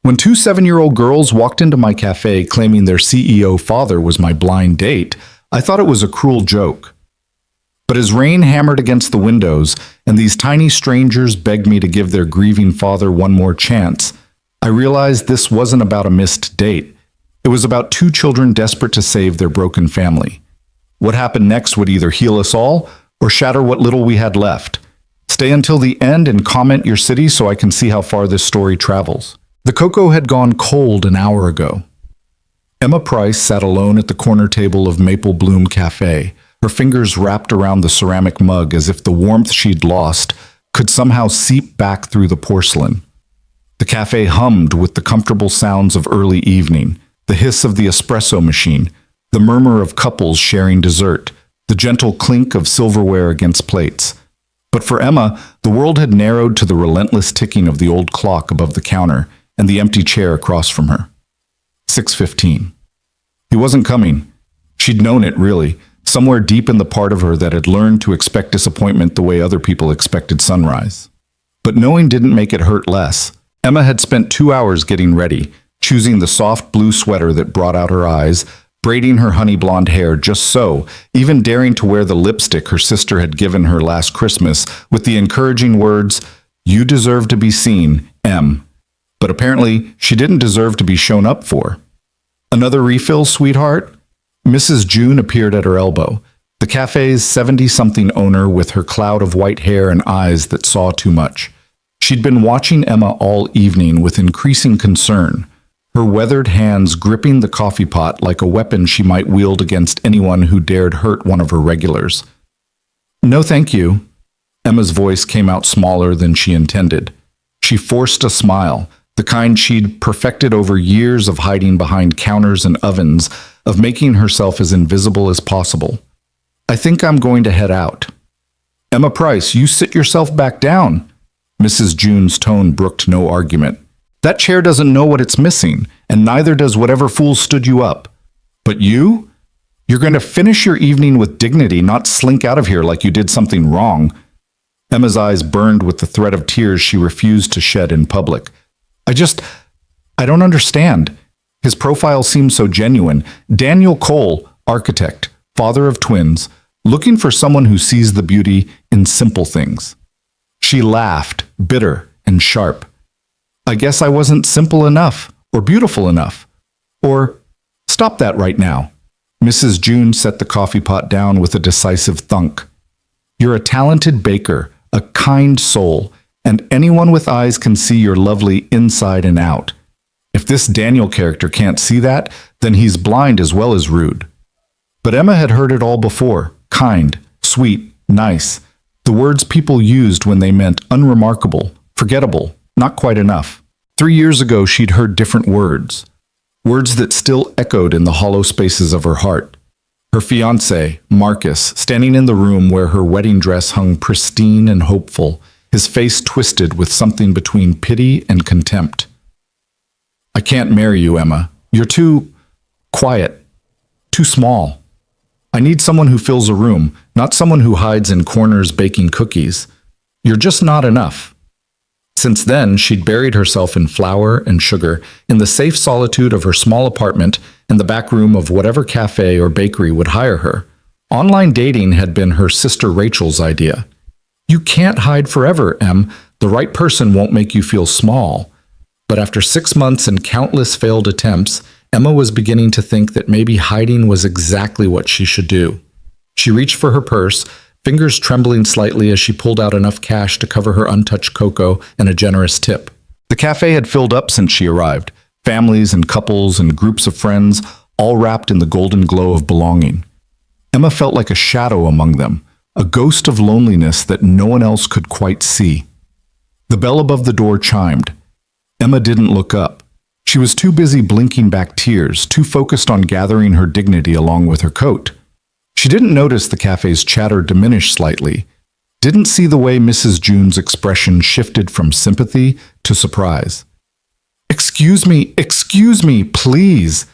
When two 7-year-old girls walked into my cafe claiming their CEO father was my blind date, I thought it was a cruel joke. But as rain hammered against the windows and these tiny strangers begged me to give their grieving father one more chance, I realized this wasn't about a missed date. It was about two children desperate to save their broken family. What happened next would either heal us all or shatter what little we had left. Stay until the end and comment your city so I can see how far this story travels. The cocoa had gone cold an hour ago. Emma Price sat alone at the corner table of Maple Bloom Cafe, her fingers wrapped around the ceramic mug as if the warmth she'd lost could somehow seep back through the porcelain. The cafe hummed with the comfortable sounds of early evening, the hiss of the espresso machine, the murmur of couples sharing dessert, the gentle clink of silverware against plates. But for Emma, the world had narrowed to the relentless ticking of the old clock above the counter and the empty chair across from her. 6:15. He wasn't coming. She'd known it, really, somewhere deep in the part of her that had learned to expect disappointment the way other people expected sunrise. But knowing didn't make it hurt less. Emma had spent 2 hours getting ready, choosing the soft blue sweater that brought out her eyes, braiding her honey blonde hair just so, even daring to wear the lipstick her sister had given her last Christmas with the encouraging words, "You deserve to be seen, Em." But apparently, she didn't deserve to be shown up for. "Another refill, sweetheart?" Mrs. June appeared at her elbow, the cafe's 70-something owner with her cloud of white hair and eyes that saw too much. She'd been watching Emma all evening with increasing concern, her weathered hands gripping the coffee pot like a weapon she might wield against anyone who dared hurt one of her regulars. "No, thank you." Emma's voice came out smaller than she intended. She forced a smile, the kind she'd perfected over years of hiding behind counters and ovens, of making herself as invisible as possible. "I think I'm going to head out." "Emma Price, you sit yourself back down." Mrs. June's tone brooked no argument. "That chair doesn't know what it's missing, and neither does whatever fool stood you up. But you? You're going to finish your evening with dignity, not slink out of here like you did something wrong." Emma's eyes burned with the threat of tears she refused to shed in public. I don't understand." His profile seemed so genuine. Daniel Cole, architect, father of twins, looking for someone who sees the beauty in simple things. She laughed, bitter and sharp. "I guess I wasn't simple enough, or beautiful enough. Or, stop that right now." Mrs. June set the coffee pot down with a decisive thunk. "You're a talented baker, a kind soul, and anyone with eyes can see you're lovely inside and out. If this Daniel character can't see that, then he's blind as well as rude." But Emma had heard it all before. Kind, sweet, nice. The words people used when they meant unremarkable, forgettable, not quite enough. 3 years ago, she'd heard different words. Words that still echoed in the hollow spaces of her heart. Her fiancé, Marcus, standing in the room where her wedding dress hung pristine and hopeful, his face twisted with something between pity and contempt. "I can't marry you, Emma. You're too quiet, too small. I need someone who fills a room, not someone who hides in corners baking cookies. You're just not enough." Since then, she'd buried herself in flour and sugar, in the safe solitude of her small apartment and the back room of whatever cafe or bakery would hire her. Online dating had been her sister Rachel's idea. "You can't hide forever, Em. The right person won't make you feel small." But after 6 months and countless failed attempts, Emma was beginning to think that maybe hiding was exactly what she should do. She reached for her purse, fingers trembling slightly as she pulled out enough cash to cover her untouched cocoa and a generous tip. The cafe had filled up since she arrived, families and couples and groups of friends, all wrapped in the golden glow of belonging. Emma felt like a shadow among them, a ghost of loneliness that no one else could quite see. The bell above the door chimed. Emma didn't look up. She was too busy blinking back tears, too focused on gathering her dignity along with her coat. She didn't notice the cafe's chatter diminish slightly, didn't see the way Mrs. June's expression shifted from sympathy to surprise. Excuse me, please."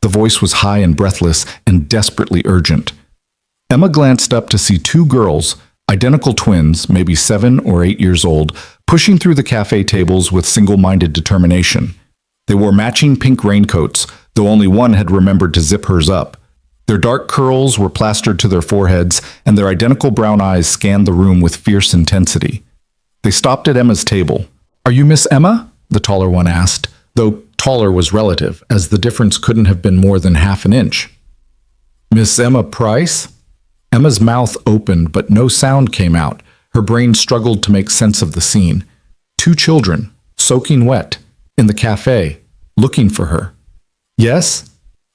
The voice was high and breathless and desperately urgent. Emma glanced up to see two girls, identical twins, maybe 7 or 8 years old, pushing through the cafe tables with single-minded determination. They wore matching pink raincoats, though only one had remembered to zip hers up. Their dark curls were plastered to their foreheads, and their identical brown eyes scanned the room with fierce intensity. They stopped at Emma's table. "Are you Miss Emma?" the taller one asked, though taller was relative, as the difference couldn't have been more than half an inch. "Miss Emma Price?" Emma's mouth opened, but no sound came out. Her brain struggled to make sense of the scene. Two children, soaking wet, in the cafe, looking for her. "Yes?"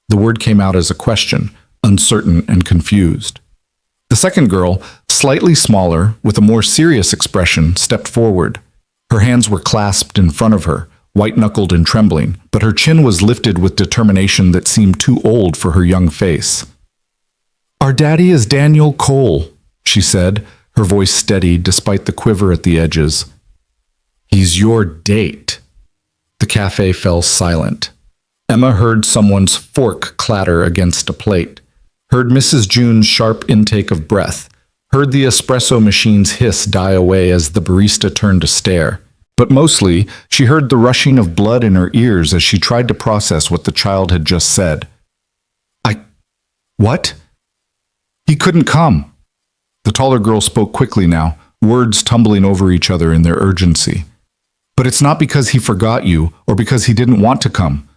The word came out as a question, uncertain and confused. The second girl, slightly smaller, with a more serious expression, stepped forward. Her hands were clasped in front of her, white-knuckled and trembling, but her chin was lifted with determination that seemed too old for her young face. "Our daddy is Daniel Cole," she said, her voice steady despite the quiver at the edges. "He's your date." The cafe fell silent. Emma heard someone's fork clatter against a plate, heard Mrs. June's sharp intake of breath, heard the espresso machine's hiss die away as the barista turned to stare. But mostly, she heard the rushing of blood in her ears as she tried to process what the child had just said. What? He couldn't come." The taller girl spoke quickly now, words tumbling over each other in their urgency. "But it's not because he forgot you or because he didn't want to come.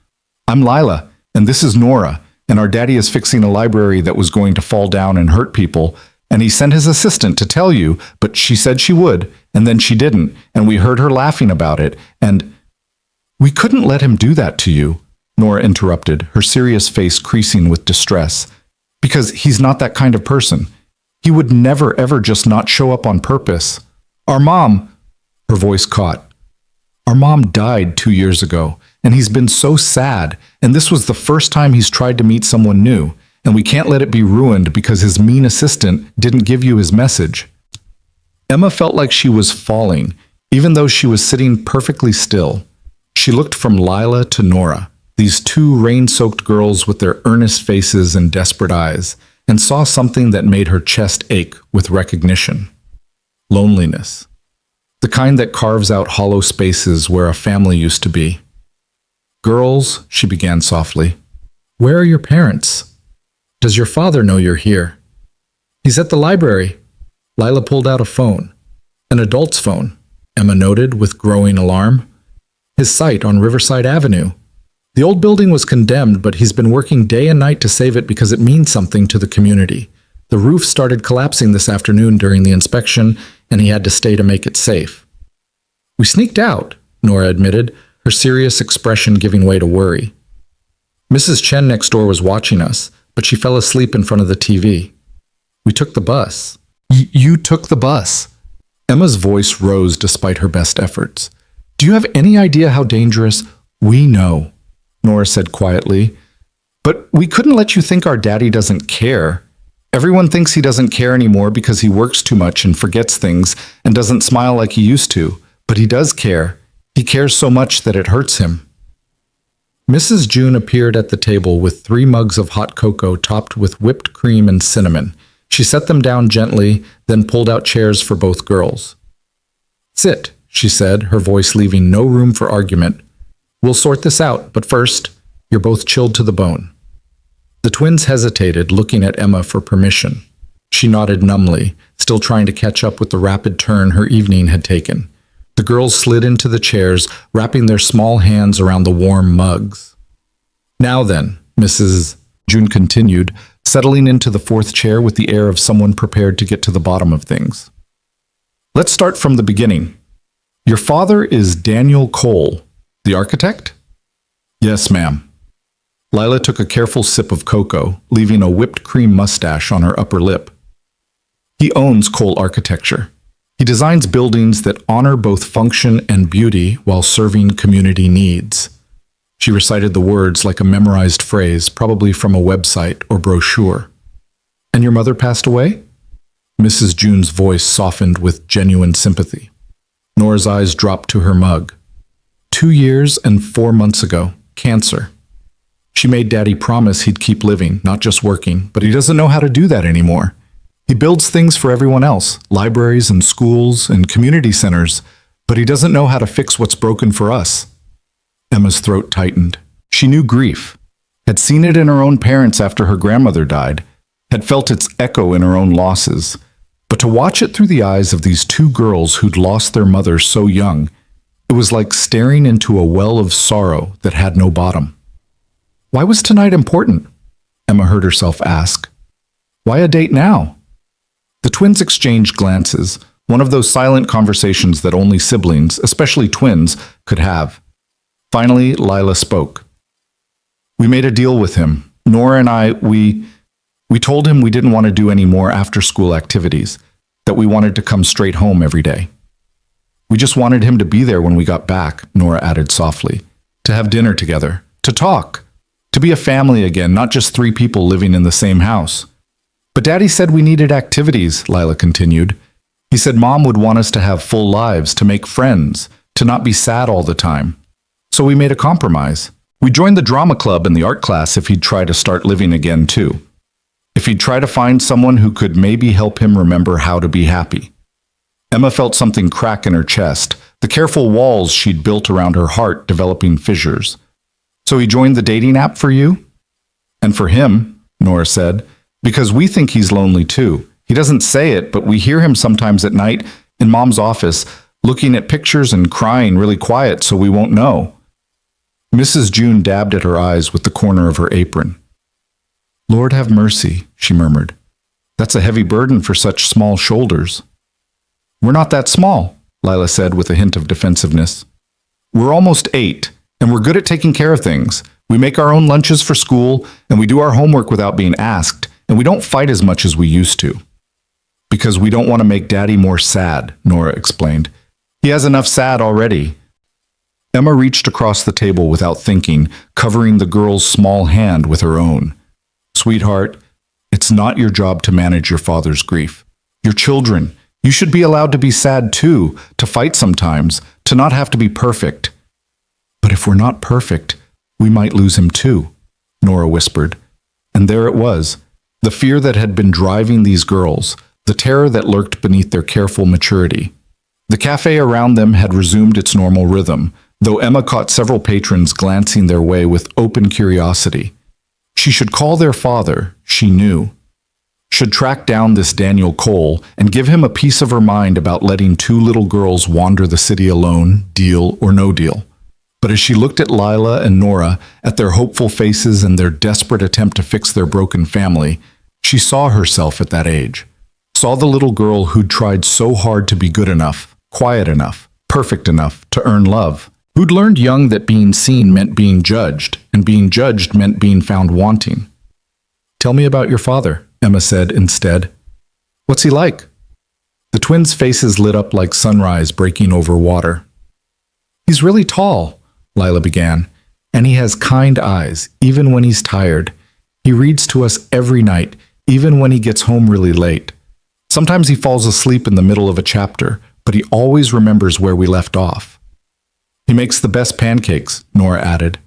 I'm Lila, and this is Nora, and our daddy is fixing a library that was going to fall down and hurt people, and he sent his assistant to tell you, but she said she would, and then she didn't, and we heard her laughing about it, and—" "We couldn't let him do that to you," Nora interrupted, her serious face creasing with distress, "because he's not that kind of person. He would never ever just not show up on purpose. Our mom—" Her voice caught. "Our mom died 2 years ago, and he's been so sad, and this was the first time he's tried to meet someone new, and we can't let it be ruined because his mean assistant didn't give you his message." Emma felt like she was falling, even though she was sitting perfectly still. She looked from Lila to Nora, these two rain-soaked girls with their earnest faces and desperate eyes, and saw something that made her chest ache with recognition. Loneliness. The kind that carves out hollow spaces where a family used to be. "Girls," she began softly, "where are your parents? Does your father know you're here?" "He's at the library." Lila pulled out a phone. "An adult's phone," Emma noted with growing alarm. "His site on Riverside Avenue. The old building was condemned, but he's been working day and night to save it because it means something to the community. The roof started collapsing this afternoon during the inspection, and he had to stay to make it safe." "We sneaked out," Nora admitted, her serious expression giving way to worry. "Mrs. Chen next door was watching us, but she fell asleep in front of the TV. We took the bus." You took the bus?" Emma's voice rose despite her best efforts. "Do you have any idea how dangerous—" "We know," Nora said quietly. "But we couldn't let you think our daddy doesn't care. Everyone thinks he doesn't care anymore because he works too much and forgets things and doesn't smile like he used to. But he does care. He cares so much that it hurts him." Mrs. June appeared at the table with 3 mugs of hot cocoa topped with whipped cream and cinnamon. She set them down gently, then pulled out chairs for both girls. "Sit," she said, her voice leaving no room for argument. "We'll sort this out, but first, you're both chilled to the bone." The twins hesitated, looking at Emma for permission. She nodded numbly, still trying to catch up with the rapid turn her evening had taken. The girls slid into the chairs, wrapping their small hands around the warm mugs. "Now then," Mrs. June continued, settling into the 4th chair with the air of someone prepared to get to the bottom of things. "Let's start from the beginning. Your father is Daniel Cole, the architect?" "Yes, ma'am." Lila took a careful sip of cocoa, leaving a whipped cream mustache on her upper lip. "He owns Cole Architecture. He designs buildings that honor both function and beauty while serving community needs." She recited the words like a memorized phrase, probably from a website or brochure. "And your mother passed away?" Mrs. June's voice softened with genuine sympathy. Nora's eyes dropped to her mug. 2 years and 4 months ago, cancer. She made Daddy promise he'd keep living, not just working, but he doesn't know how to do that anymore. He builds things for everyone else, libraries and schools and community centers, but he doesn't know how to fix what's broken for us. Emma's throat tightened. She knew grief, had seen it in her own parents after her grandmother died, had felt its echo in her own losses. But to watch it through the eyes of these two girls who'd lost their mother so young, it was like staring into a well of sorrow that had no bottom. Why was tonight important? Emma heard herself ask. Why a date now? The twins exchanged glances, one of those silent conversations that only siblings, especially twins, could have. Finally, Lila spoke. We made a deal with him. Nora and I, we told him we didn't want to do any more after-school activities, that we wanted to come straight home every day. We just wanted him to be there when we got back, Nora added softly, to have dinner together, to talk, to be a family again, not just three people living in the same house. But Daddy said we needed activities, Lila continued. He said Mom would want us to have full lives, to make friends, to not be sad all the time. So we made a compromise. We joined the drama club and the art class if he'd try to start living again too. If he'd try to find someone who could maybe help him remember how to be happy. Emma felt something crack in her chest, the careful walls she'd built around her heart developing fissures. So he joined the dating app for you? And for him, Nora said, because we think he's lonely too. He doesn't say it, but we hear him sometimes at night in Mom's office, looking at pictures and crying really quiet so we won't know. Mrs. June dabbed at her eyes with the corner of her apron. Lord have mercy, she murmured. That's a heavy burden for such small shoulders. We're not that small, Lila said with a hint of defensiveness. We're almost 8, and we're good at taking care of things. We make our own lunches for school, and we do our homework without being asked, and we don't fight as much as we used to. Because we don't want to make Daddy more sad, Nora explained. He has enough sad already. Emma reached across the table without thinking, covering the girl's small hand with her own. Sweetheart, it's not your job to manage your father's grief. You're children. You should be allowed to be sad too, to fight sometimes, to not have to be perfect. But if we're not perfect, we might lose him too, Nora whispered. And there it was, the fear that had been driving these girls, the terror that lurked beneath their careful maturity. The cafe around them had resumed its normal rhythm, though Emma caught several patrons glancing their way with open curiosity. She should call their father, she knew. Should track down this Daniel Cole and give him a piece of her mind about letting two little girls wander the city alone, deal or no deal. But as she looked at Lila and Nora, at their hopeful faces and their desperate attempt to fix their broken family, she saw herself at that age. Saw the little girl who'd tried so hard to be good enough, quiet enough, perfect enough to earn love. Who'd learned young that being seen meant being judged, and being judged meant being found wanting. Tell me about your father, Emma said instead. What's he like? The twins' faces lit up like sunrise breaking over water. He's really tall, Lila began, and he has kind eyes, even when he's tired. He reads to us every night, even when he gets home really late. Sometimes he falls asleep in the middle of a chapter, but he always remembers where we left off. He makes the best pancakes, Nora added.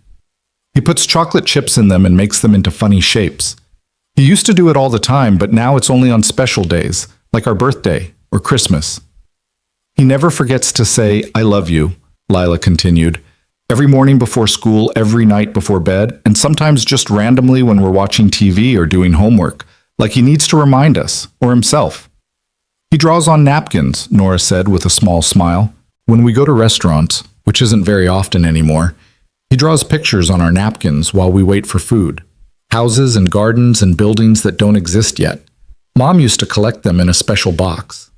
He puts chocolate chips in them and makes them into funny shapes. He used to do it all the time, but now it's only on special days, like our birthday or Christmas. He never forgets to say, I love you, Lila continued. Every morning before school, every night before bed, and sometimes just randomly when we're watching TV or doing homework, like he needs to remind us, or himself. He draws on napkins, Nora said with a small smile. When we go to restaurants, which isn't very often anymore, he draws pictures on our napkins while we wait for food. Houses and gardens and buildings that don't exist yet. Mom used to collect them in a special box.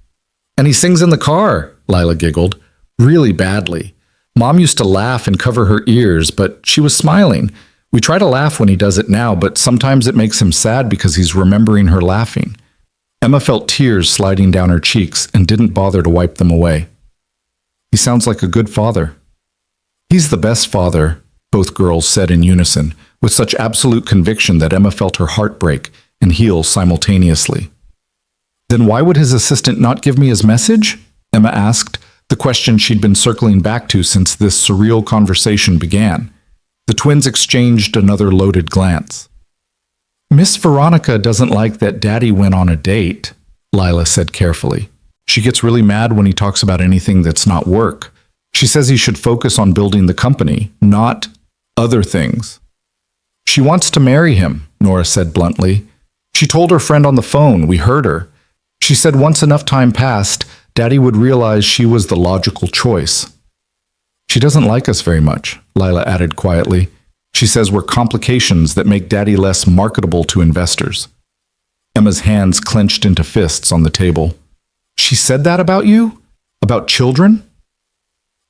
And he sings in the car, Lila giggled, really badly. Mom used to laugh and cover her ears, but she was smiling. We try to laugh when he does it now, but sometimes it makes him sad because he's remembering her laughing. Emma felt tears sliding down her cheeks and didn't bother to wipe them away. He sounds like a good father. He's the best father, both girls said in unison, with such absolute conviction that Emma felt her heart break and heal simultaneously. Then why would his assistant not give me his message? Emma asked, the question she'd been circling back to since this surreal conversation began. The twins exchanged another loaded glance. Miss Veronica doesn't like that Daddy went on a date, Lila said carefully. She gets really mad when he talks about anything that's not work. She says he should focus on building the company, not other things. She wants to marry him, Nora said bluntly. She told her friend on the phone, we heard her. She said once enough time passed, Daddy would realize she was the logical choice. She doesn't like us very much, Lila added quietly. She says we're complications that make Daddy less marketable to investors. Emma's hands clenched into fists on the table. She said that about you? About children?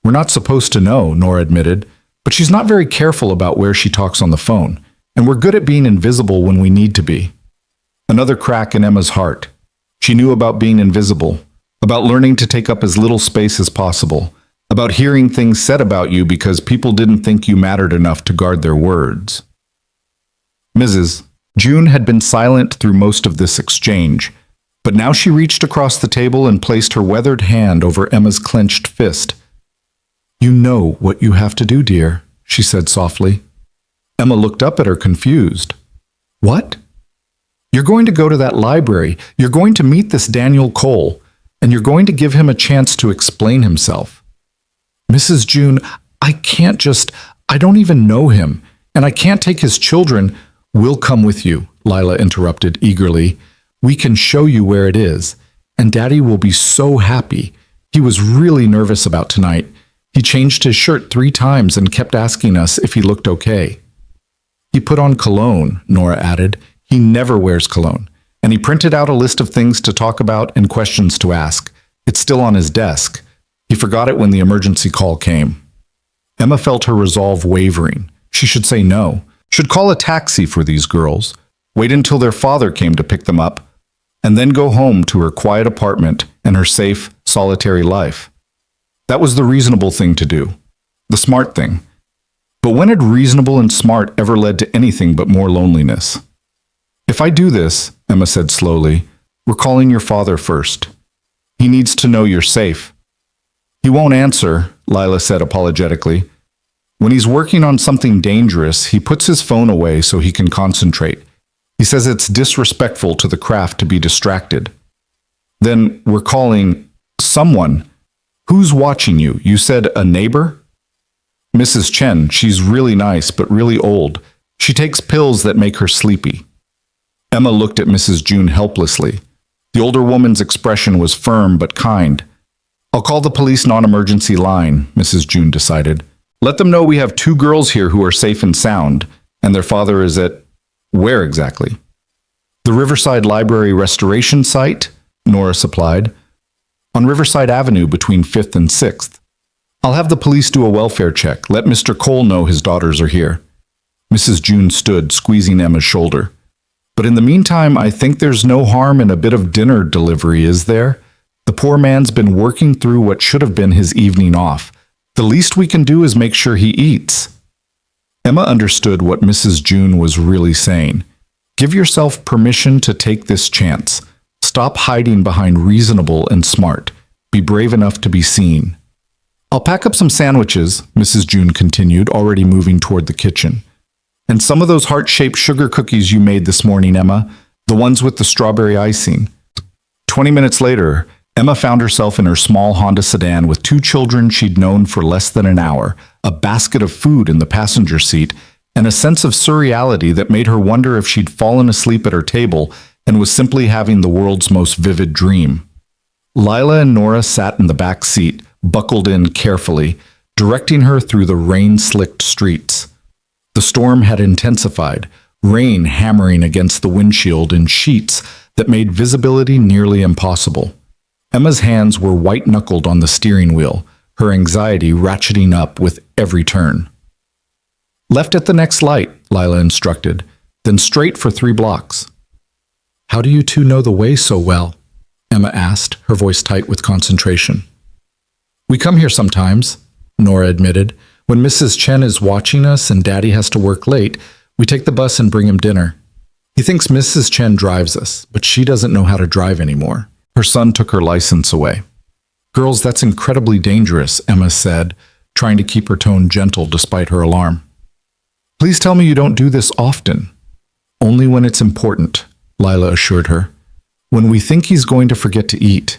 We're not supposed to know, Nora admitted, but she's not very careful about where she talks on the phone, and we're good at being invisible when we need to be. Another crack in Emma's heart. She knew about being invisible, about learning to take up as little space as possible, about hearing things said about you because people didn't think you mattered enough to guard their words. Mrs. June had been silent through most of this exchange, but now she reached across the table and placed her weathered hand over Emma's clenched fist. You know what you have to do, dear, she said softly. Emma looked up at her confused. What? You're going to go to that library, you're going to meet this Daniel Cole, and you're going to give him a chance to explain himself. Mrs. June, I don't even know him, and I can't take his children. We'll come with you, Lila interrupted eagerly. We can show you where it is, and Daddy will be so happy. He was really nervous about tonight. He changed his shirt 3 times and kept asking us if he looked okay. He put on cologne, Nora added. He never wears cologne. And he printed out a list of things to talk about and questions to ask. It's still on his desk. He forgot it when the emergency call came. Emma felt her resolve wavering. She should say no, should call a taxi for these girls, wait until their father came to pick them up, and then go home to her quiet apartment and her safe, solitary life. That was the reasonable thing to do, the smart thing. But when had reasonable and smart ever led to anything but more loneliness? If I do this, Emma said slowly, we're calling your father first. He needs to know you're safe. He won't answer, Lila said apologetically. When he's working on something dangerous, he puts his phone away so he can concentrate. He says it's disrespectful to the craft to be distracted. Then we're calling someone. Who's watching you? You said a neighbor? Mrs. Chen, she's really nice, but really old. She takes pills that make her sleepy. Emma looked at Mrs. June helplessly. The older woman's expression was firm but kind. I'll call the police non-emergency line, Mrs. June decided. Let them know we have 2 girls here who are safe and sound, and their father is at... where exactly? The Riverside Library restoration site, Nora supplied. On Riverside Avenue between 5th and 6th. I'll have the police do a welfare check. Let Mr. Cole know his daughters are here. Mrs. June stood, squeezing Emma's shoulder. But in the meantime, I think there's no harm in a bit of dinner delivery, is there? The poor man's been working through what should have been his evening off. The least we can do is make sure he eats. Emma understood what Mrs. June was really saying. Give yourself permission to take this chance. Stop hiding behind reasonable and smart. Be brave enough to be seen. I'll pack up some sandwiches, Mrs. June continued, already moving toward the kitchen. And some of those heart-shaped sugar cookies you made this morning, Emma, the ones with the strawberry icing. 20 minutes later, Emma found herself in her small Honda sedan with 2 children she'd known for less than an hour, a basket of food in the passenger seat, and a sense of surreality that made her wonder if she'd fallen asleep at her table and was simply having the world's most vivid dream. Lila and Nora sat in the back seat, buckled in carefully, directing her through the rain-slicked streets. The storm had intensified, rain hammering against the windshield in sheets that made visibility nearly impossible. Emma's hands were white-knuckled on the steering wheel, her anxiety ratcheting up with every turn. Left at the next light, Lila instructed, then straight for 3 blocks. How do you 2 know the way so well? Emma asked, her voice tight with concentration. We come here sometimes, Nora admitted. When Mrs. Chen is watching us and Daddy has to work late, we take the bus and bring him dinner. He thinks Mrs. Chen drives us, but she doesn't know how to drive anymore. Her son took her license away. Girls, that's incredibly dangerous, Emma said, trying to keep her tone gentle despite her alarm. Please tell me you don't do this often. Only when it's important, Lila assured her. When we think he's going to forget to eat.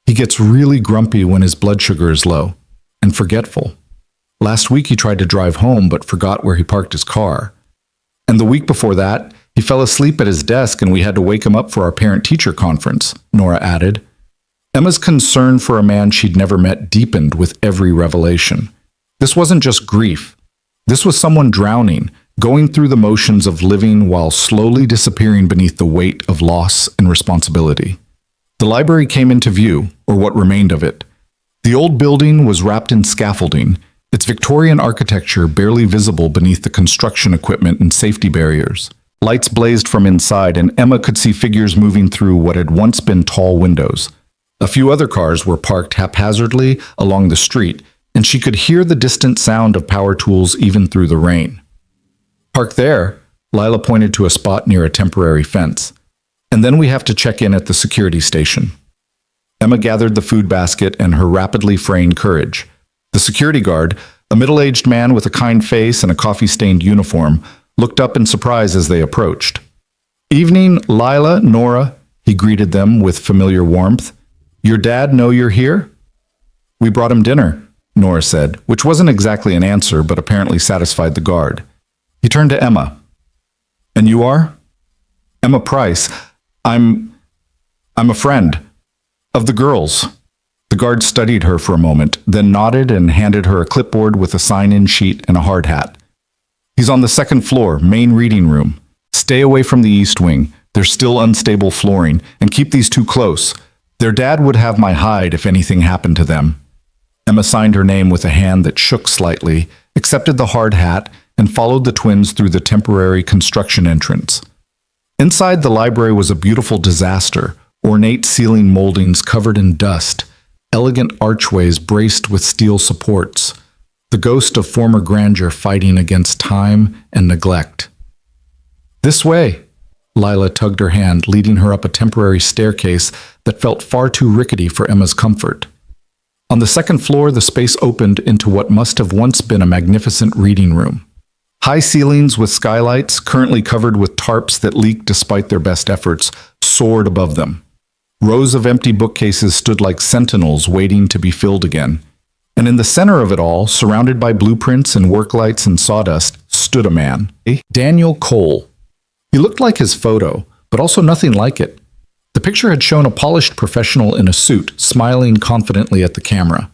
He gets really grumpy when his blood sugar is low. and forgetful. Last week he tried to drive home but forgot where he parked his car. And the week before that, he fell asleep at his desk and we had to wake him up for our parent-teacher conference, Nora added. Emma's concern for a man she'd never met deepened with every revelation. This wasn't just grief. This was someone drowning, going through the motions of living while slowly disappearing beneath the weight of loss and responsibility. The library came into view, or what remained of it. The old building was wrapped in scaffolding, its Victorian architecture barely visible beneath the construction equipment and safety barriers. Lights blazed from inside, and Emma could see figures moving through what had once been tall windows. A few other cars were parked haphazardly along the street, and she could hear the distant sound of power tools even through the rain. Park there, Lila pointed to a spot near a temporary fence. And then we have to check in at the security station. Emma gathered the food basket and her rapidly fraying courage. The security guard, a middle-aged man with a kind face and a coffee-stained uniform, looked up in surprise as they approached. "Evening, Lila, Nora," he greeted them with familiar warmth. "Your dad know you're here?" "We brought him dinner," Nora said, which wasn't exactly an answer but apparently satisfied the guard. He turned to Emma. "And you are?" "Emma Price. I'm a friend of the girls." The guard studied her for a moment, then nodded and handed her a clipboard with a sign-in sheet and a hard hat. "He's on the second floor, main reading room. Stay away from the east wing. There's still unstable flooring, and keep these two close. Their dad would have my hide if anything happened to them." Emma signed her name with a hand that shook slightly, accepted the hard hat, and followed the twins through the temporary construction entrance. Inside the library was a beautiful disaster, ornate ceiling moldings covered in dust, elegant archways braced with steel supports, the ghost of former grandeur fighting against time and neglect. "This way," Lila tugged her hand, leading her up a temporary staircase that felt far too rickety for Emma's comfort. On the second floor, the space opened into what must have once been a magnificent reading room. High ceilings with skylights, currently covered with tarps that leaked despite their best efforts, soared above them. Rows of empty bookcases stood like sentinels waiting to be filled again. And in the center of it all, surrounded by blueprints and work lights and sawdust, stood a man, Daniel Cole. He looked like his photo, but also nothing like it. The picture had shown a polished professional in a suit, smiling confidently at the camera.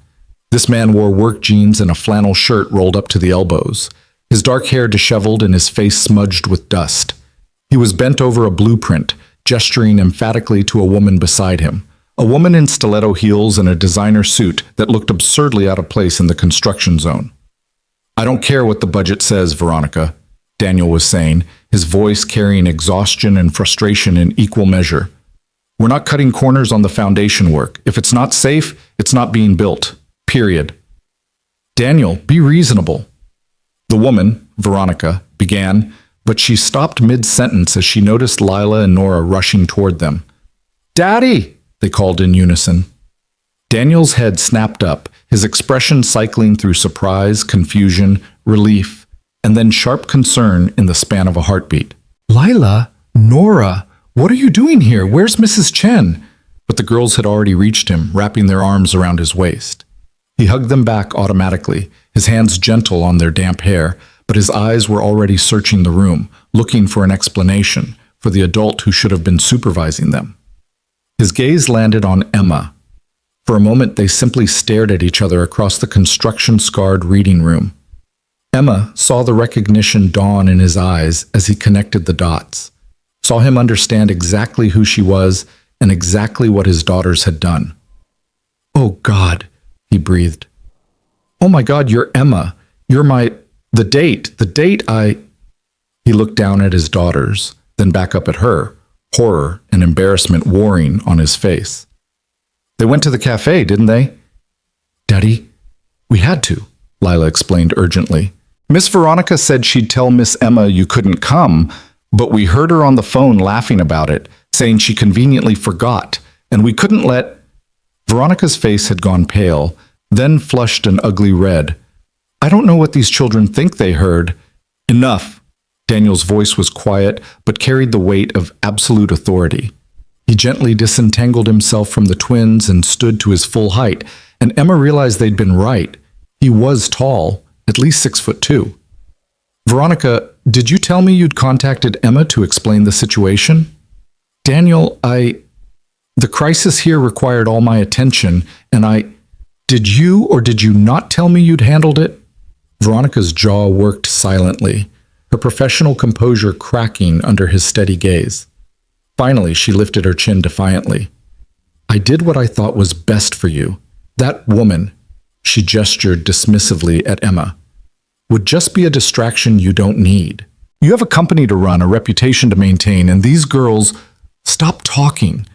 This man wore work jeans and a flannel shirt rolled up to the elbows, his dark hair disheveled and his face smudged with dust. He was bent over a blueprint, gesturing emphatically to a woman beside him, a woman in stiletto heels and a designer suit that looked absurdly out of place in the construction zone. "I don't care what the budget says, Veronica," Daniel was saying, his voice carrying exhaustion and frustration in equal measure. "We're not cutting corners on the foundation work. If it's not safe, it's not being built. Period." "Daniel, be reasonable." The woman, Veronica, began, but she stopped mid-sentence as she noticed Lila and Nora rushing toward them. "Daddy!" they called in unison. Daniel's head snapped up, his expression cycling through surprise, confusion, relief, and then sharp concern in the span of a heartbeat. "Lila, Nora, what are you doing here? Where's Mrs. Chen?" But the girls had already reached him, wrapping their arms around his waist. He hugged them back automatically, his hands gentle on their damp hair, but his eyes were already searching the room, looking for an explanation, for the adult who should have been supervising them. His gaze landed on Emma. For a moment, they simply stared at each other across the construction-scarred reading room. Emma saw the recognition dawn in his eyes as he connected the dots, saw him understand exactly who she was and exactly what his daughters had done. "Oh, God," he breathed. "Oh my God, you're Emma. You're the date I—" He looked down at his daughters, then back up at her, horror and embarrassment warring on his face. "They went to the cafe, didn't they?" "Daddy, we had to," Lila explained urgently. "Miss Veronica said she'd tell Miss Emma you couldn't come, but we heard her on the phone laughing about it, saying she conveniently forgot, and we couldn't let—" Veronica's face had gone pale, then flushed an ugly red. "I don't know what these children think they heard." "Enough." Daniel's voice was quiet, but carried the weight of absolute authority. He gently disentangled himself from the twins and stood to his full height, and Emma realized they'd been right. He was tall, at least 6'2". Veronica, did you tell me you'd contacted Emma to explain the situation? Daniel, the crisis here required all my attention, and did you or did you not tell me you'd handled it? Veronica's jaw worked silently, her professional composure cracking under his steady gaze. Finally, she lifted her chin defiantly. I did what I thought was best for you. That woman, she gestured dismissively at Emma, would just be a distraction you don't need. You have a company to run, a reputation to maintain, and these girls... Stop talking.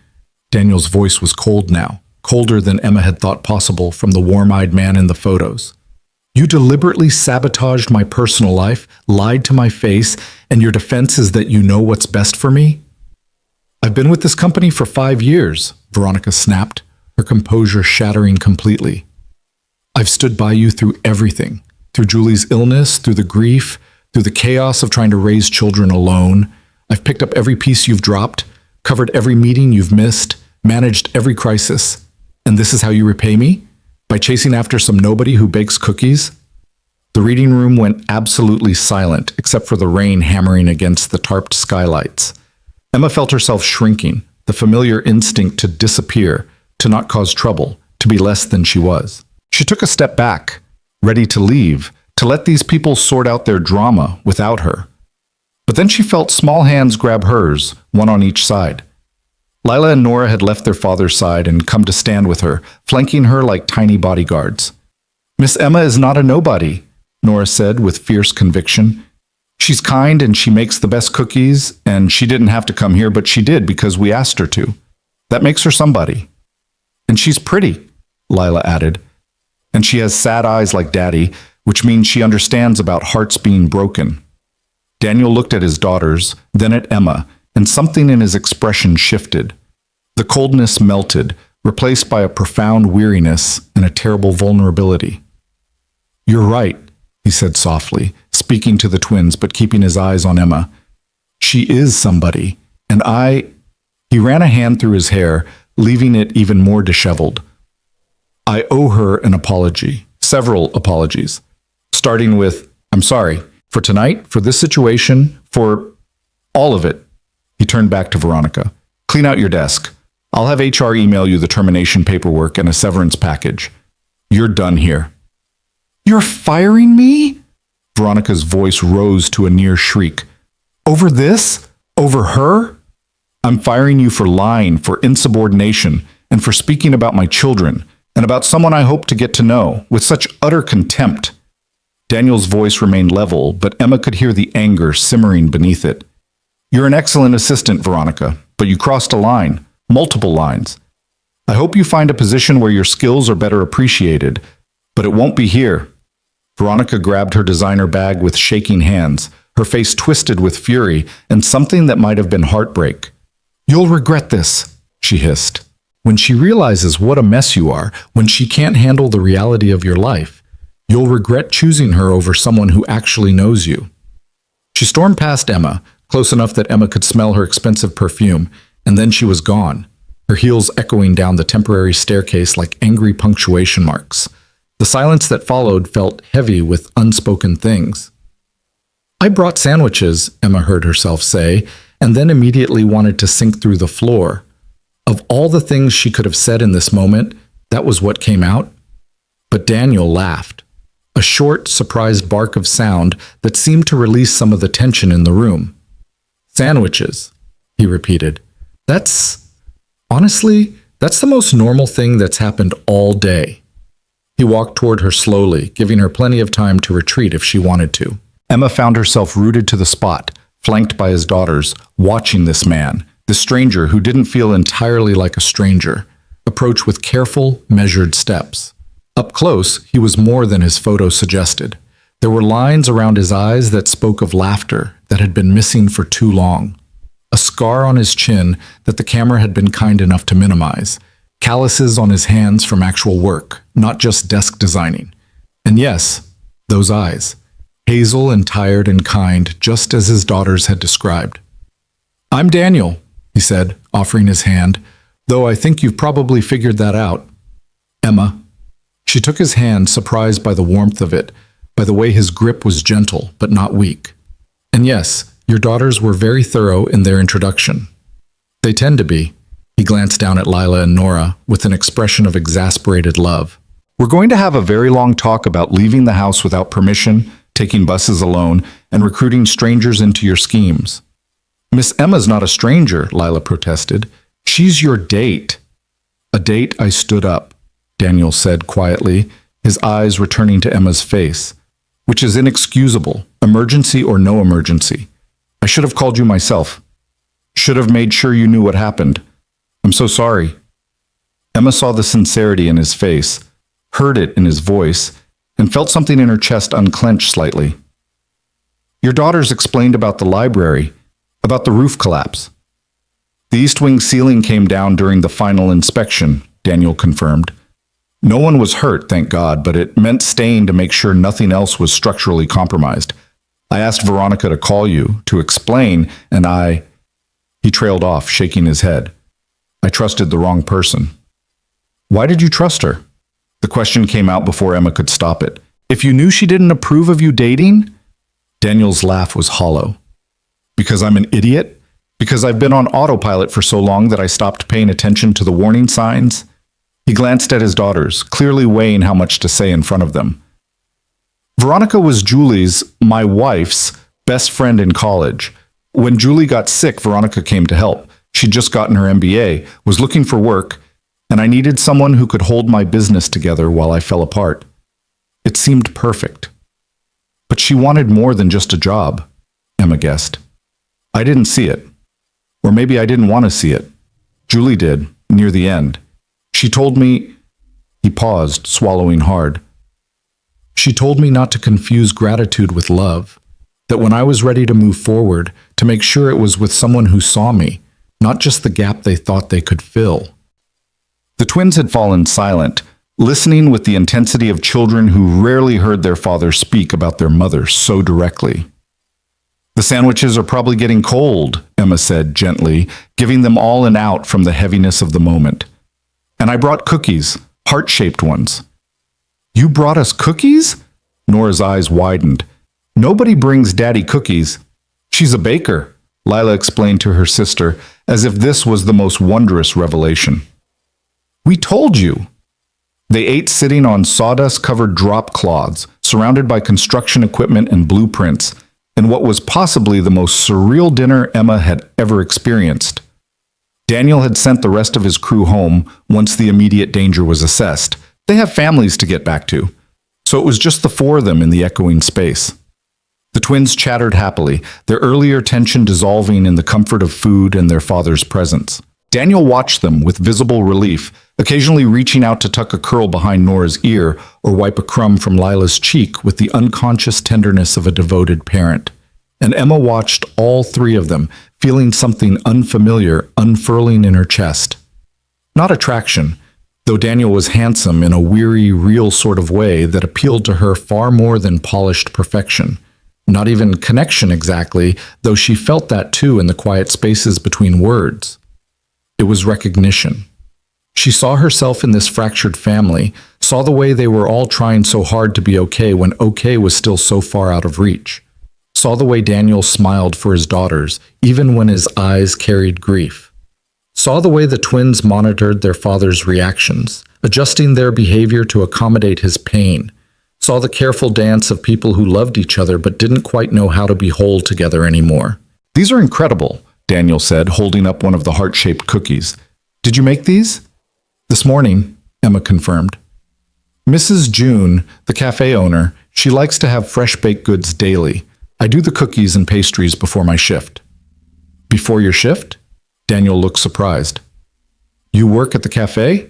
Daniel's voice was cold now, colder than Emma had thought possible from the warm-eyed man in the photos. You deliberately sabotaged my personal life, lied to my face, and your defense is that you know what's best for me? I've been with this company for 5 years, Veronica snapped, her composure shattering completely. I've stood by you through everything, through Julie's illness, through the grief, through the chaos of trying to raise children alone. I've picked up every piece you've dropped, covered every meeting you've missed, managed every crisis. And this is how you repay me? By chasing after some nobody who bakes cookies? The reading room went absolutely silent, except for the rain hammering against the tarped skylights. Emma felt herself shrinking, the familiar instinct to disappear, to not cause trouble, to be less than she was. She took a step back, ready to leave, to let these people sort out their drama without her. But then she felt small hands grab hers, one on each side. Lila and Nora had left their father's side and come to stand with her, flanking her like tiny bodyguards. Miss Emma is not a nobody, Nora said with fierce conviction. She's kind and she makes the best cookies, and she didn't have to come here, but she did because we asked her to. That makes her somebody. And she's pretty, Lila added. And she has sad eyes like Daddy, which means she understands about hearts being broken. Daniel looked at his daughters, then at Emma, and something in his expression shifted. The coldness melted, replaced by a profound weariness and a terrible vulnerability. You're right, he said softly, speaking to the twins but keeping his eyes on Emma. She is somebody, and He ran a hand through his hair, leaving it even more disheveled. I owe her an apology, several apologies, starting with, I'm sorry. For tonight, for this situation, for all of it. He turned back to Veronica. Clean out your desk. I'll have HR email you the termination paperwork and a severance package. You're done here. You're firing me? Veronica's voice rose to a near shriek. Over this? Over her? I'm firing you for lying, for insubordination, and for speaking about my children, and about someone I hope to get to know, with such utter contempt. Daniel's voice remained level, but Emma could hear the anger simmering beneath it. You're an excellent assistant, Veronica, but you crossed a line, multiple lines. I hope you find a position where your skills are better appreciated, but it won't be here. Veronica grabbed her designer bag with shaking hands, her face twisted with fury and something that might have been heartbreak. You'll regret this, she hissed. When she realizes what a mess you are, when she can't handle the reality of your life, you'll regret choosing her over someone who actually knows you. She stormed past Emma, close enough that Emma could smell her expensive perfume, and then she was gone, her heels echoing down the temporary staircase like angry punctuation marks. The silence that followed felt heavy with unspoken things. I brought sandwiches, Emma heard herself say, and then immediately wanted to sink through the floor. Of all the things she could have said in this moment, that was what came out. But Daniel laughed. A short, surprised bark of sound that seemed to release some of the tension in the room. Sandwiches, he repeated. Honestly, that's the most normal thing that's happened all day. He walked toward her slowly, giving her plenty of time to retreat if she wanted to. Emma found herself rooted to the spot, flanked by his daughters, watching this man, this stranger who didn't feel entirely like a stranger, approach with careful, measured steps. Up close, he was more than his photo suggested. There were lines around his eyes that spoke of laughter that had been missing for too long. A scar on his chin that the camera had been kind enough to minimize. Calluses on his hands from actual work, not just desk designing. And yes, those eyes. Hazel and tired and kind, just as his daughters had described. I'm Daniel, he said, offering his hand, though I think you've probably figured that out. Emma. She took his hand, surprised by the warmth of it, by the way his grip was gentle but not weak. And yes, your daughters were very thorough in their introduction. They tend to be. He glanced down at Lila and Nora with an expression of exasperated love. We're going to have a very long talk about leaving the house without permission, taking buses alone, and recruiting strangers into your schemes. Miss Emma's not a stranger, Lila protested. She's your date. A date? I stood up, Daniel said quietly, his eyes returning to Emma's face. Which is inexcusable, emergency or no emergency. I should have called you myself. Should have made sure you knew what happened. I'm so sorry. Emma saw the sincerity in his face, heard it in his voice, and felt something in her chest unclench slightly. Your daughters explained about the library, about the roof collapse. The east wing ceiling came down during the final inspection, Daniel confirmed. No one was hurt, thank God, but it meant staying to make sure nothing else was structurally compromised. I asked Veronica to call you, to explain, and He trailed off, shaking his head. I trusted the wrong person. Why did you trust her? The question came out before Emma could stop it. If you knew she didn't approve of you dating? Daniel's laugh was hollow. Because I'm an idiot? Because I've been on autopilot for so long that I stopped paying attention to the warning signs? He glanced at his daughters, clearly weighing how much to say in front of them. Veronica was Julie's, my wife's, best friend in college. When Julie got sick, Veronica came to help. She'd just gotten her MBA, was looking for work, and I needed someone who could hold my business together while I fell apart. It seemed perfect. But she wanted more than just a job, Emma guessed. I didn't see it. Or maybe I didn't want to see it. Julie did, near the end. She told me, he paused, swallowing hard. She told me not to confuse gratitude with love, that when I was ready to move forward, to make sure it was with someone who saw me, not just the gap they thought they could fill. The twins had fallen silent, listening with the intensity of children who rarely heard their father speak about their mother so directly. The sandwiches are probably getting cold, Emma said gently, giving them all an out from the heaviness of the moment. And I brought cookies, heart-shaped ones. You brought us cookies? Nora's eyes widened. Nobody brings Daddy cookies. She's a baker, Lila explained to her sister, as if this was the most wondrous revelation. We told you. They ate sitting on sawdust-covered drop cloths, surrounded by construction equipment and blueprints, in what was possibly the most surreal dinner Emma had ever experienced. Daniel had sent the rest of his crew home once the immediate danger was assessed. They have families to get back to, so it was just the four of them in the echoing space. The twins chattered happily, their earlier tension dissolving in the comfort of food and their father's presence. Daniel watched them with visible relief, occasionally reaching out to tuck a curl behind Nora's ear or wipe a crumb from Lila's cheek with the unconscious tenderness of a devoted parent. And Emma watched all three of them, feeling something unfamiliar unfurling in her chest. Not attraction, though Daniel was handsome in a weary, real sort of way that appealed to her far more than polished perfection. Not even connection exactly, though she felt that too in the quiet spaces between words. It was recognition. She saw herself in this fractured family, saw the way they were all trying so hard to be okay when okay was still so far out of reach. Saw the way Daniel smiled for his daughters, even when his eyes carried grief. Saw the way the twins monitored their father's reactions, adjusting their behavior to accommodate his pain. Saw the careful dance of people who loved each other but didn't quite know how to be whole together anymore. These are incredible, Daniel said, holding up one of the heart-shaped cookies. Did you make these? This morning, Emma confirmed. Mrs. June, the cafe owner, she likes to have fresh baked goods daily. I do the cookies and pastries before my shift. Before your shift? Daniel looked surprised. You work at the cafe?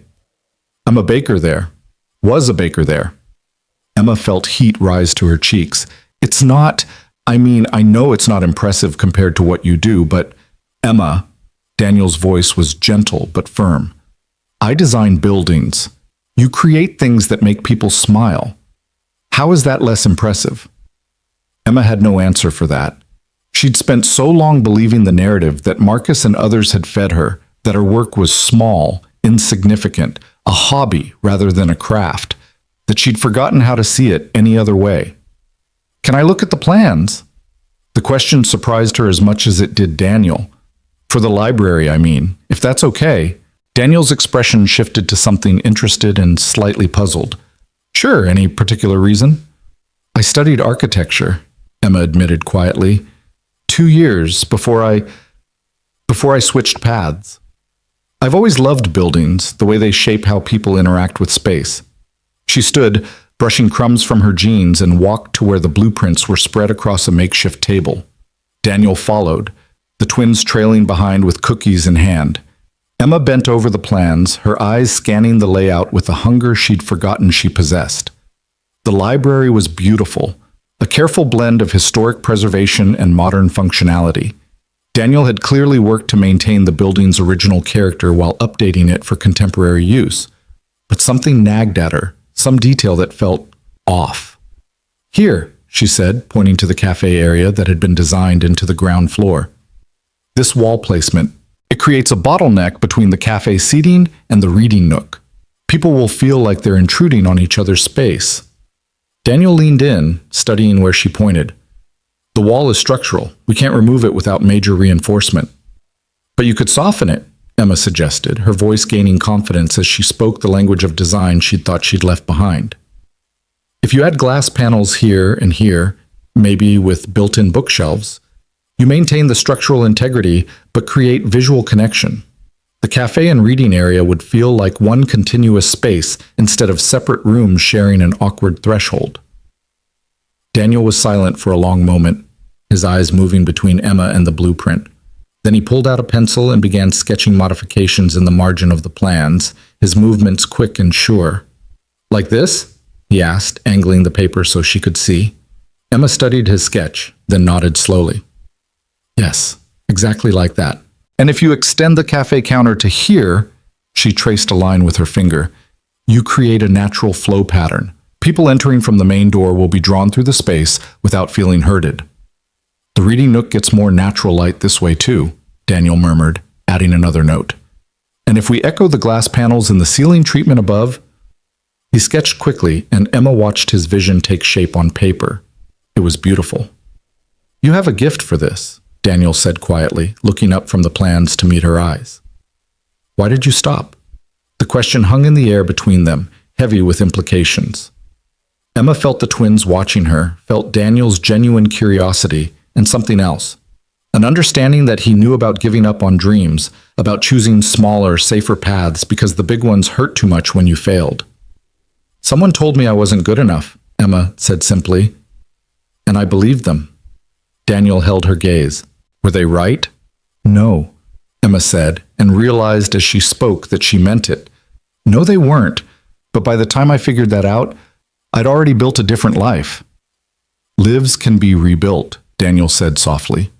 I'm a baker there. Was a baker there. Emma felt heat rise to her cheeks. It's not, I know it's not impressive compared to what you do, but Emma, Daniel's voice was gentle but firm. I design buildings. You create things that make people smile. How is that less impressive? Emma had no answer for that. She'd spent so long believing the narrative that Marcus and others had fed her, that her work was small, insignificant, a hobby rather than a craft. that she'd forgotten how to see it any other way. "Can I look at the plans?" The question surprised her as much as it did Daniel. "For the library, I mean, if that's okay." Daniel's expression shifted to something interested and slightly puzzled. "Sure, any particular reason?" "I studied architecture," Emma admitted quietly. 2 years before I switched paths. I've always loved buildings, the way they shape how people interact with space. She stood, brushing crumbs from her jeans, and walked to where the blueprints were spread across a makeshift table. Daniel followed, the twins trailing behind with cookies in hand. Emma bent over the plans, her eyes scanning the layout with a hunger she'd forgotten she possessed. The library was beautiful, a careful blend of historic preservation and modern functionality. Daniel had clearly worked to maintain the building's original character while updating it for contemporary use. But something nagged at her, some detail that felt off. "Here," she said, pointing to the cafe area that had been designed into the ground floor. "This wall placement, it creates a bottleneck between the cafe seating and the reading nook. People will feel like they're intruding on each other's space." Daniel leaned in, studying where she pointed. "The wall is structural. We can't remove it without major reinforcement." "But you could soften it," Emma suggested, her voice gaining confidence as she spoke the language of design she'd thought she'd left behind. "If you add glass panels here and here, maybe with built-in bookshelves, you maintain the structural integrity but create visual connection. The cafe and reading area would feel like one continuous space instead of separate rooms sharing an awkward threshold." Daniel was silent for a long moment, his eyes moving between Emma and the blueprint. Then he pulled out a pencil and began sketching modifications in the margin of the plans, his movements quick and sure. "Like this?" he asked, angling the paper so she could see. Emma studied his sketch, then nodded slowly. "Yes, exactly like that. And if you extend the cafe counter to here," she traced a line with her finger, "you create a natural flow pattern. People entering from the main door will be drawn through the space without feeling herded." "The reading nook gets more natural light this way too," Daniel murmured, adding another note. "And if we echo the glass panels in the ceiling treatment above—" He sketched quickly, and Emma watched his vision take shape on paper. It was beautiful. "You have a gift for this," Daniel said quietly, looking up from the plans to meet her eyes. "Why did you stop?" The question hung in the air between them, heavy with implications. Emma felt the twins watching her, felt Daniel's genuine curiosity, and something else. An understanding that he knew about giving up on dreams, about choosing smaller, safer paths because the big ones hurt too much when you failed. "Someone told me I wasn't good enough," Emma said simply, "and I believed them." Daniel held her gaze. "Were they right?" "No," Emma said, and realized as she spoke that she meant it. "No, they weren't, but by the time I figured that out, I'd already built a different life." "Lives can be rebuilt," Daniel said softly.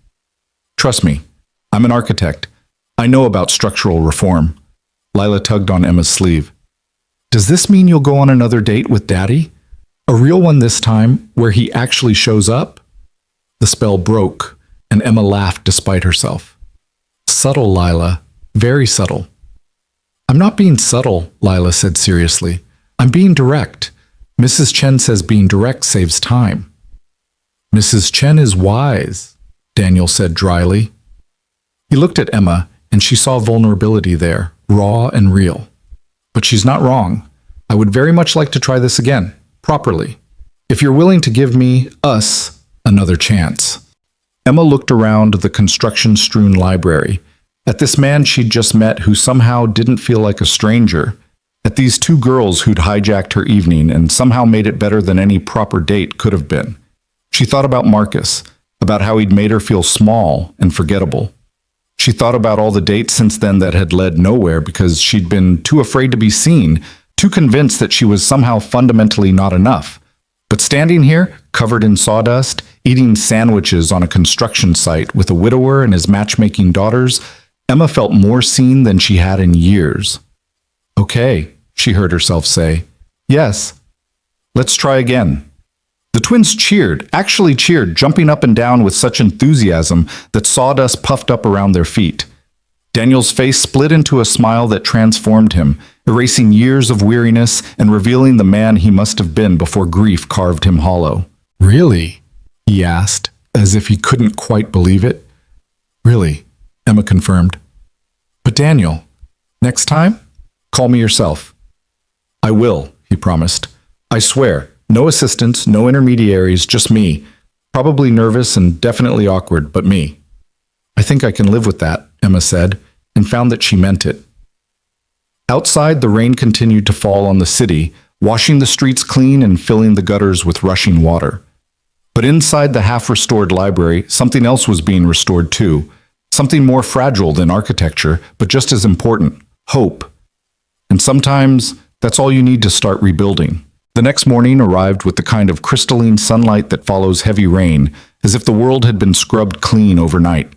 "Trust me, I'm an architect. I know about structural reform." Lila tugged on Emma's sleeve. "Does this mean you'll go on another date with Daddy? A real one this time, where he actually shows up?" The spell broke, and Emma laughed despite herself. "Subtle, Lila. Very subtle." "I'm not being subtle," Lila said seriously. "I'm being direct. Mrs. Chen says being direct saves time." "Mrs. Chen is wise," Daniel said dryly. He looked at Emma, and she saw vulnerability there, raw and real. "But she's not wrong. I would very much like to try this again, properly. If you're willing to give us, another chance." Emma looked around the construction-strewn library, at this man she'd just met who somehow didn't feel like a stranger, at these two girls who'd hijacked her evening and somehow made it better than any proper date could have been. She thought about Marcus, about how he'd made her feel small and forgettable. She thought about all the dates since then that had led nowhere because she'd been too afraid to be seen, too convinced that she was somehow fundamentally not enough. But standing here, covered in sawdust, eating sandwiches on a construction site with a widower and his matchmaking daughters, Emma felt more seen than she had in years. "Okay," she heard herself say. "Yes. Let's try again." The twins cheered, actually cheered, jumping up and down with such enthusiasm that sawdust puffed up around their feet. Daniel's face split into a smile that transformed him, erasing years of weariness and revealing the man he must have been before grief carved him hollow. "Really?" he asked, as if he couldn't quite believe it. "Really," Emma confirmed. "But Daniel, next time, call me yourself." "I will," he promised. "I swear, no assistants, no intermediaries, just me. Probably nervous and definitely awkward, but me." "I think I can live with that," Emma said, and found that she meant it. Outside, the rain continued to fall on the city, washing the streets clean and filling the gutters with rushing water. But inside the half-restored library, something else was being restored too. Something more fragile than architecture, but just as important: hope. And sometimes, that's all you need to start rebuilding. The next morning arrived with the kind of crystalline sunlight that follows heavy rain, as if the world had been scrubbed clean overnight.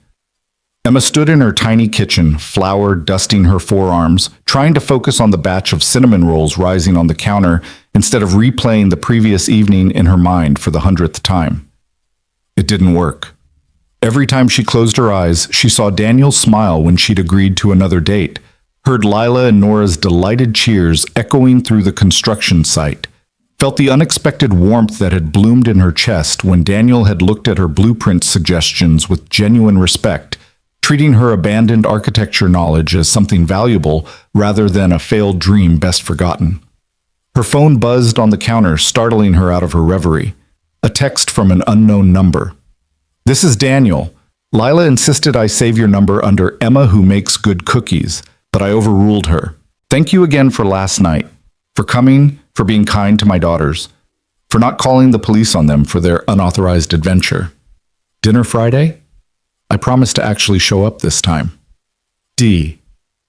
Emma stood in her tiny kitchen, flour dusting her forearms, trying to focus on the batch of cinnamon rolls rising on the counter instead of replaying the previous evening in her mind for the 100th time. It didn't work. Every time she closed her eyes, she saw Daniel smile when she'd agreed to another date, heard Lila and Nora's delighted cheers echoing through the construction site, felt the unexpected warmth that had bloomed in her chest when Daniel had looked at her blueprint suggestions with genuine respect, treating her abandoned architecture knowledge as something valuable rather than a failed dream best forgotten. Her phone buzzed on the counter, startling her out of her reverie. A text from an unknown number. "This is Daniel. Lila insisted I save your number under Emma Who Makes Good Cookies, but I overruled her. Thank you again for last night, for coming, for being kind to my daughters, for not calling the police on them for their unauthorized adventure. Dinner Friday? I promise to actually show up this time. D."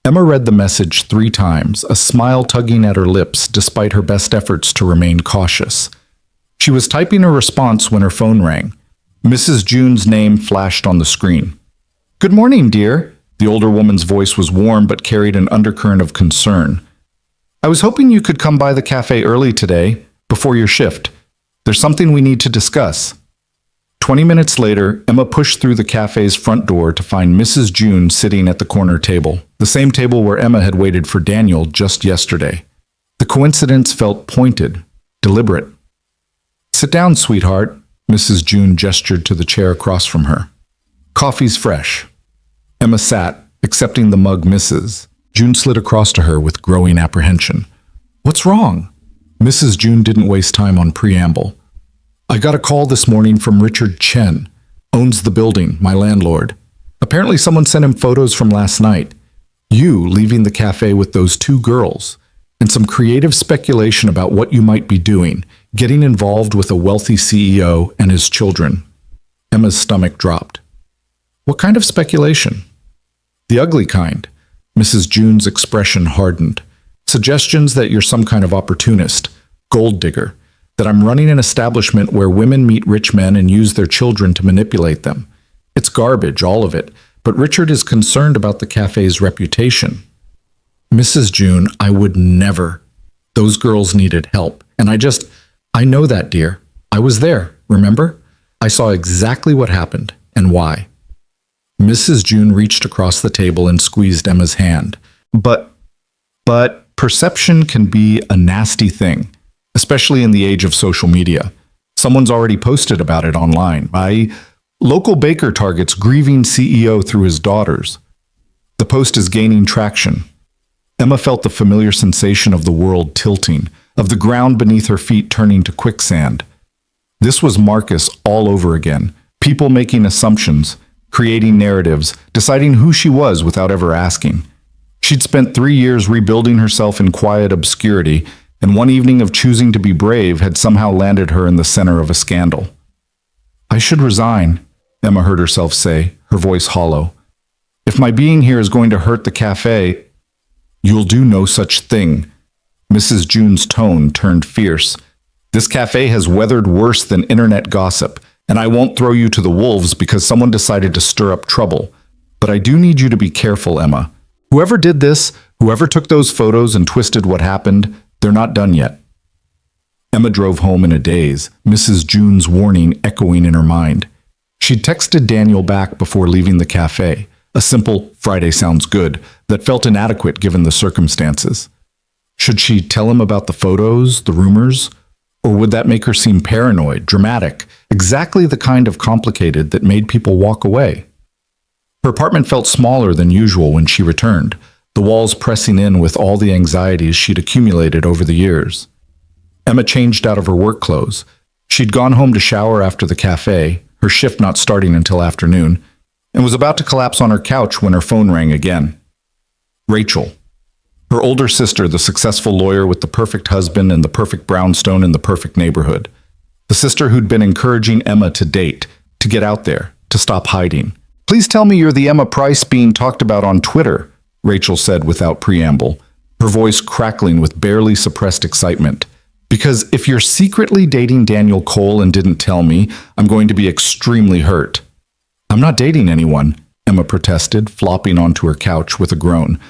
Emma read the message 3 times, a smile tugging at her lips despite her best efforts to remain cautious. She was typing a response when her phone rang. Mrs. June's name flashed on the screen. "Good morning, dear." The older woman's voice was warm but carried an undercurrent of concern. "I was hoping you could come by the cafe early today, before your shift. There's something we need to discuss." 20 minutes later, Emma pushed through the cafe's front door to find Mrs. June sitting at the corner table, the same table where Emma had waited for Daniel just yesterday. The coincidence felt pointed, deliberate. "Sit down, sweetheart," Mrs. June gestured to the chair across from her. "Coffee's fresh." Emma sat, accepting the mug Mrs. June slid across to her with growing apprehension. "What's wrong?" Mrs. June didn't waste time on preamble. "I got a call this morning from Richard Chen, owns the building, my landlord. Apparently someone sent him photos from last night. You leaving the cafe with those 2 girls, and some creative speculation about what you might be doing, getting involved with a wealthy CEO and his children." Emma's stomach dropped. "What kind of speculation?" "The ugly kind." Mrs. June's expression hardened. "Suggestions that you're some kind of opportunist, gold digger, that I'm running an establishment where women meet rich men and use their children to manipulate them. It's garbage, all of it, but Richard is concerned about the cafe's reputation." "Mrs. June, I would never. Those girls needed help, and I know that, dear. I was there, remember? I saw exactly what happened, and why." Mrs. June reached across the table and squeezed Emma's hand. But perception can be a nasty thing, especially in the age of social media. Someone's already posted about it online. Local baker targets grieving CEO through his daughters. The post is gaining traction. Emma felt the familiar sensation of the world tilting, of the ground beneath her feet turning to quicksand. This was Marcus all over again. People making assumptions, creating narratives, deciding who she was without ever asking. She'd spent 3 years rebuilding herself in quiet obscurity, and one evening of choosing to be brave had somehow landed her in the center of a scandal. "I should resign," Emma heard herself say, her voice hollow. "If my being here is going to hurt the cafe—" "You'll do no such thing." Mrs. June's tone turned fierce. "This cafe has weathered worse than internet gossip, and I won't throw you to the wolves because someone decided to stir up trouble. But I do need you to be careful, Emma. Whoever did this, whoever took those photos and twisted what happened, they're not done yet." Emma drove home in a daze, Mrs. June's warning echoing in her mind. She'd texted Daniel back before leaving the cafe, a simple "Friday sounds good" that felt inadequate given the circumstances. Should she tell him about the photos, the rumors? Or would that make her seem paranoid, dramatic, exactly the kind of complicated that made people walk away? Her apartment felt smaller than usual when she returned, the walls pressing in with all the anxieties she'd accumulated over the years. Emma changed out of her work clothes. She'd gone home to shower after the cafe, her shift not starting until afternoon, and was about to collapse on her couch when her phone rang again. Rachel. Her older sister, the successful lawyer with the perfect husband and the perfect brownstone in the perfect neighborhood. The sister who'd been encouraging Emma to date, to get out there, to stop hiding. "Please tell me you're the Emma Price being talked about on Twitter," Rachel said without preamble, her voice crackling with barely suppressed excitement. "Because if you're secretly dating Daniel Cole and didn't tell me, I'm going to be extremely hurt." "I'm not dating anyone," Emma protested, flopping onto her couch with a groan.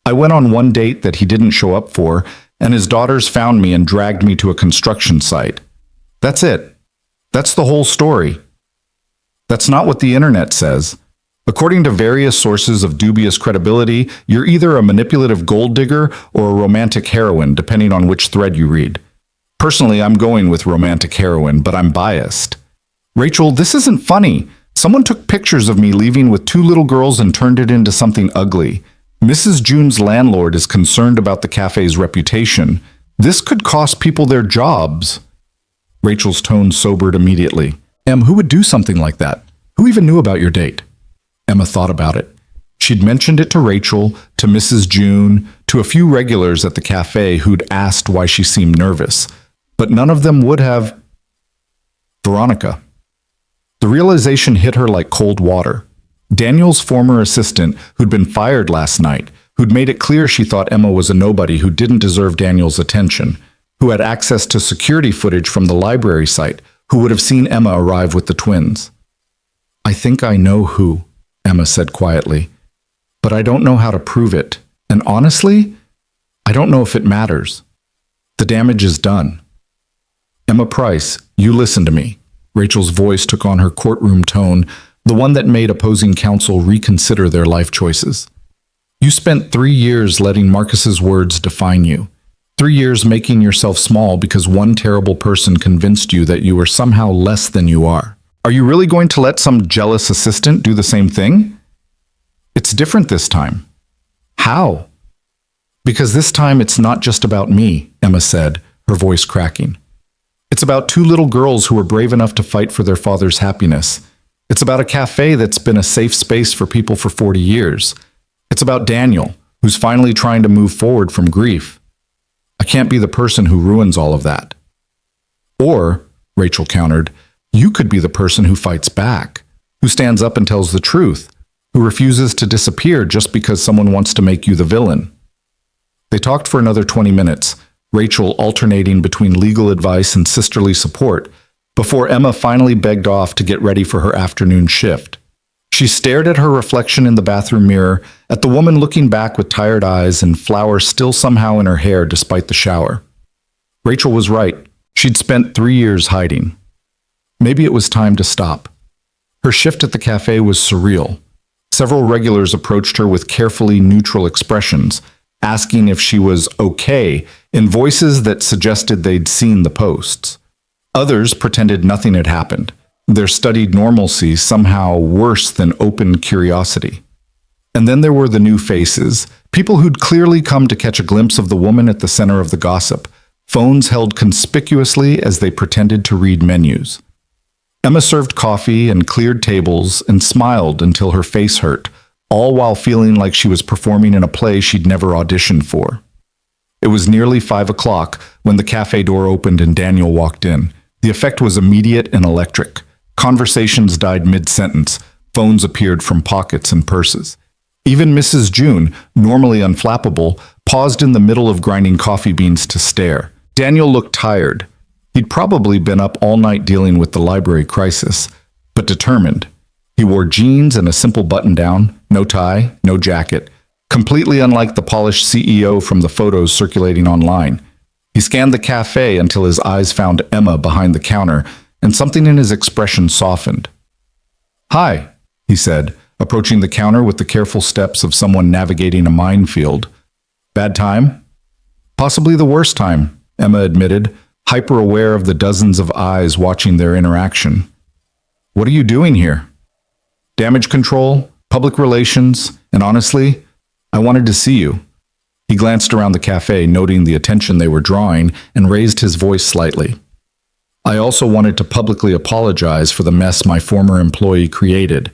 "I went on one date that he didn't show up for, and his daughters found me and dragged me to a construction site. That's it. That's the whole story." "That's not what the internet says. According to various sources of dubious credibility, you're either a manipulative gold digger or a romantic heroine, depending on which thread you read. Personally, I'm going with romantic heroine, but I'm biased." "Rachel, this isn't funny. Someone took pictures of me leaving with 2 little girls and turned it into something ugly. Mrs. June's landlord is concerned about the cafe's reputation. This could cost people their jobs." Rachel's tone sobered immediately. "Em, who would do something like that? Who even knew about your date?" Emma thought about it. She'd mentioned it to Rachel, to Mrs. June, to a few regulars at the cafe who'd asked why she seemed nervous. But none of them would have. Veronica. The realization hit her like cold water. Daniel's former assistant, who'd been fired last night, who'd made it clear she thought Emma was a nobody who didn't deserve Daniel's attention, who had access to security footage from the library site, who would have seen Emma arrive with the twins. "I think I know who," Emma said quietly, "but I don't know how to prove it. And honestly, I don't know if it matters. The damage is done." "Emma Price, you listen to me." Rachel's voice took on her courtroom tone, the one that made opposing counsel reconsider their life choices. "You spent 3 years letting Marcus's words define you. 3 years making yourself small because one terrible person convinced you that you were somehow less than you are. Are you really going to let some jealous assistant do the same thing? It's different this time." "How?" "Because this time it's not just about me," Emma said, her voice cracking. "It's about 2 little girls who were brave enough to fight for their father's happiness. It's about a cafe that's been a safe space for people for 40 years. It's about Daniel, who's finally trying to move forward from grief. I can't be the person who ruins all of that." "Or," Rachel countered, "you could be the person who fights back, who stands up and tells the truth, who refuses to disappear just because someone wants to make you the villain." They talked for another 20 minutes, Rachel alternating between legal advice and sisterly support, before Emma finally begged off to get ready for her afternoon shift. She stared at her reflection in the bathroom mirror, at the woman looking back with tired eyes and flowers still somehow in her hair despite the shower. Rachel was right. She'd spent 3 years hiding. Maybe it was time to stop. Her shift at the cafe was surreal. Several regulars approached her with carefully neutral expressions, asking if she was okay in voices that suggested they'd seen the posts. Others pretended nothing had happened, their studied normalcy somehow worse than open curiosity. And then there were the new faces, people who'd clearly come to catch a glimpse of the woman at the center of the gossip, phones held conspicuously as they pretended to read menus. Emma served coffee and cleared tables and smiled until her face hurt, all while feeling like she was performing in a play she'd never auditioned for. It was nearly 5 o'clock when the cafe door opened and Daniel walked in. The effect was immediate and electric. Conversations died mid-sentence. Phones appeared from pockets and purses. Even Mrs. June, normally unflappable, paused in the middle of grinding coffee beans to stare. Daniel looked tired. He'd probably been up all night dealing with the library crisis, but determined. He wore jeans and a simple button-down, no tie, no jacket, completely unlike the polished CEO from the photos circulating online. He scanned the cafe until his eyes found Emma behind the counter, and something in his expression softened. "Hi," he said, approaching the counter with the careful steps of someone navigating a minefield. Bad time? Possibly the worst time, Emma admitted, hyper-aware of the dozens of eyes watching their interaction. What are you doing here? Damage control, public relations, and honestly, I wanted to see you. He glanced around the cafe, noting the attention they were drawing, and raised his voice slightly. I also wanted to publicly apologize for the mess my former employee created.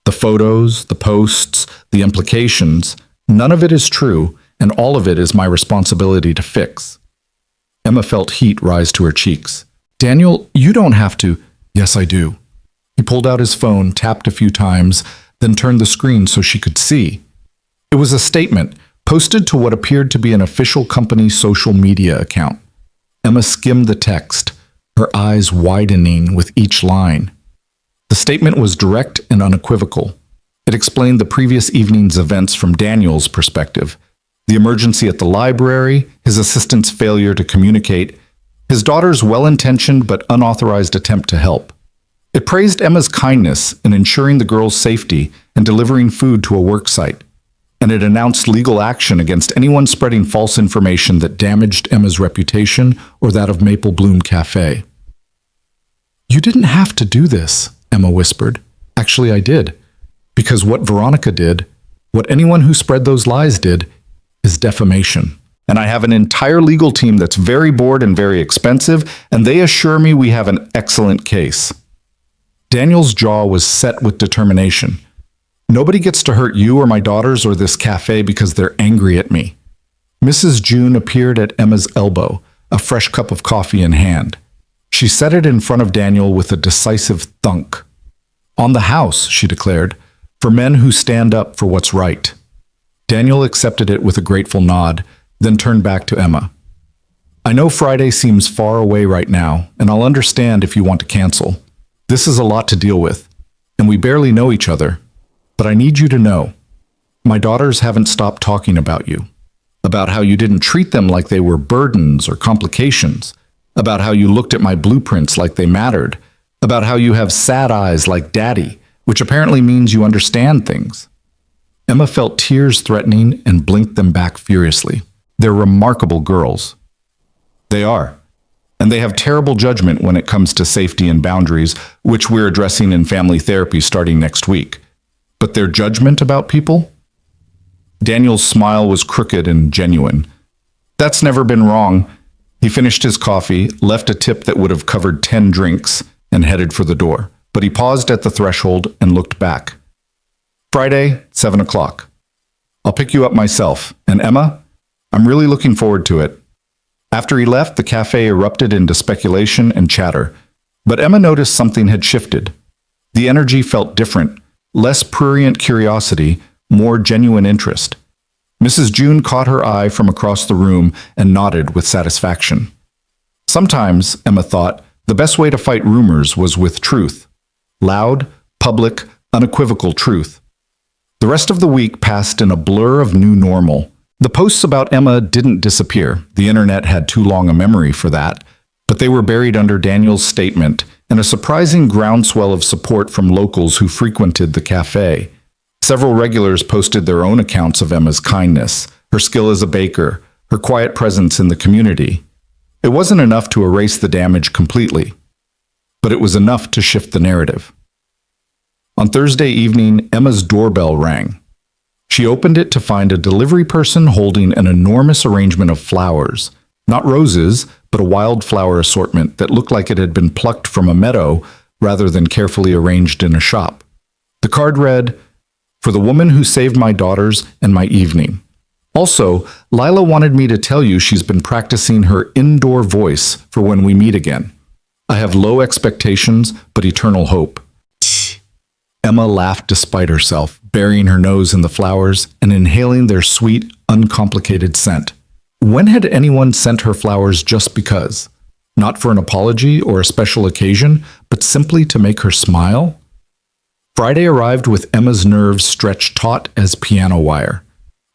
The photos, the posts, the implications, none of it is true, and all of it is my responsibility to fix. Emma felt heat rise to her cheeks. Daniel, you don't have to. Yes, I do. He pulled out his phone, tapped a few times, then turned the screen so she could see. It was a statement, posted to what appeared to be an official company social media account. Emma skimmed the text, her eyes widening with each line. The statement was direct and unequivocal. It explained the previous evening's events from Daniel's perspective. The emergency at the library, his assistant's failure to communicate, his daughter's well-intentioned but unauthorized attempt to help. It praised Emma's kindness in ensuring the girl's safety and delivering food to a work site. And it announced legal action against anyone spreading false information that damaged Emma's reputation or that of Maple Bloom Cafe. You didn't have to do this, Emma whispered. Actually, I did. Because what Veronica did, what anyone who spread those lies did, is defamation. And I have an entire legal team that's very bored and very expensive, and they assure me we have an excellent case. Daniel's jaw was set with determination. Nobody gets to hurt you or my daughters or this cafe because they're angry at me. Mrs. June appeared at Emma's elbow, a fresh cup of coffee in hand. She set it in front of Daniel with a decisive thunk. On the house, she declared, for men who stand up for what's right. Daniel accepted it with a grateful nod, then turned back to Emma. I know Friday seems far away right now, and I'll understand if you want to cancel. This is a lot to deal with, and we barely know each other. But I need you to know, my daughters haven't stopped talking about you, about how you didn't treat them like they were burdens or complications, about how you looked at my blueprints like they mattered, about how you have sad eyes like Daddy, which apparently means you understand things. Emma felt tears threatening and blinked them back furiously. They're remarkable girls. They are. And they have terrible judgment when it comes to safety and boundaries, which we're addressing in family therapy starting next week. But their judgment about people? Daniel's smile was crooked and genuine. That's never been wrong. He finished his coffee, left a tip that would have covered 10 drinks, and headed for the door. But he paused at the threshold and looked back. Friday, 7 o'clock. I'll pick you up myself. And Emma, I'm really looking forward to it. After he left, the cafe erupted into speculation and chatter. But Emma noticed something had shifted. The energy felt different. Less prurient curiosity, more genuine interest. Mrs. June caught her eye from across the room and nodded with satisfaction. Sometimes, Emma thought, the best way to fight rumors was with truth. Loud, public, unequivocal truth. The rest of the week passed in a blur of new normal. The posts about Emma didn't disappear. The internet had too long a memory for that. But they were buried under Daniel's statement and a surprising groundswell of support from locals who frequented the cafe. Several regulars posted their own accounts of Emma's kindness, her skill as a baker, her quiet presence in the community. It wasn't enough to erase the damage completely, but it was enough to shift the narrative. On Thursday evening, Emma's doorbell rang. She opened it to find a delivery person holding an enormous arrangement of flowers. Not roses, but a wildflower assortment that looked like it had been plucked from a meadow rather than carefully arranged in a shop. The card read, "For the woman who saved my daughters and my evening. Also, Lila wanted me to tell you she's been practicing her indoor voice for when we meet again. I have low expectations, but eternal hope." Emma laughed despite herself, burying her nose in the flowers and inhaling their sweet, uncomplicated scent. When had anyone sent her flowers just because? Not for an apology or a special occasion, but simply to make her smile? Friday arrived with Emma's nerves stretched taut as piano wire.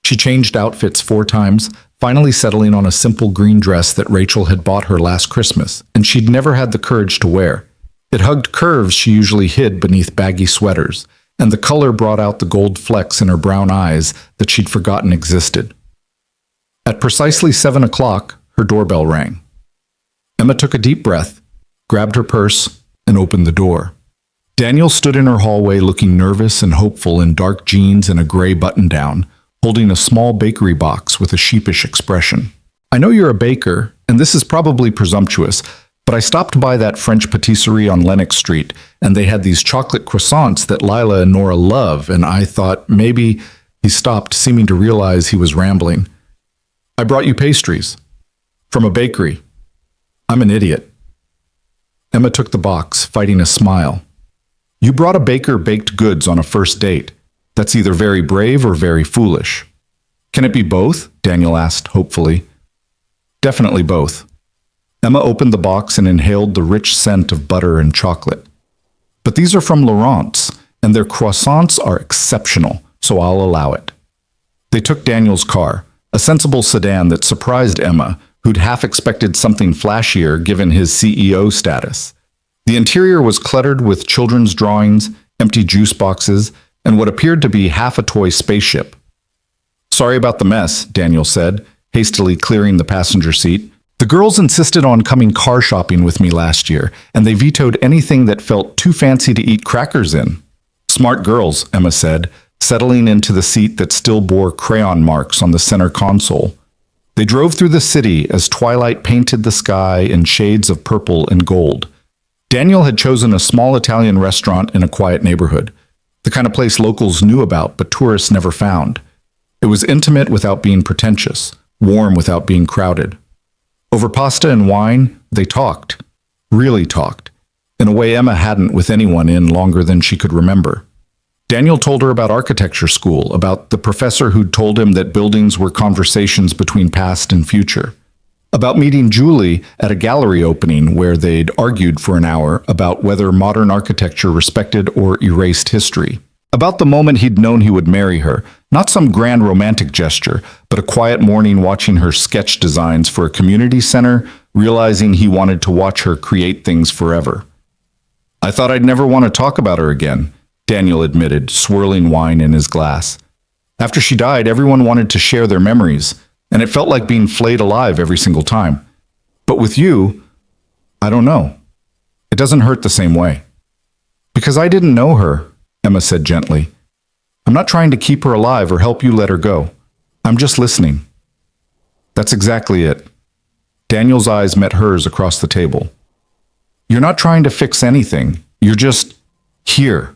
She changed outfits 4 times, finally settling on a simple green dress that Rachel had bought her last Christmas, and she'd never had the courage to wear. It hugged curves she usually hid beneath baggy sweaters, and the color brought out the gold flecks in her brown eyes that she'd forgotten existed. At precisely 7 o'clock, her doorbell rang. Emma took a deep breath, grabbed her purse, and opened the door. Daniel stood in her hallway looking nervous and hopeful in dark jeans and a gray button-down, holding a small bakery box with a sheepish expression. "I know you're a baker, and this is probably presumptuous, but I stopped by that French patisserie on Lenox Street, and they had these chocolate croissants that Lila and Nora love, and I thought maybe—" He stopped, seeming to realize he was rambling. "I brought you pastries. From a bakery. I'm an idiot." Emma took the box, fighting a smile. "You brought a baker baked goods on a first date. That's either very brave or very foolish." "Can it be both?" Daniel asked hopefully. "Definitely both." Emma opened the box and inhaled the rich scent of butter and chocolate. "But these are from Laurent's, and their croissants are exceptional, so I'll allow it." They took Daniel's car, a sensible sedan that surprised Emma, who'd half expected something flashier given his CEO status. The interior was cluttered with children's drawings, empty juice boxes, and what appeared to be half a toy spaceship. "Sorry about the mess," Daniel said, hastily clearing the passenger seat. "The girls insisted on coming car shopping with me last year, and they vetoed anything that felt too fancy to eat crackers in." "Smart girls," Emma said, settling into the seat that still bore crayon marks on the center console. They drove through the city as twilight painted the sky in shades of purple and gold. Daniel had chosen a small Italian restaurant in a quiet neighborhood, the kind of place locals knew about but tourists never found. It was intimate without being pretentious, warm without being crowded. Over pasta and wine, they talked, really talked, in a way Emma hadn't with anyone in longer than she could remember. Daniel told her about architecture school, about the professor who'd told him that buildings were conversations between past and future, about meeting Julie at a gallery opening where they'd argued for an hour about whether modern architecture respected or erased history, about the moment he'd known he would marry her, not some grand romantic gesture, but a quiet morning watching her sketch designs for a community center, realizing he wanted to watch her create things forever. "I thought I'd never want to talk about her again," Daniel admitted, swirling wine in his glass. "After she died, everyone wanted to share their memories, and it felt like being flayed alive every single time. But with you, I don't know. It doesn't hurt the same way." "Because I didn't know her," Emma said gently. "I'm not trying to keep her alive or help you let her go. I'm just listening." "That's exactly it." Daniel's eyes met hers across the table. "You're not trying to fix anything. You're just here."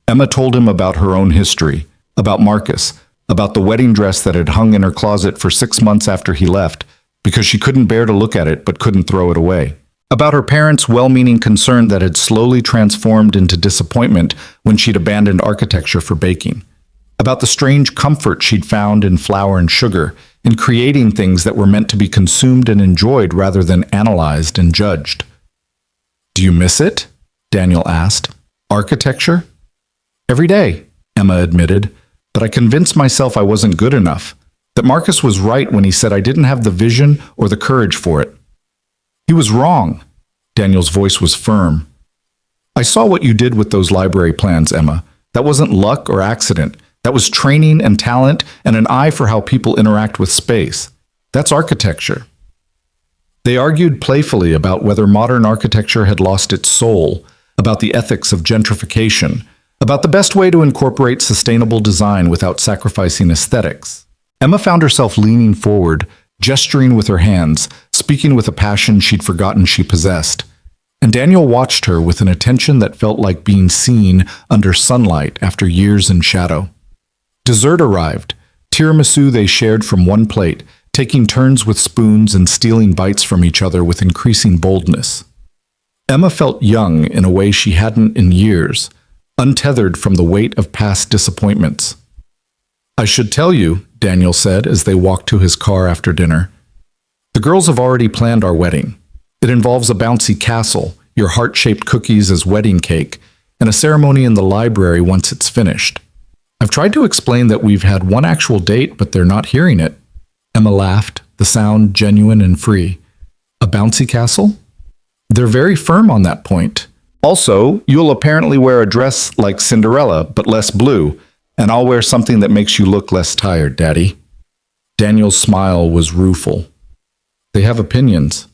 Emma told him about her own history, about Marcus, about the wedding dress that had hung in her closet for 6 months after he left, because she couldn't bear to look at it but couldn't throw it away. About her parents' well-meaning concern that had slowly transformed into disappointment when she'd abandoned architecture for baking. About the strange comfort she'd found in flour and sugar, in creating things that were meant to be consumed and enjoyed rather than analyzed and judged. "Do you miss it?" Daniel asked. "Architecture?" "Every day," Emma admitted, "but I convinced myself I wasn't good enough, that Marcus was right when he said I didn't have the vision or the courage for it." "He was wrong." Daniel's voice was firm. "I saw what you did with those library plans, Emma. That wasn't luck or accident. That was training and talent and an eye for how people interact with space. That's architecture." They argued playfully about whether modern architecture had lost its soul, about the ethics of gentrification, about the best way to incorporate sustainable design without sacrificing aesthetics. Emma found herself leaning forward, gesturing with her hands, speaking with a passion she'd forgotten she possessed. And Daniel watched her with an attention that felt like being seen under sunlight after years in shadow. Dessert arrived, tiramisu they shared from one plate, taking turns with spoons and stealing bites from each other with increasing boldness. Emma felt young in a way she hadn't in years, untethered from the weight of past disappointments. "I should tell you," Daniel said as they walked to his car after dinner. "The girls have already planned our wedding. It involves a bouncy castle, your heart-shaped cookies as wedding cake, and a ceremony in the library once it's finished. I've tried to explain that we've had one actual date, but they're not hearing it." Emma laughed, the sound genuine and free. "A bouncy castle?" "They're very firm on that point. Also, you'll apparently wear a dress like Cinderella, but less blue, and I'll wear something that makes you look less tired, Daddy." Daniel's smile was rueful. "They have opinions."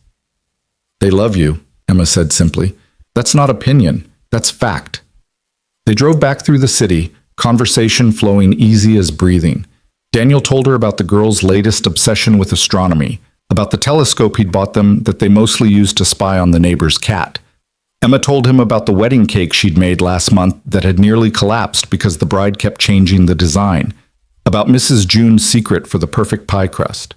"They love you," Emma said simply. "That's not opinion, that's fact." They drove back through the city, conversation flowing easy as breathing. Daniel told her about the girls' latest obsession with astronomy, about the telescope he'd bought them that they mostly used to spy on the neighbor's cat. Emma told him about the wedding cake she'd made last month that had nearly collapsed because the bride kept changing the design, about Mrs. June's secret for the perfect pie crust.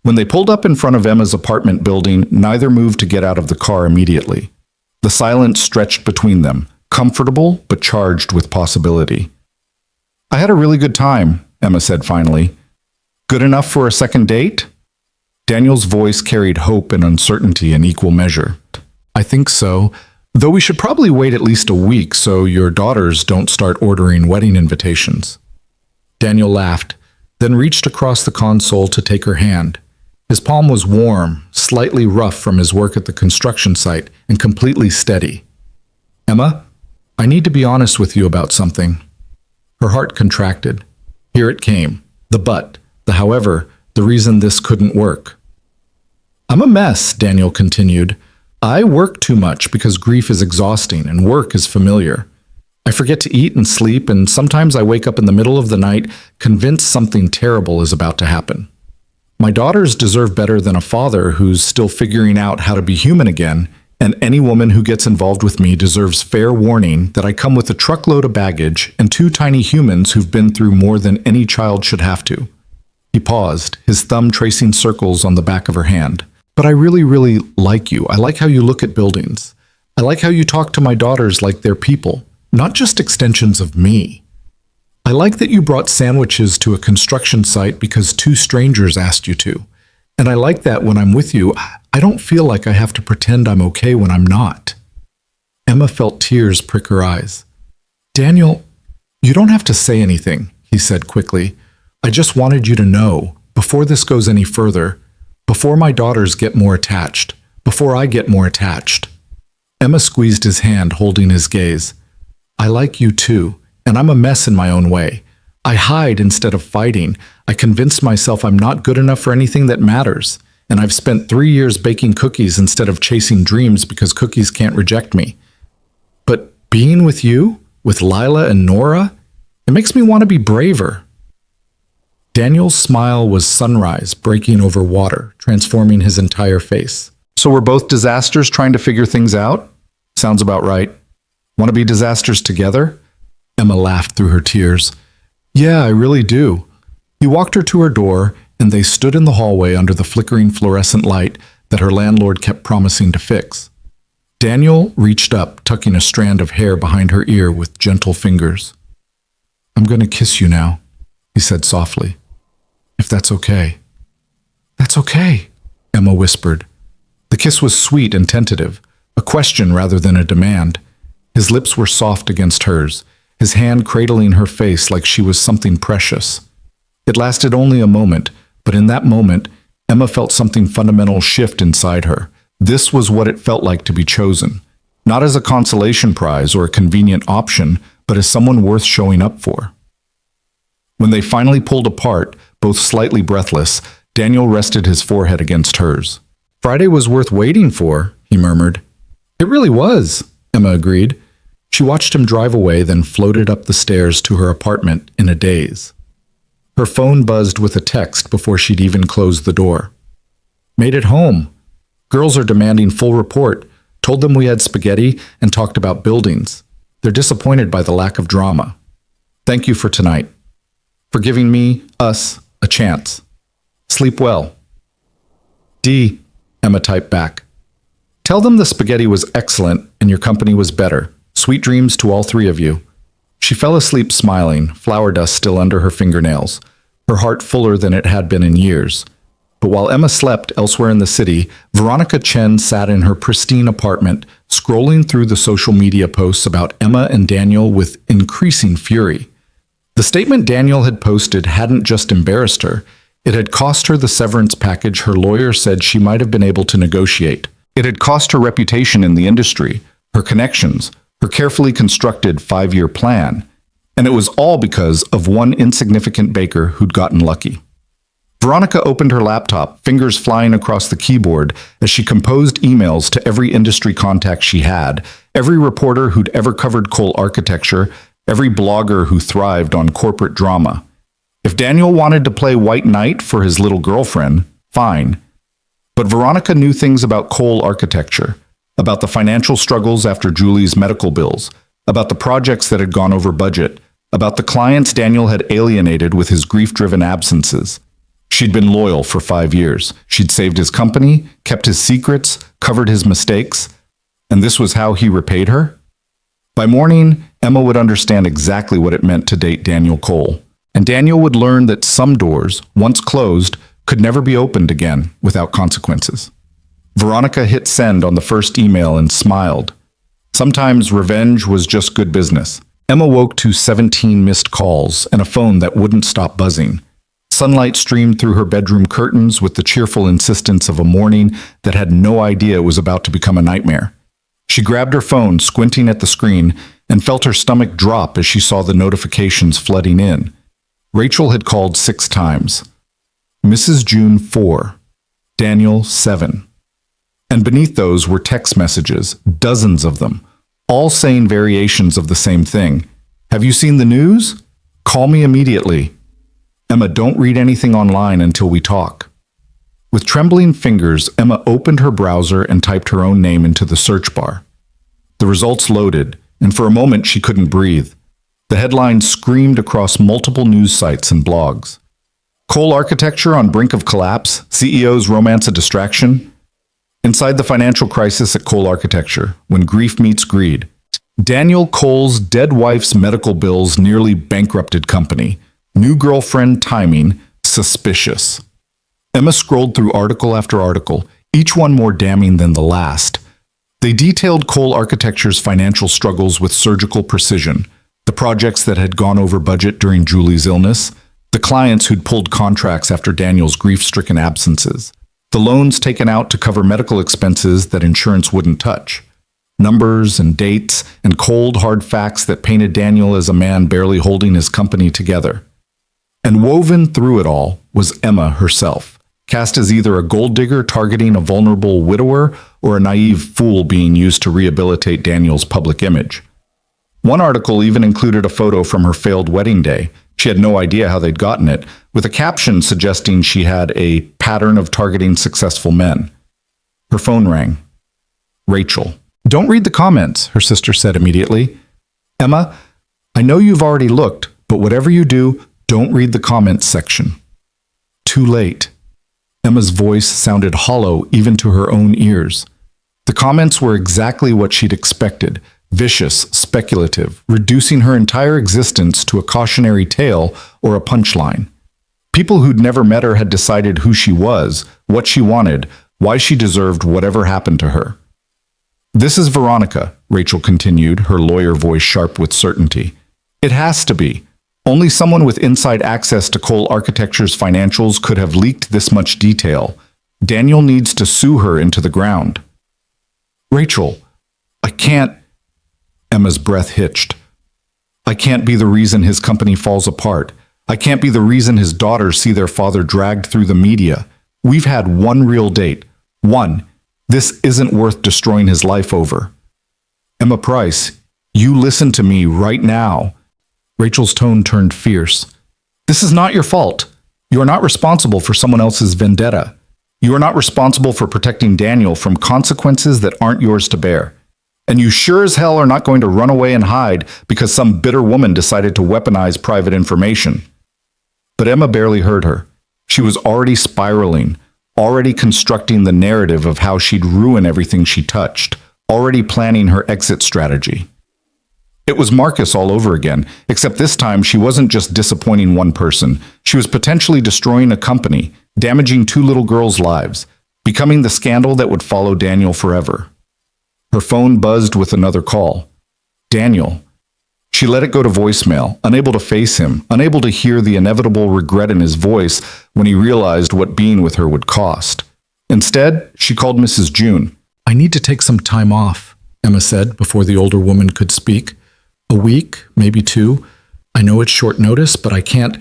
When they pulled up in front of Emma's apartment building, neither moved to get out of the car immediately. The silence stretched between them, comfortable but charged with possibility. "I had a really good time," Emma said finally. "Good enough for a second date?" Daniel's voice carried hope and uncertainty in equal measure. "I think so, though we should probably wait at least a week so your daughters don't start ordering wedding invitations." Daniel laughed, then reached across the console to take her hand. His palm was warm, slightly rough from his work at the construction site, and completely steady. "Emma, I need to be honest with you about something." Her heart contracted. Here it came, the but, the however, the reason this couldn't work. "I'm a mess," Daniel continued. "I work too much because grief is exhausting and work is familiar. I forget to eat and sleep, and sometimes I wake up in the middle of the night convinced something terrible is about to happen. My daughters deserve better than a father who's still figuring out how to be human again, and any woman who gets involved with me deserves fair warning that I come with a truckload of baggage and two tiny humans who've been through more than any child should have to." He paused, his thumb tracing circles on the back of her hand. "But I really, really like you. I like how you look at buildings. I like how you talk to my daughters like they're people, not just extensions of me. I like that you brought sandwiches to a construction site because two strangers asked you to. And I like that when I'm with you, I don't feel like I have to pretend I'm okay when I'm not." Emma felt tears prick her eyes. "Daniel, you don't have to say anything," he said quickly. "I just wanted you to know, before this goes any further, before my daughters get more attached, before I get more attached." Emma squeezed his hand, holding his gaze. "I like you too, and I'm a mess in my own way. I hide instead of fighting. I convinced myself I'm not good enough for anything that matters, and I've spent 3 years baking cookies instead of chasing dreams because cookies can't reject me. But being with you, with Lila and Nora, it makes me want to be braver." Daniel's smile was sunrise breaking over water, transforming his entire face. "So we're both disasters trying to figure things out? Sounds about right. Want to be disasters together?" Emma laughed through her tears. "Yeah, I really do." He walked her to her door, and they stood in the hallway under the flickering fluorescent light that her landlord kept promising to fix. Daniel reached up, tucking a strand of hair behind her ear with gentle fingers. "I'm going to kiss you now," he said softly. "If that's okay." "That's okay," Emma whispered. The kiss was sweet and tentative, a question rather than a demand. His lips were soft against hers, his hand cradling her face like she was something precious. It lasted only a moment, but in that moment, Emma felt something fundamental shift inside her. This was what it felt like to be chosen, not as a consolation prize or a convenient option, but as someone worth showing up for. When they finally pulled apart, both slightly breathless, Daniel rested his forehead against hers. "Friday was worth waiting for," he murmured. "It really was," Emma agreed. She watched him drive away, then floated up the stairs to her apartment in a daze. Her phone buzzed with a text before she'd even closed the door. "Made it home. Girls are demanding full report. Told them we had spaghetti and talked about buildings. They're disappointed by the lack of drama. Thank you for tonight. For giving me, us, a chance. Sleep well." "D," Emma typed back. "Tell them the spaghetti was excellent and your company was better. Sweet dreams to all three of you." She fell asleep smiling, flour dust still under her fingernails, her heart fuller than it had been in years. But while Emma slept elsewhere in the city, Veronica Chen sat in her pristine apartment, scrolling through the social media posts about Emma and Daniel with increasing fury. The statement Daniel had posted hadn't just embarrassed her, it had cost her the severance package her lawyer said she might have been able to negotiate. It had cost her reputation in the industry, her connections, her carefully constructed 5-year plan. And it was all because of one insignificant baker who'd gotten lucky. Veronica opened her laptop, fingers flying across the keyboard as she composed emails to every industry contact she had, every reporter who'd ever covered coal architecture, every blogger who thrived on corporate drama. If Daniel wanted to play white knight for his little girlfriend, fine. But Veronica knew things about coal architecture, about the financial struggles after Julie's medical bills, about the projects that had gone over budget, about the clients Daniel had alienated with his grief-driven absences. She'd been loyal for 5 years. She'd saved his company, kept his secrets, covered his mistakes. And this was how he repaid her? By morning, Emma would understand exactly what it meant to date Daniel Cole. And Daniel would learn that some doors, once closed, could never be opened again without consequences. Veronica hit send on the first email and smiled. Sometimes revenge was just good business. Emma woke to 17 missed calls and a phone that wouldn't stop buzzing. Sunlight streamed through her bedroom curtains with the cheerful insistence of a morning that had no idea it was about to become a nightmare. She grabbed her phone, squinting at the screen, and felt her stomach drop as she saw the notifications flooding in. Rachel had called 6 times. Mrs. June 4. Daniel 7. And beneath those were text messages, dozens of them, all saying variations of the same thing. Have you seen the news? Call me immediately. Emma, don't read anything online until we talk. With trembling fingers, Emma opened her browser and typed her own name into the search bar. The results loaded, and for a moment she couldn't breathe. The headlines screamed across multiple news sites and blogs. Coal architecture on brink of collapse, CEOs romance a distraction. Inside the financial crisis at Coal Architecture, when grief meets greed. Daniel Cole's dead wife's medical bills nearly bankrupted company. New girlfriend timing, suspicious. Emma scrolled through article after article, each one more damning than the last. They detailed Coal Architecture's financial struggles with surgical precision, the projects that had gone over budget during Julie's illness, the clients who'd pulled contracts after Daniel's grief-stricken absences, the loans taken out to cover medical expenses that insurance wouldn't touch, numbers and dates and cold, hard facts that painted Daniel as a man barely holding his company together. And woven through it all was Emma herself, cast as either a gold digger targeting a vulnerable widower or a naive fool being used to rehabilitate Daniel's public image. One article even included a photo from her failed wedding day. She had no idea how they'd gotten it, with a caption suggesting she had a pattern of targeting successful men. Her phone rang. Rachel. Don't read the comments, her sister said immediately. Emma, I know you've already looked, but whatever you do, don't read the comments section. Too late. Emma's voice sounded hollow even to her own ears. The comments were exactly what she'd expected, vicious, speculative, reducing her entire existence to a cautionary tale or a punchline. People who'd never met her had decided who she was, what she wanted, why she deserved whatever happened to her. This is Veronica, Rachel continued, her lawyer voice sharp with certainty. It has to be. Only someone with inside access to Coal Architecture's financials could have leaked this much detail. Daniel needs to sue her into the ground. Rachel, I can't... Emma's breath hitched. I can't be the reason his company falls apart. I can't be the reason his daughters see their father dragged through the media. We've had one real date. One. This isn't worth destroying his life over. Emma Price, you listen to me right now. Rachel's tone turned fierce. This is not your fault. You are not responsible for someone else's vendetta. You are not responsible for protecting Daniel from consequences that aren't yours to bear. And you sure as hell are not going to run away and hide because some bitter woman decided to weaponize private information. But Emma barely heard her. She was already spiraling, already constructing the narrative of how she'd ruin everything she touched, already planning her exit strategy. It was Marcus all over again, except this time she wasn't just disappointing one person. She was potentially destroying a company, damaging 2 little girls' lives, becoming the scandal that would follow Daniel forever. Her phone buzzed with another call. Daniel. She let it go to voicemail, unable to face him, unable to hear the inevitable regret in his voice when he realized what being with her would cost. Instead, she called Mrs. June. I need to take some time off. Emma said before the older woman could speak. A week, maybe 2. I know it's short notice, but I can't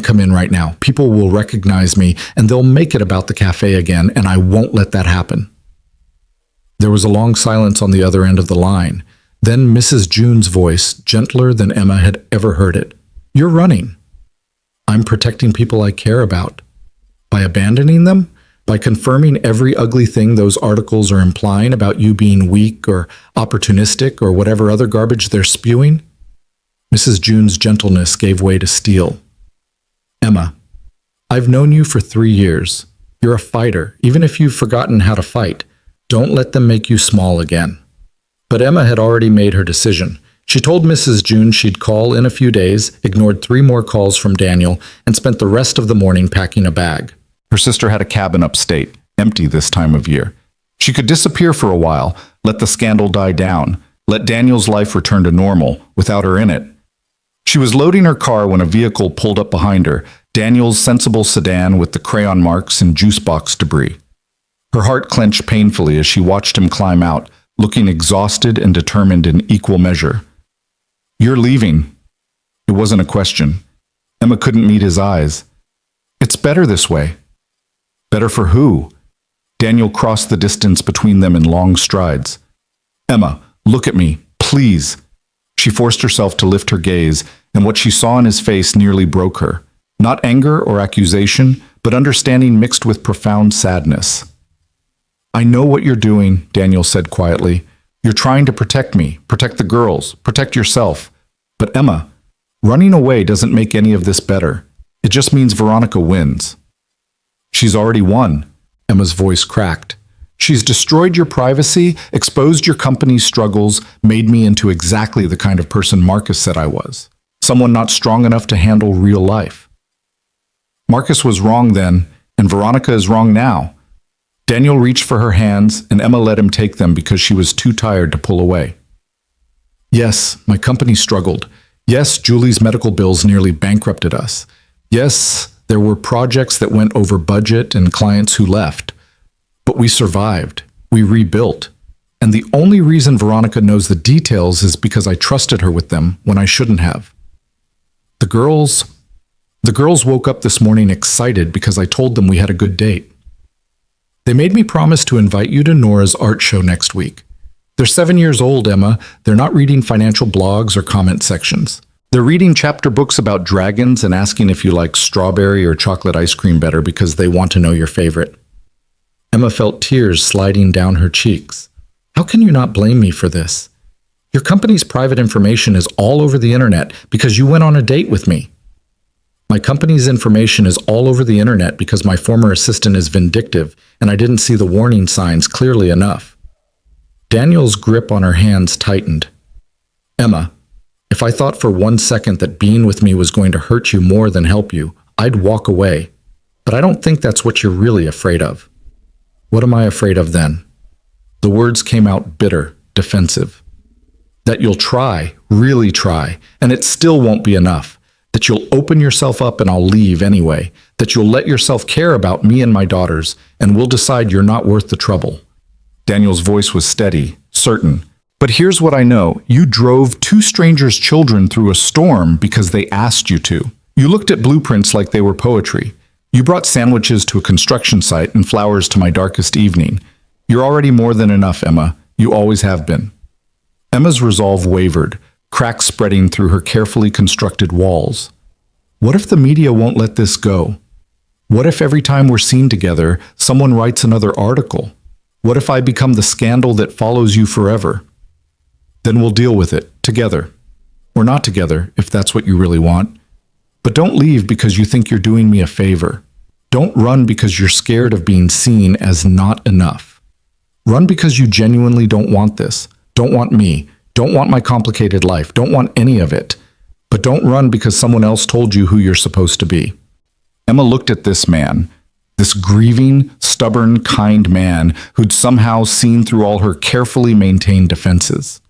come in right now. People will recognize me and they'll make it about the cafe again, and I won't let that happen. There was a long silence on the other end of the line. Then Mrs. June's voice, gentler than Emma had ever heard it. You're running. I'm protecting people I care about. By abandoning them? By confirming every ugly thing those articles are implying about you being weak or opportunistic or whatever other garbage they're spewing? Mrs. June's gentleness gave way to steel. Emma, I've known you for 3 years. You're a fighter, even if you've forgotten how to fight. Don't let them make you small again. But Emma had already made her decision. She told Mrs. June she'd call in a few days, ignored 3 more calls from Daniel, and spent the rest of the morning packing a bag. Her sister had a cabin upstate, empty this time of year. She could disappear for a while, let the scandal die down, let Daniel's life return to normal without her in it. She was loading her car when a vehicle pulled up behind her, Daniel's sensible sedan with the crayon marks and juice box debris. Her heart clenched painfully as she watched him climb out, looking exhausted and determined in equal measure. You're leaving. It wasn't a question. Emma couldn't meet his eyes. It's better this way. Better for who? Daniel crossed the distance between them in long strides. Emma, look at me, please. She forced herself to lift her gaze, and what she saw in his face nearly broke her. Not anger or accusation, but understanding mixed with profound sadness. I know what you're doing, Daniel said quietly. You're trying to protect me, protect the girls, protect yourself. But Emma, running away doesn't make any of this better. It just means Veronica wins. She's already won. Emma's voice cracked. She's destroyed your privacy, exposed your company's struggles, made me into exactly the kind of person Marcus said I was. Someone not strong enough to handle real life. Marcus was wrong then, and Veronica is wrong now. Daniel reached for her hands, and Emma let him take them because she was too tired to pull away. Yes, my company struggled. Yes, Julie's medical bills nearly bankrupted us. Yes, there were projects that went over budget and clients who left. But we survived. We rebuilt. And the only reason Veronica knows the details is because I trusted her with them when I shouldn't have. The girls woke up this morning excited because I told them we had a good date. They made me promise to invite you to Nora's art show next week. They're 7 years old, Emma. They're not reading financial blogs or comment sections. They're reading chapter books about dragons and asking if you like strawberry or chocolate ice cream better because they want to know your favorite. Emma felt tears sliding down her cheeks. How can you not blame me for this? Your company's private information is all over the internet because you went on a date with me. My company's information is all over the internet because my former assistant is vindictive and I didn't see the warning signs clearly enough. Daniel's grip on her hands tightened. Emma, if I thought for 1 second that being with me was going to hurt you more than help you, I'd walk away. But I don't think that's what you're really afraid of. What am I afraid of then? The words came out bitter, defensive. That you'll try, really try, and it still won't be enough. That you'll open yourself up and I'll leave anyway. That you'll let yourself care about me and my daughters, and we'll decide you're not worth the trouble. Daniel's voice was steady, certain. But here's what I know. You drove 2 strangers' children through a storm because they asked you to. You looked at blueprints like they were poetry. You brought sandwiches to a construction site and flowers to my darkest evening. You're already more than enough, Emma. You always have been. Emma's resolve wavered, cracks spreading through her carefully constructed walls. What if the media won't let this go? What if every time we're seen together, someone writes another article? What if I become the scandal that follows you forever? Then we'll deal with it, together. Or not together, if that's what you really want. But don't leave because you think you're doing me a favor. Don't run because you're scared of being seen as not enough. Run because you genuinely don't want this, don't want me, don't want my complicated life, don't want any of it. But don't run because someone else told you who you're supposed to be. Emma looked at this man, this grieving, stubborn, kind man who'd somehow seen through all her carefully maintained defenses.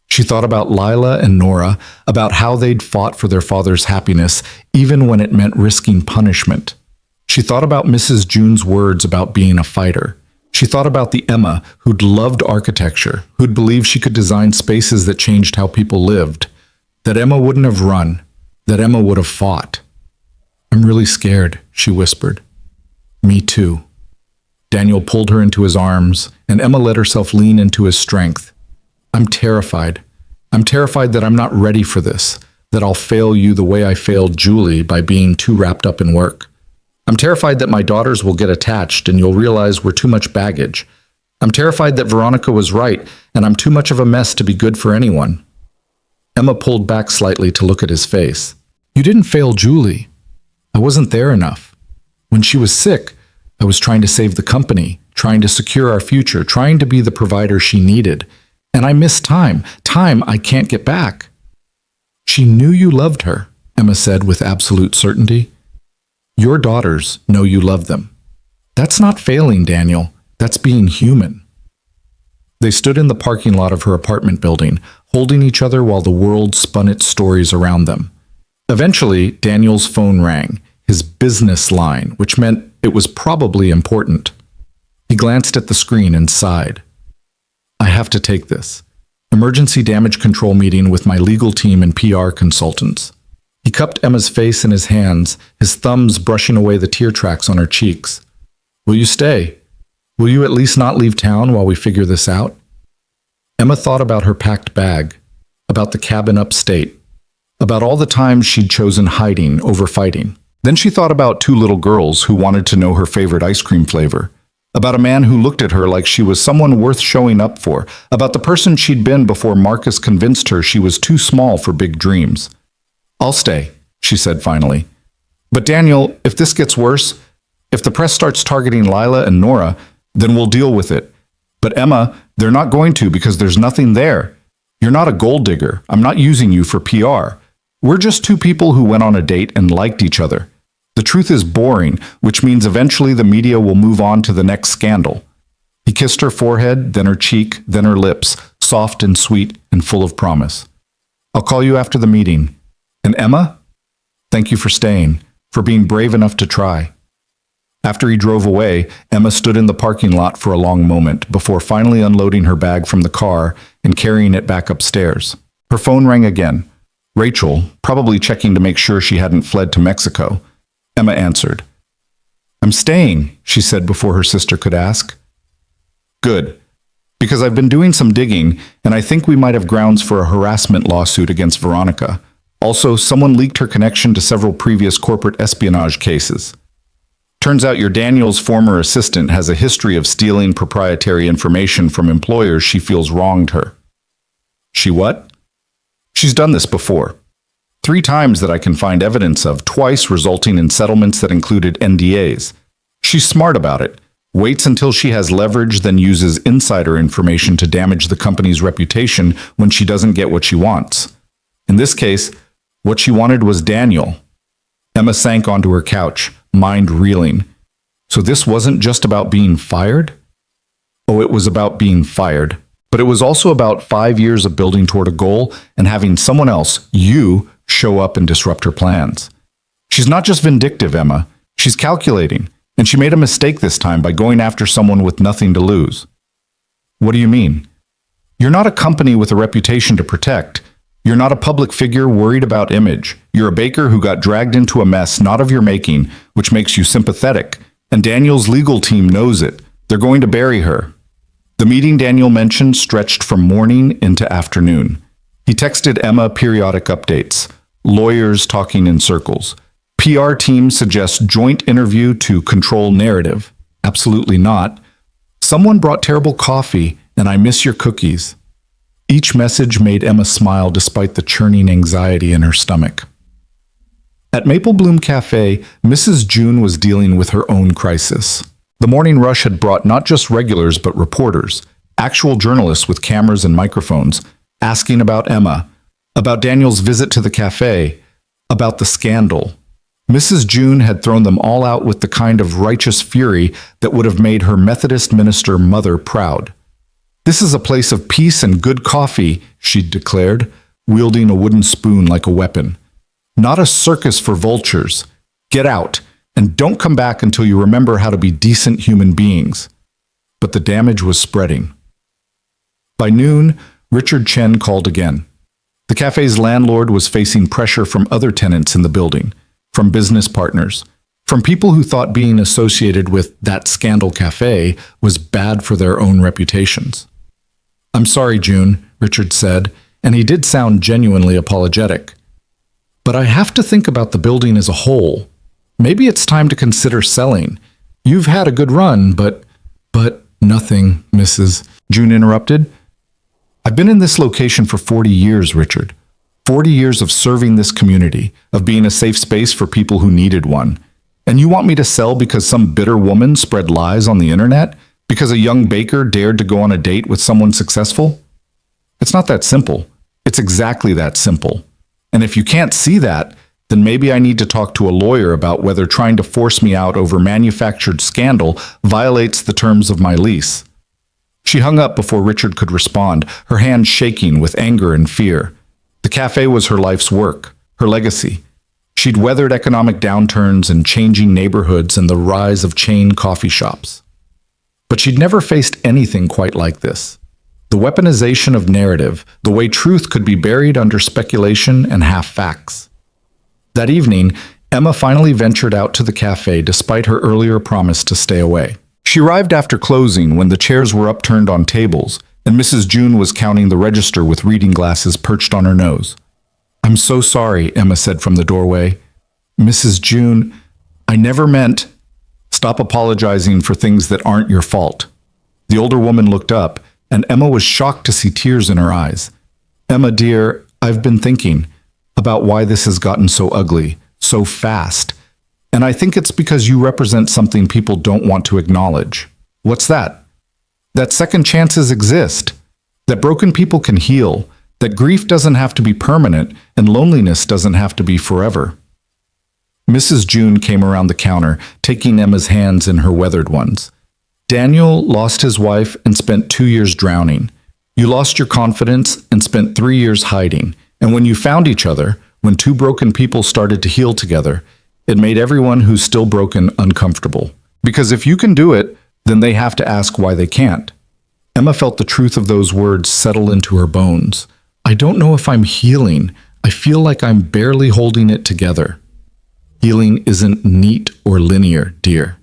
She thought about Lila and Nora, about how they'd fought for their father's happiness, even when it meant risking punishment. She thought about Mrs. June's words about being a fighter, She thought about the Emma who'd loved architecture, who'd believed she could design spaces that changed how people lived, that Emma wouldn't have run, that Emma would have fought. "I'm really scared," she whispered. "Me too." Daniel pulled her into his arms, and Emma let herself lean into his strength. "I'm terrified. I'm terrified that I'm not ready for this, that I'll fail you the way I failed Julie by being too wrapped up in work. I'm terrified that my daughters will get attached and you'll realize we're too much baggage. I'm terrified that Veronica was right and I'm too much of a mess to be good for anyone." Emma pulled back slightly to look at his face. "You didn't fail Julie. I wasn't there enough. When she was sick, I was trying to save the company, trying to secure our future, trying to be the provider she needed. And I missed time I can't get back." "She knew you loved her," Emma said with absolute certainty. "Your daughters know you love them. That's not failing, Daniel. That's being human." They stood in the parking lot of her apartment building, holding each other while the world spun its stories around them. Eventually, Daniel's phone rang, his business line, which meant it was probably important. He glanced at the screen and sighed. "I have to take this. Emergency damage control meeting with my legal team and PR consultants." He cupped Emma's face in his hands, his thumbs brushing away the tear tracks on her cheeks. "Will you stay? Will you at least not leave town while we figure this out?" Emma thought about her packed bag, about the cabin upstate, about all the times she'd chosen hiding over fighting. Then she thought about two little girls who wanted to know her favorite ice cream flavor, about a man who looked at her like she was someone worth showing up for, about the person she'd been before Marcus convinced her she was too small for big dreams. "I'll stay," she said finally. "But Daniel, if this gets worse, if the press starts targeting Lila and Nora, then we'll deal with it. But Emma, they're not going to because there's nothing there. You're not a gold digger. I'm not using you for PR. We're just two people who went on a date and liked each other. The truth is boring, which means eventually the media will move on to the next scandal." He kissed her forehead, then her cheek, then her lips, soft and sweet and full of promise. "I'll call you after the meeting. And Emma, thank you for staying, for being brave enough to try." After he drove away, Emma stood in the parking lot for a long moment before finally unloading her bag from the car and carrying it back upstairs. Her phone rang again. Rachel, probably checking to make sure she hadn't fled to Mexico. Emma answered. "I'm staying," she said before her sister could ask. "Good, because I've been doing some digging, and I think we might have grounds for a harassment lawsuit against Veronica. Also, someone leaked her connection to several previous corporate espionage cases. Turns out your Daniel's former assistant has a history of stealing proprietary information from employers she feels wronged her." "She what?" "She's done this before. 3 times that I can find evidence of, twice resulting in settlements that included NDAs. She's smart about it. Waits until she has leverage, then uses insider information to damage the company's reputation when she doesn't get what she wants. In this case, what she wanted was Daniel." Emma sank onto her couch, mind reeling. So this wasn't just about being fired? Oh, it was about being fired. But it was also about 5 years of building toward a goal and having someone else, you, show up and disrupt her plans. She's not just vindictive, Emma. She's calculating. And she made a mistake this time by going after someone with nothing to lose. What do you mean? You're not a company with a reputation to protect. You're not a public figure worried about image. You're a baker who got dragged into a mess not of your making, which makes you sympathetic. And Daniel's legal team knows it. They're going to bury her. The meeting Daniel mentioned stretched from morning into afternoon. He texted Emma periodic updates. Lawyers talking in circles. PR team suggests joint interview to control narrative. Absolutely not. Someone brought terrible coffee, and I miss your cookies. Each message made Emma smile despite the churning anxiety in her stomach. At Maple Bloom Cafe, Mrs. June was dealing with her own crisis. The morning rush had brought not just regulars but reporters, actual journalists with cameras and microphones, asking about Emma, about Daniel's visit to the cafe, about the scandal. Mrs. June had thrown them all out with the kind of righteous fury that would have made her Methodist minister mother proud. "This is a place of peace and good coffee," she'd declared, wielding a wooden spoon like a weapon. "Not a circus for vultures. Get out, and don't come back until you remember how to be decent human beings." but the damage was spreading. By noon, Richard Chen called again. The cafe's landlord was facing pressure from other tenants in the building, from business partners, from people who thought being associated with that scandal cafe was bad for their own reputations. "I'm sorry, June," Richard said, and he did sound genuinely apologetic. "But I have to think about the building as a whole. Maybe it's time to consider selling. You've had a good run, but..." "Nothing, Mrs." June interrupted. "I've been in this location for 40 years, Richard. 40 years of serving this community, of being a safe space for people who needed one. And you want me to sell because some bitter woman spread lies on the internet? Because a young baker dared to go on a date with someone successful? It's not that simple. It's exactly that simple. And if you can't see that, then maybe I need to talk to a lawyer about whether trying to force me out over manufactured scandal violates the terms of my lease." She hung up before Richard could respond, her hands shaking with anger and fear. The cafe was her life's work, her legacy. She'd weathered economic downturns and changing neighborhoods and the rise of chain coffee shops. But she'd never faced anything quite like this. The weaponization of narrative, the way truth could be buried under speculation and half-facts. That evening, Emma finally ventured out to the cafe despite her earlier promise to stay away. She arrived after closing when the chairs were upturned on tables, and Mrs. June was counting the register with reading glasses perched on her nose. "I'm so sorry," Emma said from the doorway. "Mrs. June, I never meant..." "Stop apologizing for things that aren't your fault." The older woman looked up, and Emma was shocked to see tears in her eyes. "Emma, dear, I've been thinking about why this has gotten so ugly, so fast. And I think it's because you represent something people don't want to acknowledge." "What's that?" "That second chances exist, that broken people can heal, that grief doesn't have to be permanent, and loneliness doesn't have to be forever." Mrs. June came around the counter, taking Emma's hands in her weathered ones. "Daniel lost his wife and spent 2 years drowning. You lost your confidence and spent 3 years hiding. And when you found each other, when two broken people started to heal together, it made everyone who's still broken uncomfortable. Because if you can do it, then they have to ask why they can't." Emma felt the truth of those words settle into her bones. "I don't know if I'm healing. I feel like I'm barely holding it together." Healing isn't neat or linear, dear.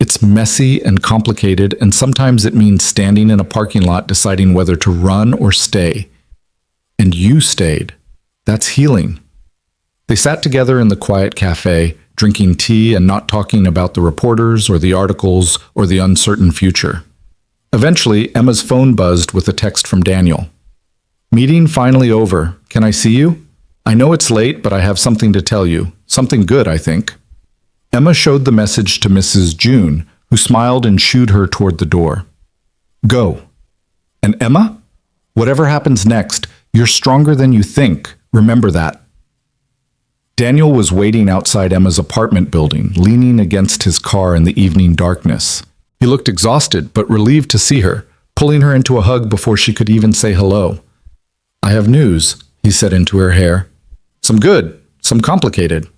It's messy and complicated, and sometimes it means standing in a parking lot deciding whether to run or stay. And you stayed. That's healing. They sat together in the quiet cafe, drinking tea and not talking about the reporters or the articles or the uncertain future. Eventually, Emma's phone buzzed with a text from Daniel. "Meeting finally over. Can I see you? I know it's late, but I have something to tell you. Something good, I think." Emma showed the message to Mrs. June, who smiled and shooed her toward the door. "Go." "And Emma? Whatever happens next, you're stronger than you think. Remember that." Daniel was waiting outside Emma's apartment building, leaning against his car in the evening darkness. He looked exhausted, but relieved to see her, pulling her into a hug before she could even say hello. "I have news," he said into her hair. "Some good, some complicated."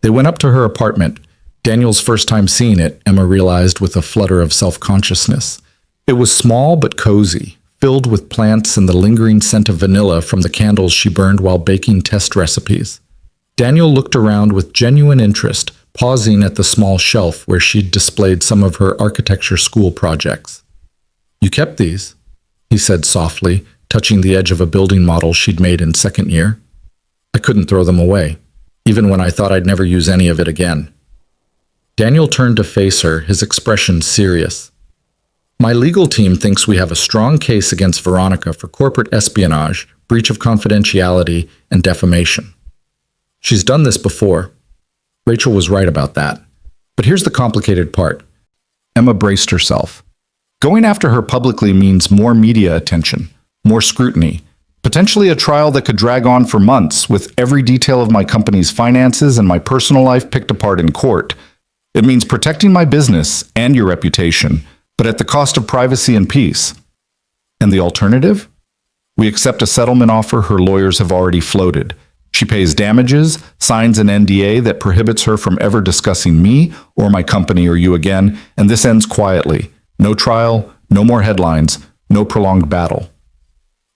They went up to her apartment. Daniel's first time seeing it, Emma realized with a flutter of self-consciousness. It was small but cozy, filled with plants and the lingering scent of vanilla from the candles she burned while baking test recipes. Daniel looked around with genuine interest, pausing at the small shelf where she'd displayed some of her architecture school projects. "You kept these?" he said softly, touching the edge of a building model she'd made in second year. "I couldn't throw them away, even when I thought I'd never use any of it again." Daniel turned to face her, his expression serious. "My legal team thinks we have a strong case against Veronica for corporate espionage, breach of confidentiality, and defamation. She's done this before. Rachel was right about that. But here's the complicated part." Emma braced herself. "Going after her publicly means more media attention, more scrutiny, potentially a trial that could drag on for months with every detail of my company's finances and my personal life picked apart in court. It means protecting my business and your reputation, but at the cost of privacy and peace. And the alternative? We accept a settlement offer her lawyers have already floated. She pays damages, signs an NDA that prohibits her from ever discussing me or my company or you again, and this ends quietly. No trial, No more headlines, no prolonged battle.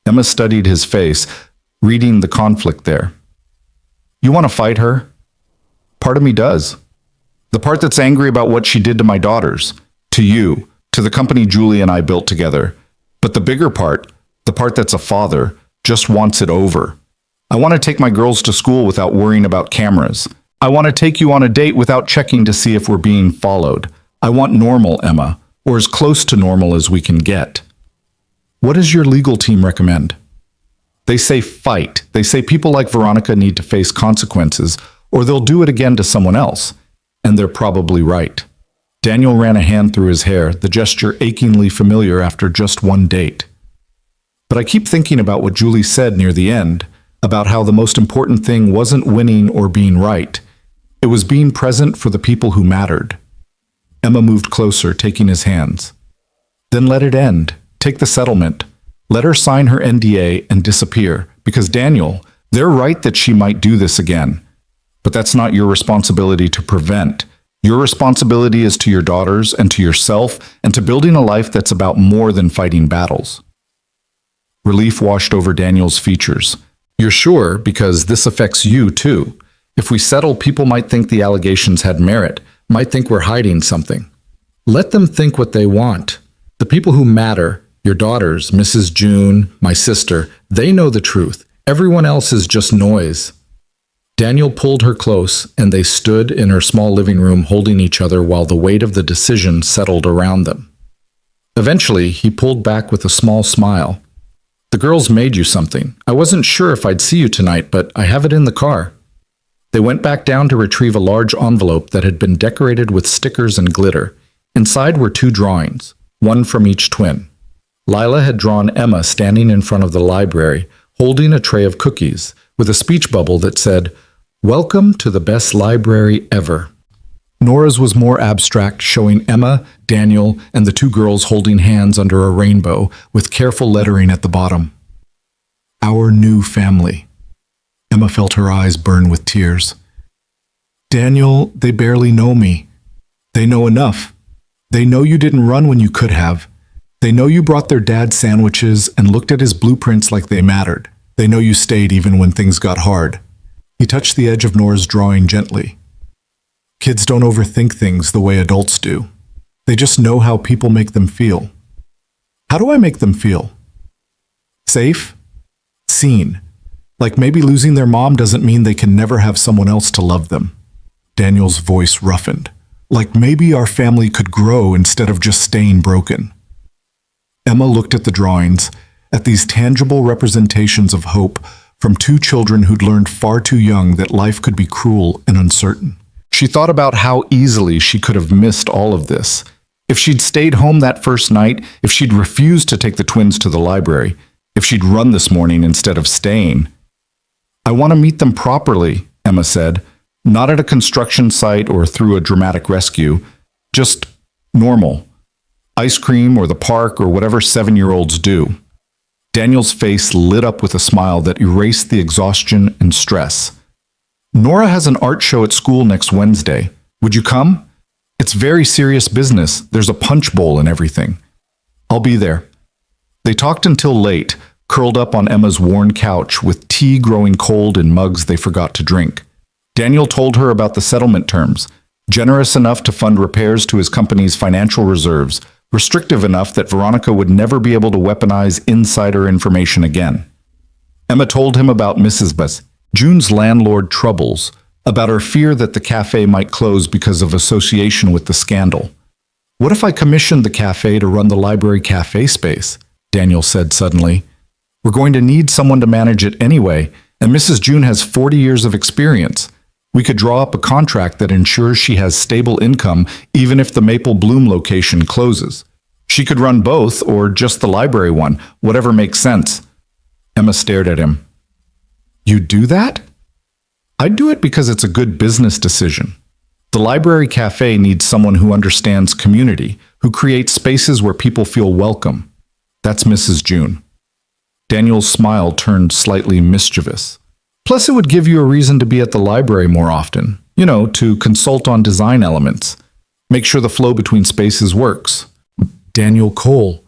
Emma studied his face, reading the conflict there. You want to fight her? Part of me does. The part that's angry about what she did to my daughters, to you, to the company Julie and I built together. But the bigger part, the part that's a father, just wants it over. I want to take my girls to school without worrying about cameras. I want to take you on a date without checking to see if we're being followed. I want normal, Emma, or as close to normal as we can get. What does your legal team recommend? They say fight. They say people like Veronica need to face consequences, or they'll do it again to someone else. And they're probably right. Daniel ran a hand through his hair, the gesture achingly familiar after just one date. But I keep thinking about what Julie said near the end, about how the most important thing wasn't winning or being right. It was being present for the people who mattered. Emma moved closer, taking his hands. Then let it end. Take the settlement. Let her sign her NDA and disappear. Because Daniel, they're right that she might do this again. But that's not your responsibility to prevent. Your responsibility is to your daughters and to yourself and to building a life that's about more than fighting battles. Relief washed over Daniel's features. You're sure, because this affects you too. If we settle, people might think the allegations had merit, might think we're hiding something. Let them think what they want. The people who matter, your daughters, Mrs. June, my sister, they know the truth. Everyone else is just noise. Daniel pulled her close, and they stood in her small living room holding each other while the weight of the decision settled around them. Eventually, he pulled back with a small smile. The girls made you something. I wasn't sure if I'd see you tonight, but I have it in the car. They went back down to retrieve a large envelope that had been decorated with stickers and glitter. Inside were 2 drawings, one from each twin. Lila had drawn Emma standing in front of the library, holding a tray of cookies, with a speech bubble that said, "Welcome to the best library ever." Nora's was more abstract, showing Emma, Daniel, and the 2 girls holding hands under a rainbow, with careful lettering at the bottom. Our new family. Emma felt her eyes burn with tears. Daniel, they barely know me. They know enough. They know you didn't run when you could have. They know you brought their dad sandwiches and looked at his blueprints like they mattered. They know you stayed even when things got hard. He touched the edge of Nora's drawing gently. Kids don't overthink things the way adults do. They just know how people make them feel. How do I make them feel? Safe? Seen. Like maybe losing their mom doesn't mean they can never have someone else to love them. Daniel's voice roughened. Like maybe our family could grow instead of just staying broken. Emma looked at the drawings, at these tangible representations of hope from 2 children who'd learned far too young that life could be cruel and uncertain. She thought about how easily she could have missed all of this. If she'd stayed home that first night, if she'd refused to take the twins to the library, if she'd run this morning instead of staying. I want to meet them properly, Emma said, not at a construction site or through a dramatic rescue, just normal. Ice cream or the park or whatever 7-year-olds do. Daniel's face lit up with a smile that erased the exhaustion and stress. Nora has an art show at school next Wednesday. Would you come? It's very serious business. There's a punch bowl and everything. I'll be there. They talked until late, curled up on Emma's worn couch with tea growing cold in mugs they forgot to drink. Daniel told her about the settlement terms, generous enough to fund repairs to his company's financial reserves, restrictive enough that Veronica would never be able to weaponize insider information again. Emma told him about Mrs. Bus, June's landlord troubles, about her fear that the cafe might close because of association with the scandal. What if I commissioned the cafe to run the library cafe space? Daniel said suddenly. We're going to need someone to manage it anyway, and Mrs. June has 40 years of experience. We could draw up a contract that ensures she has stable income even if the Maple Bloom location closes. She could run both or just the library one, whatever makes sense. Emma stared at him. You'd do that? I'd do it because it's a good business decision. The library cafe needs someone who understands community, who creates spaces where people feel welcome. That's Mrs. June. Daniel's smile turned slightly mischievous. Plus, it would give you a reason to be at the library more often. You know, to consult on design elements. Make sure the flow between spaces works. Daniel Cole,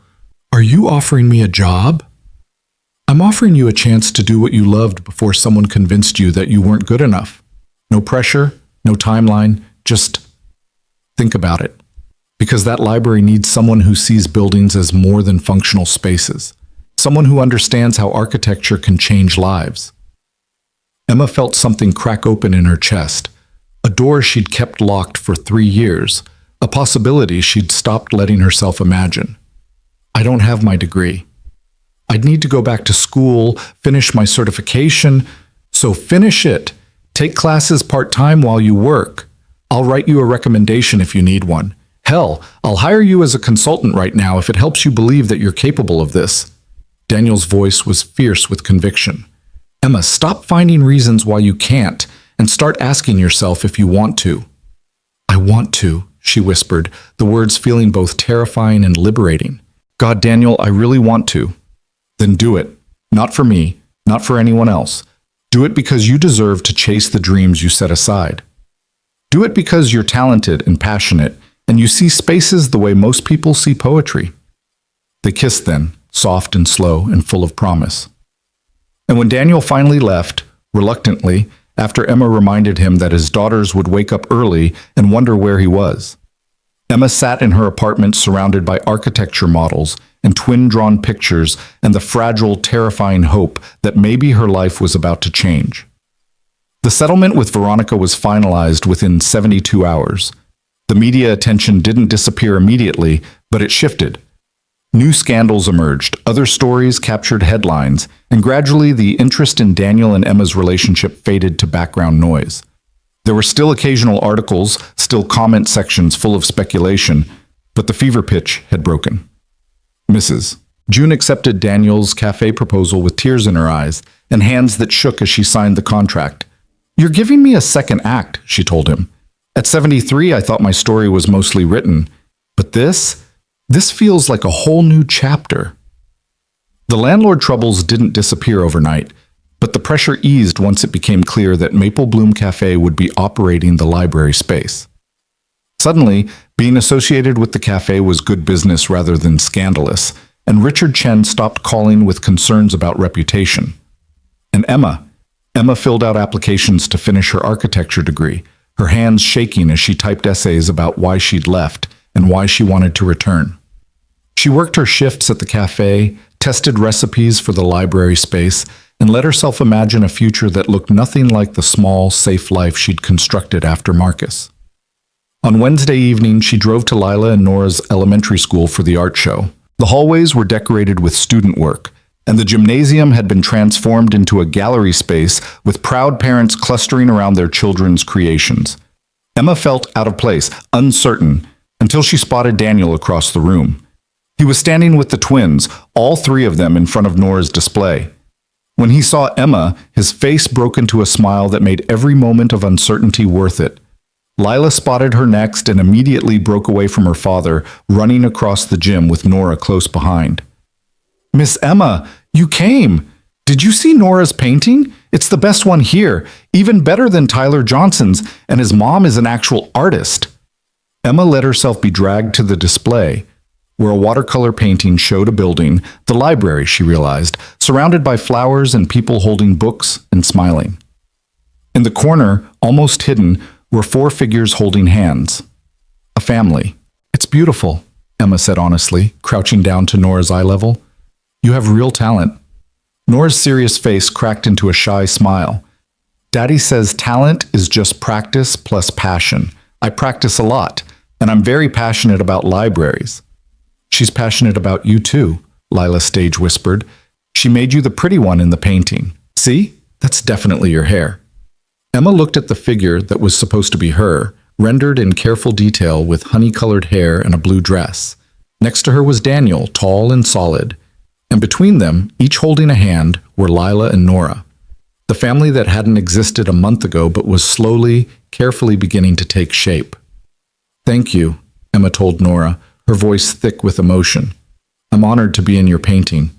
are you offering me a job? I'm offering you a chance to do what you loved before someone convinced you that you weren't good enough. No pressure, no timeline, just think about it. Because that library needs someone who sees buildings as more than functional spaces. Someone who understands how architecture can change lives. Emma felt something crack open in her chest. A door she'd kept locked for 3 years. A possibility she'd stopped letting herself imagine. I don't have my degree. I'd need to go back to school, finish my certification. So finish it. Take classes part-time while you work. I'll write you a recommendation if you need one. Hell, I'll hire you as a consultant right now if it helps you believe that you're capable of this. Daniel's voice was fierce with conviction. Emma, stop finding reasons why you can't and start asking yourself if you want to. I want to, she whispered, the words feeling both terrifying and liberating. God, Daniel, I really want to. Then do it. Not for me, not for anyone else. Do it because you deserve to chase the dreams you set aside. Do it because you're talented and passionate, and you see spaces the way most people see poetry. They kissed then, soft and slow and full of promise. And when Daniel finally left, reluctantly, after Emma reminded him that his daughters would wake up early and wonder where he was, Emma sat in her apartment surrounded by architecture models and twin-drawn pictures and the fragile, terrifying hope that maybe her life was about to change. The settlement with Veronica was finalized within 72 hours. The media attention didn't disappear immediately, but it shifted. New scandals emerged, other stories captured headlines, and gradually the interest in Daniel and Emma's relationship faded to background noise. There were still occasional articles, still comment sections full of speculation, but the fever pitch had broken. Mrs. June accepted Daniel's cafe proposal with tears in her eyes and hands that shook as she signed the contract. You're giving me a second act, she told him. At 73, I thought my story was mostly written, but this feels like a whole new chapter. The landlord troubles didn't disappear overnight, but the pressure eased once it became clear that Maple Bloom Cafe would be operating the library space. Suddenly, being associated with the cafe was good business rather than scandalous, and Richard Chen stopped calling with concerns about reputation. And Emma filled out applications to finish her architecture degree, her hands shaking as she typed essays about why she'd left and why she wanted to return. She worked her shifts at the cafe, tested recipes for the library space, and let herself imagine a future that looked nothing like the small, safe life she'd constructed after Marcus. On Wednesday evening, she drove to Lila and Nora's elementary school for the art show. The hallways were decorated with student work, and the gymnasium had been transformed into a gallery space with proud parents clustering around their children's creations. Emma felt out of place, uncertain, until she spotted Daniel across the room. He was standing with the twins, all 3 of them in front of Nora's display. When he saw Emma, his face broke into a smile that made every moment of uncertainty worth it. Lila spotted her next and immediately broke away from her father, running across the gym with Nora close behind. Miss Emma, you came! Did you see Nora's painting? It's the best one here, even better than Tyler Johnson's, and his mom is an actual artist. Emma let herself be dragged to the display, where a watercolor painting showed a building, the library, she realized, surrounded by flowers and people holding books and smiling. In the corner, almost hidden, were 4 figures holding hands. A family. It's beautiful, Emma said honestly, crouching down to Nora's eye level. You have real talent. Nora's serious face cracked into a shy smile. Daddy says talent is just practice plus passion. I practice a lot, and I'm very passionate about libraries. She's passionate about you too, Lila stage whispered. She made you the pretty one in the painting. See? That's definitely your hair. Emma looked at the figure that was supposed to be her, rendered in careful detail with honey-colored hair and a blue dress. Next to her was Daniel, tall and solid. And between them, each holding a hand, were Lila and Nora. The family that hadn't existed a month ago but was slowly, carefully beginning to take shape. Thank you, Emma told Nora, her voice thick with emotion. I'm honored to be in your painting.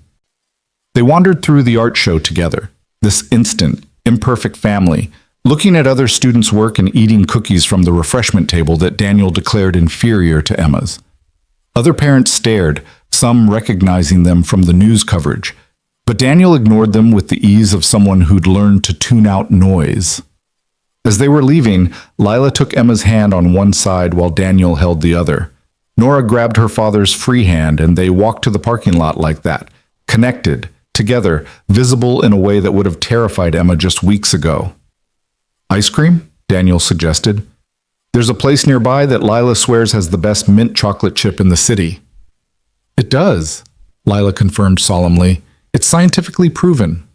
They wandered through the art show together, this instant, imperfect family, looking at other students' work and eating cookies from the refreshment table that Daniel declared inferior to Emma's. Other parents stared, some recognizing them from the news coverage. But Daniel ignored them with the ease of someone who'd learned to tune out noise. As they were leaving, Lila took Emma's hand on one side while Daniel held the other. Nora grabbed her father's free hand and they walked to the parking lot like that, connected, together, visible in a way that would have terrified Emma just weeks ago. Ice cream? Daniel suggested. There's a place nearby that Lila swears has the best mint chocolate chip in the city. It does, Lila confirmed solemnly. It's scientifically proven.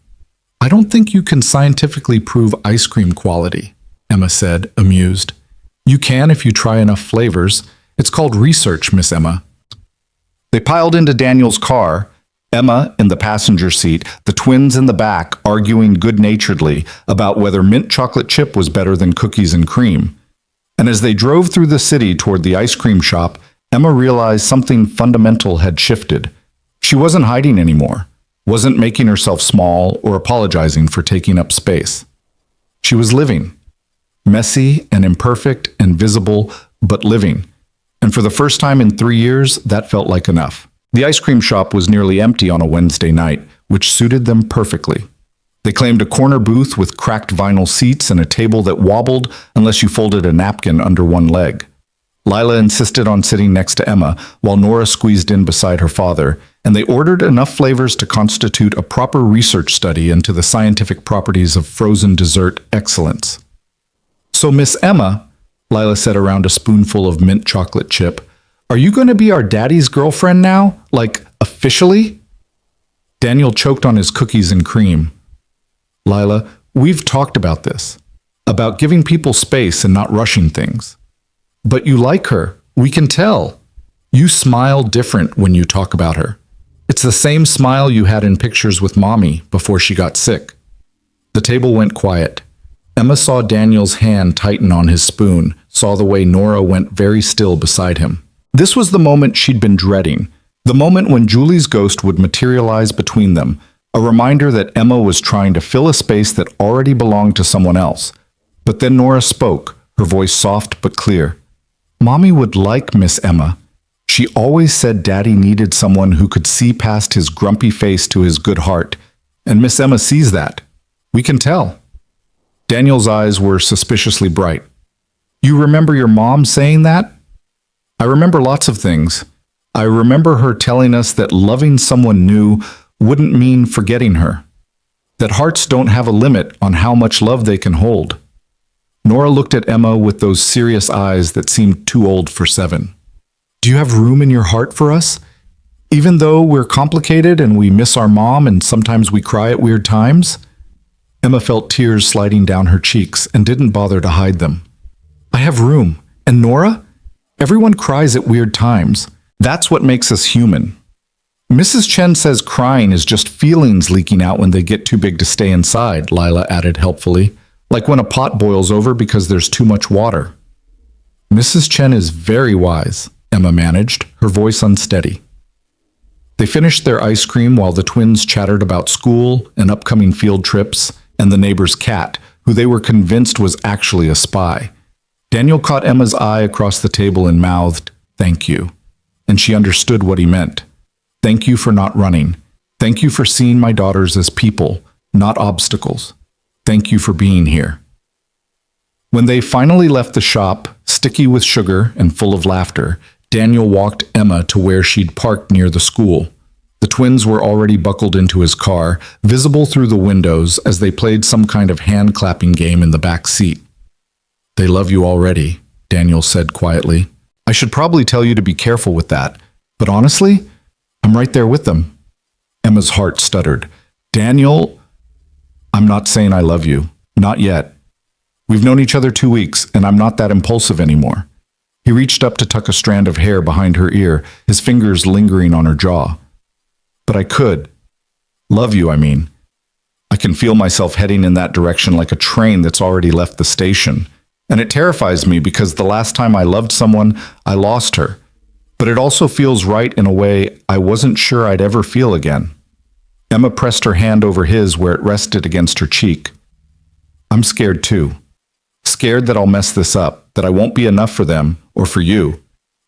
I don't think you can scientifically prove ice cream quality, Emma said, amused. You can if you try enough flavors. It's called research, Miss Emma. They piled into Daniel's car, Emma in the passenger seat, the twins in the back arguing good-naturedly about whether mint chocolate chip was better than cookies and cream. And as they drove through the city toward the ice cream shop, Emma realized something fundamental had shifted. She wasn't hiding anymore, wasn't making herself small or apologizing for taking up space. She was living. Messy and imperfect and visible, but living. And for the first time in 3 years, that felt like enough. The ice cream shop was nearly empty on a Wednesday night, which suited them perfectly. They claimed a corner booth with cracked vinyl seats and a table that wobbled unless you folded a napkin under one leg. Lila insisted on sitting next to Emma, while Nora squeezed in beside her father, and they ordered enough flavors to constitute a proper research study into the scientific properties of frozen dessert excellence. So, Miss Emma, Lila said around a spoonful of mint chocolate chip, are you going to be our daddy's girlfriend now? Like, officially? Daniel choked on his cookies and cream. Lila, we've talked about this. About giving people space and not rushing things. But you like her. We can tell. You smile different when you talk about her. It's the same smile you had in pictures with Mommy before she got sick. The table went quiet. Emma saw Daniel's hand tighten on his spoon, saw the way Nora went very still beside him. This was the moment she'd been dreading, the moment when Julie's ghost would materialize between them, a reminder that Emma was trying to fill a space that already belonged to someone else. But then Nora spoke, her voice soft but clear. Mommy would like Miss Emma. She always said Daddy needed someone who could see past his grumpy face to his good heart, and Miss Emma sees that. We can tell. Daniel's eyes were suspiciously bright. You remember your mom saying that? I remember lots of things. I remember her telling us that loving someone new wouldn't mean forgetting her. That hearts don't have a limit on how much love they can hold. Nora looked at Emma with those serious eyes that seemed too old for 7. Do you have room in your heart for us? Even though we're complicated and we miss our mom and sometimes we cry at weird times? Emma felt tears sliding down her cheeks and didn't bother to hide them. I have room. And Nora? Everyone cries at weird times. That's what makes us human. Mrs. Chen says crying is just feelings leaking out when they get too big to stay inside, Lila added helpfully, like when a pot boils over because there's too much water. Mrs. Chen is very wise, Emma managed, her voice unsteady. They finished their ice cream while the twins chattered about school and upcoming field trips and the neighbor's cat, who they were convinced was actually a spy. Daniel caught Emma's eye across the table and mouthed, "Thank you." And she understood what he meant. Thank you for not running. Thank you for seeing my daughters as people, not obstacles. Thank you for being here. When they finally left the shop, sticky with sugar and full of laughter, Daniel walked Emma to where she'd parked near the school. The twins were already buckled into his car, visible through the windows as they played some kind of hand-clapping game in the back seat. They love you already, Daniel said quietly. I should probably tell you to be careful with that, but honestly, I'm right there with them. Emma's heart stuttered. Daniel, I'm not saying I love you. Not yet. We've known each other 2 weeks, and I'm not that impulsive anymore. He reached up to tuck a strand of hair behind her ear, his fingers lingering on her jaw. But I could. Love you, I mean. I can feel myself heading in that direction like a train that's already left the station. And it terrifies me because the last time I loved someone, I lost her. But it also feels right in a way I wasn't sure I'd ever feel again. Emma pressed her hand over his where it rested against her cheek. I'm scared too. Scared that I'll mess this up, that I won't be enough for them or for you.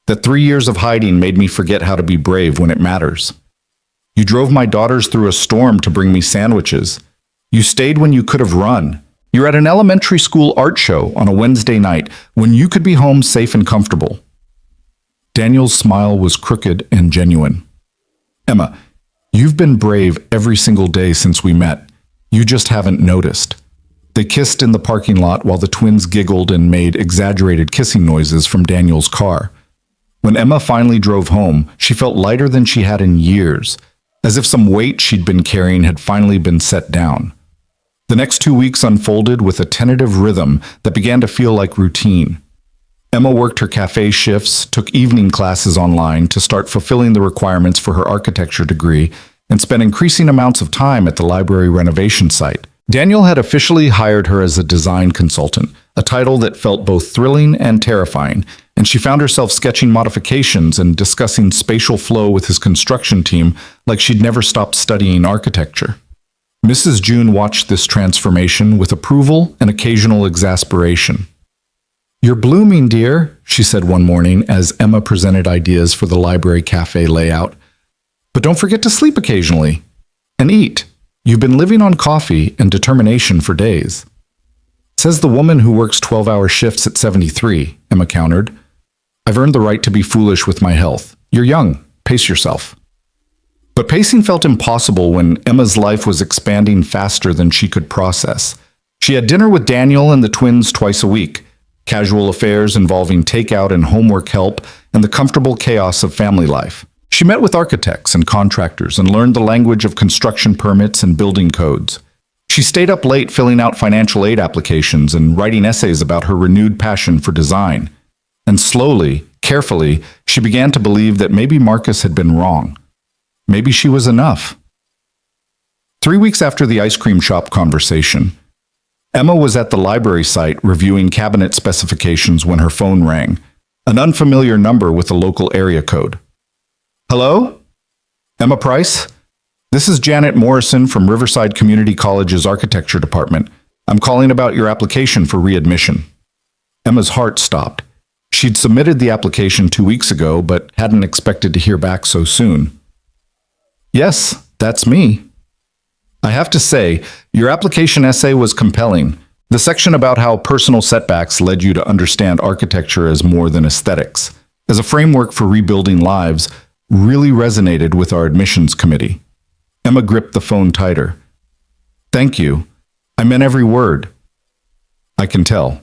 That 3 years of hiding made me forget how to be brave when it matters. You drove my daughters through a storm to bring me sandwiches. You stayed when you could have run. You're at an elementary school art show on a Wednesday night when you could be home safe and comfortable. Daniel's smile was crooked and genuine. Emma, you've been brave every single day since we met. You just haven't noticed. They kissed in the parking lot while the twins giggled and made exaggerated kissing noises from Daniel's car. When Emma finally drove home, she felt lighter than she had in years, as if some weight she'd been carrying had finally been set down. The next 2 weeks unfolded with a tentative rhythm that began to feel like routine. Emma worked her cafe shifts, took evening classes online to start fulfilling the requirements for her architecture degree, and spent increasing amounts of time at the library renovation site. Daniel had officially hired her as a design consultant, a title that felt both thrilling and terrifying, and she found herself sketching modifications and discussing spatial flow with his construction team like she'd never stopped studying architecture. Mrs. June watched this transformation with approval and occasional exasperation. "You're blooming, dear," she said one morning as Emma presented ideas for the library cafe layout. "But don't forget to sleep occasionally. And eat. You've been living on coffee and determination for days." "Says the woman who works 12-hour shifts at 73, Emma countered. "I've earned the right to be foolish with my health. You're young. Pace yourself." But pacing felt impossible when Emma's life was expanding faster than she could process. She had dinner with Daniel and the twins twice a week, casual affairs involving takeout and homework help, and the comfortable chaos of family life. She met with architects and contractors and learned the language of construction permits and building codes. She stayed up late filling out financial aid applications and writing essays about her renewed passion for design. And slowly, carefully, she began to believe that maybe Marcus had been wrong. Maybe she was enough. 3 weeks after the ice cream shop conversation, Emma was at the library site reviewing cabinet specifications when her phone rang, an unfamiliar number with a local area code. "Hello? Emma Price? This is Janet Morrison from Riverside Community College's architecture department. I'm calling about your application for readmission." Emma's heart stopped. She'd submitted the application 2 weeks ago, but hadn't expected to hear back so soon. "Yes, that's me. I have to say, your application essay was compelling. The section about how personal setbacks led you to understand architecture as more than aesthetics, as a framework for rebuilding lives, really resonated with our admissions committee." Emma gripped the phone tighter. "Thank you. I meant every word." "I can tell.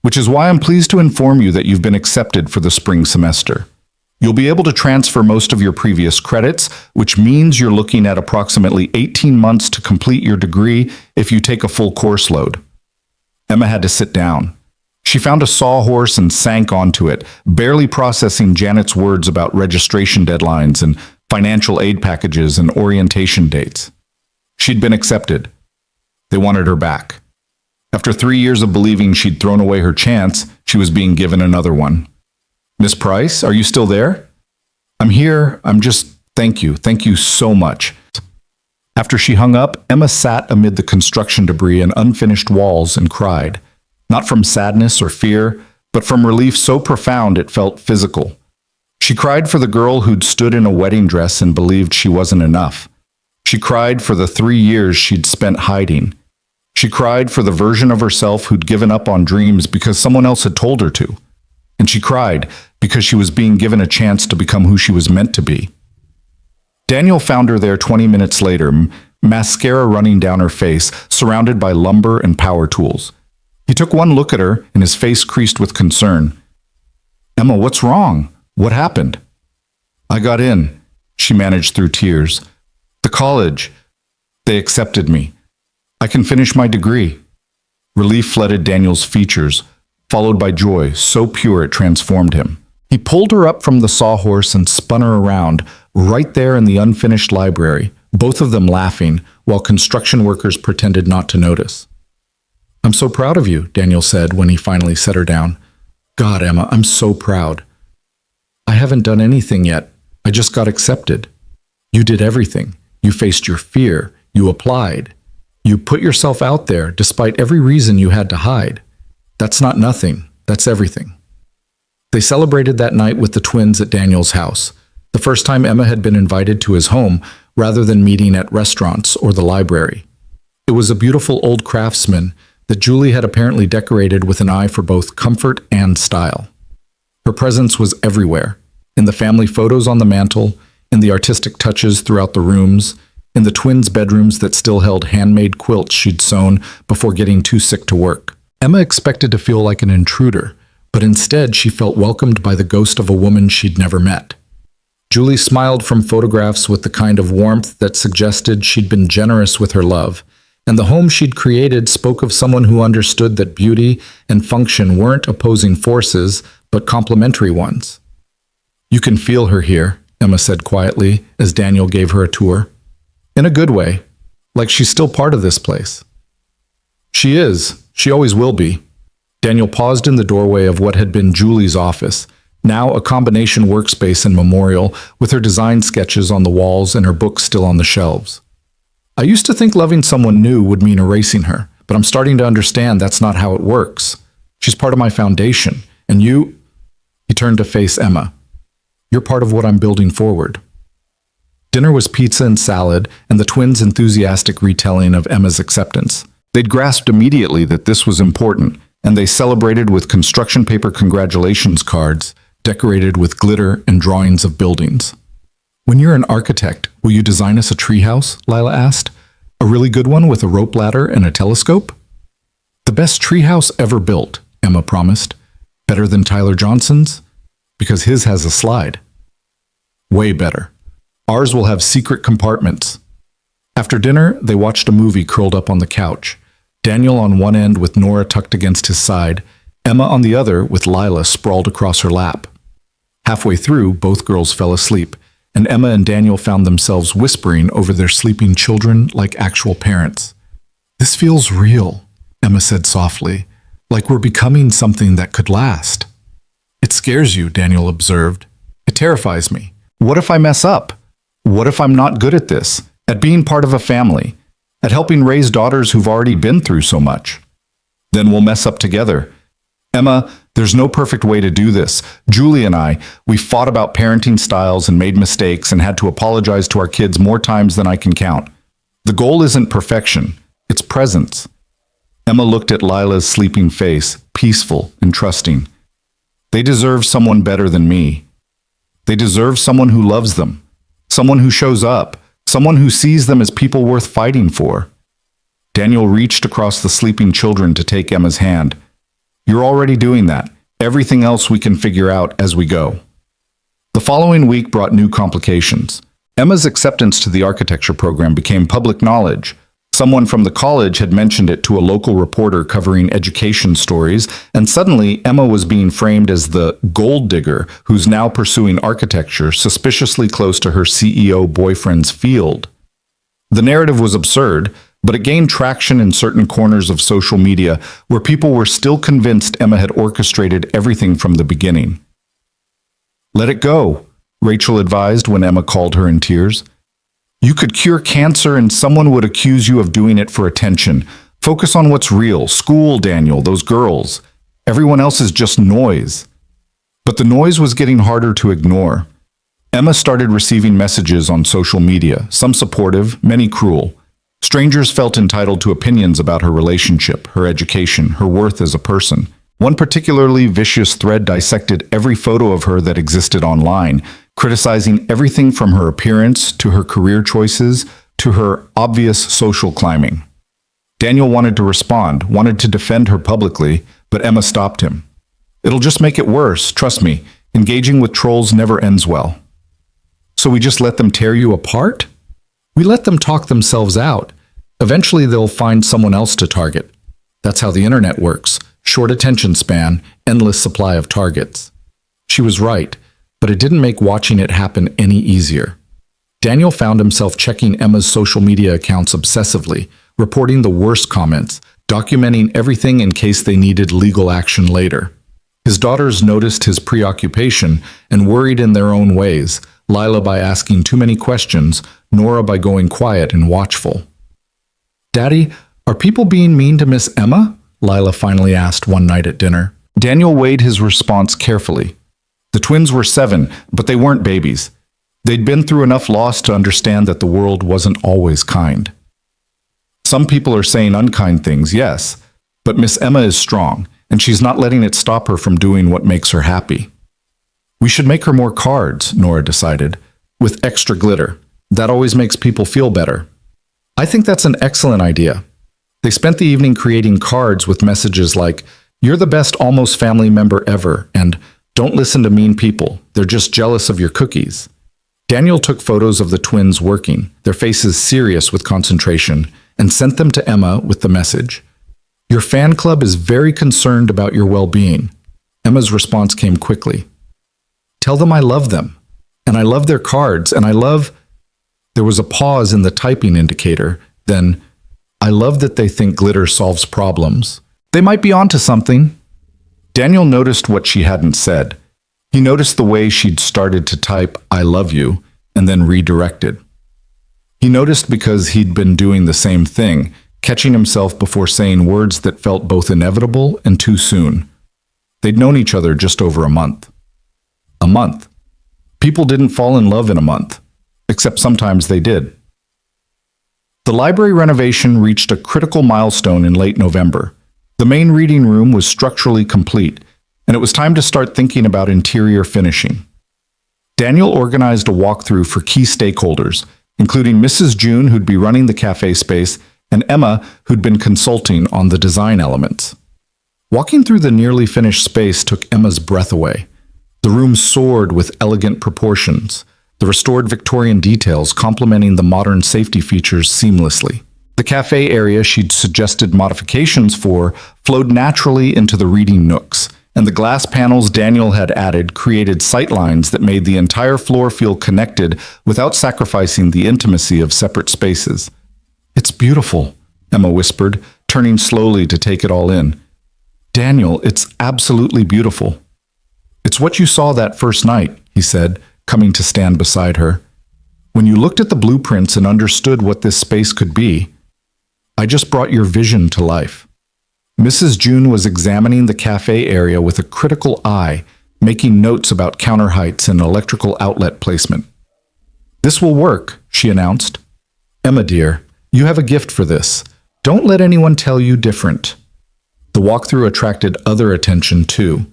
Which is why I'm pleased to inform you that you've been accepted for the spring semester. You'll be able to transfer most of your previous credits, which means you're looking at approximately 18 months to complete your degree if you take a full course load." Emma had to sit down. She found a sawhorse and sank onto it, barely processing Janet's words about registration deadlines and financial aid packages and orientation dates. She'd been accepted. They wanted her back. After 3 years of believing she'd thrown away her chance, she was being given another one. "Miss Price, are you still there?" "I'm here. Thank you. Thank you so much." After she hung up, Emma sat amid the construction debris and unfinished walls and cried. Not from sadness or fear, but from relief so profound it felt physical. She cried for the girl who'd stood in a wedding dress and believed she wasn't enough. She cried for the 3 years she'd spent hiding. She cried for the version of herself who'd given up on dreams because someone else had told her to. And she cried because she was being given a chance to become who she was meant to be. Daniel found her there 20 minutes later, mascara running down her face, surrounded by lumber and power tools. He took one look at her, and his face creased with concern. "Emma, what's wrong? What happened?" "I got in," she managed through tears. "The college. They accepted me. I can finish my degree." Relief flooded Daniel's features, followed by joy so pure it transformed him. He pulled her up from the sawhorse and spun her around, right there in the unfinished library, both of them laughing, while construction workers pretended not to notice. "I'm so proud of you," Daniel said when he finally set her down. "God, Emma, I'm so proud. I haven't done anything yet. I just got accepted. You did everything. You faced your fear. You applied. You put yourself out there despite every reason you had to hide. That's not nothing. That's everything." They celebrated that night with the twins at Daniel's house, the first time Emma had been invited to his home rather than meeting at restaurants or the library. It was a beautiful old craftsman that Julie had apparently decorated with an eye for both comfort and style. Her presence was everywhere, in the family photos on the mantle, in the artistic touches throughout the rooms, in the twins' bedrooms that still held handmade quilts she'd sewn before getting too sick to work. Emma expected to feel like an intruder, but instead she felt welcomed by the ghost of a woman she'd never met. Julie smiled from photographs with the kind of warmth that suggested she'd been generous with her love, and the home she'd created spoke of someone who understood that beauty and function weren't opposing forces, but complementary ones. "You can feel her here," Emma said quietly as Daniel gave her a tour. "In a good way, like she's still part of this place." "She is. She always will be." Daniel paused in the doorway of what had been Julie's office, now a combination workspace and memorial, with her design sketches on the walls and her books still on the shelves. "I used to think loving someone new would mean erasing her, but I'm starting to understand that's not how it works. She's part of my foundation, and you—" He turned to face Emma. "You're part of what I'm building forward." Dinner was pizza and salad, and the twins' enthusiastic retelling of Emma's acceptance. They'd grasped immediately that this was important, and they celebrated with construction paper congratulations cards, decorated with glitter and drawings of buildings. "When you're an architect, will you design us a treehouse?" Lila asked. "A really good one with a rope ladder and a telescope?" "The best treehouse ever built," Emma promised. "Better than Tyler Johnson's? Because his has a slide." "Way better. Ours will have secret compartments." After dinner, they watched a movie curled up on the couch. Daniel on one end with Nora tucked against his side, Emma on the other with Lila sprawled across her lap. Halfway through, both girls fell asleep, and Emma and Daniel found themselves whispering over their sleeping children like actual parents. "This feels real," Emma said softly, "like we're becoming something that could last." "It scares you," Daniel observed. "It terrifies me. What if I mess up? What if I'm not good at this, at being part of a family, at helping raise daughters who've already been through so much? Then we'll mess up together. Emma, there's no perfect way to do this. Julie and we fought about parenting styles and made mistakes and had to apologize to our kids more times than I can count. The goal isn't perfection, it's presence." Emma looked at Lila's sleeping face, peaceful and trusting. "They deserve someone better than me. They deserve someone who loves them, someone who shows up, someone who sees them as people worth fighting for." Daniel reached across the sleeping children to take Emma's hand. "You're already doing that. Everything else we can figure out as we go." The following week brought new complications. Emma's acceptance to the architecture program became public knowledge. Someone from the college had mentioned it to a local reporter covering education stories, and suddenly Emma was being framed as the gold digger who's now pursuing architecture suspiciously close to her CEO boyfriend's field. The narrative was absurd, but it gained traction in certain corners of social media where people were still convinced Emma had orchestrated everything from the beginning. "Let it go," Rachel advised when Emma called her in tears. "You could cure cancer and someone would accuse you of doing it for attention. Focus on what's real. School, Daniel, those girls. Everyone else is just noise." But the noise was getting harder to ignore. Emma started receiving messages on social media, some supportive, many cruel. Strangers felt entitled to opinions about her relationship, her education, her worth as a person. One particularly vicious thread dissected every photo of her that existed online, criticizing everything from her appearance to her career choices to her obvious social climbing. Daniel wanted to respond, wanted to defend her publicly, but Emma stopped him. "It'll just make it worse, trust me. Engaging with trolls never ends well." "So we just let them tear you apart?" "We let them talk themselves out. Eventually they'll find someone else to target. That's how the internet works. Short attention span, endless supply of targets." She was right, but it didn't make watching it happen any easier. Daniel found himself checking Emma's social media accounts obsessively, reporting the worst comments, documenting everything in case they needed legal action later. His daughters noticed his preoccupation and worried in their own ways, Lila by asking too many questions, Nora by going quiet and watchful. "Daddy, are people being mean to Miss Emma?" Lila finally asked one night at dinner. Daniel weighed his response carefully. The twins were 7, but they weren't babies. They'd been through enough loss to understand that the world wasn't always kind. Some people are saying unkind things, yes, but Miss Emma is strong, and she's not letting it stop her from doing what makes her happy. We should make her more cards, Nora decided, with extra glitter. That always makes people feel better. I think that's an excellent idea. They spent the evening creating cards with messages like, "You're the best almost family member ever," and "Don't listen to mean people. They're just jealous of your cookies." Daniel took photos of the twins working, their faces serious with concentration, and sent them to Emma with the message, "Your fan club is very concerned about your well-being." Emma's response came quickly. "Tell them I love them, and I love their cards, and I love—" There was a pause in the typing indicator, then, "I love that they think glitter solves problems. They might be onto something." Daniel noticed what she hadn't said. He noticed the way she'd started to type, "I love you," and then redirected. He noticed because he'd been doing the same thing, catching himself before saying words that felt both inevitable and too soon. They'd known each other just over a month. A month. People didn't fall in love in a month, except sometimes they did. The library renovation reached a critical milestone in late November. The main reading room was structurally complete, and it was time to start thinking about interior finishing. Daniel organized a walkthrough for key stakeholders, including Mrs. June, who'd be running the cafe space, and Emma, who'd been consulting on the design elements. Walking through the nearly finished space took Emma's breath away. The room soared with elegant proportions, the restored Victorian details complementing the modern safety features seamlessly. The cafe area she'd suggested modifications for flowed naturally into the reading nooks, and the glass panels Daniel had added created sightlines that made the entire floor feel connected without sacrificing the intimacy of separate spaces. "It's beautiful," Emma whispered, turning slowly to take it all in. "Daniel, it's absolutely beautiful." "It's what you saw that first night," he said, coming to stand beside her. "When you looked at the blueprints and understood what this space could be, I just brought your vision to life." Mrs. June was examining the cafe area with a critical eye, making notes about counter heights and electrical outlet placement. "This will work," she announced. "Emma, dear, you have a gift for this. Don't let anyone tell you different." The walkthrough attracted other attention, too.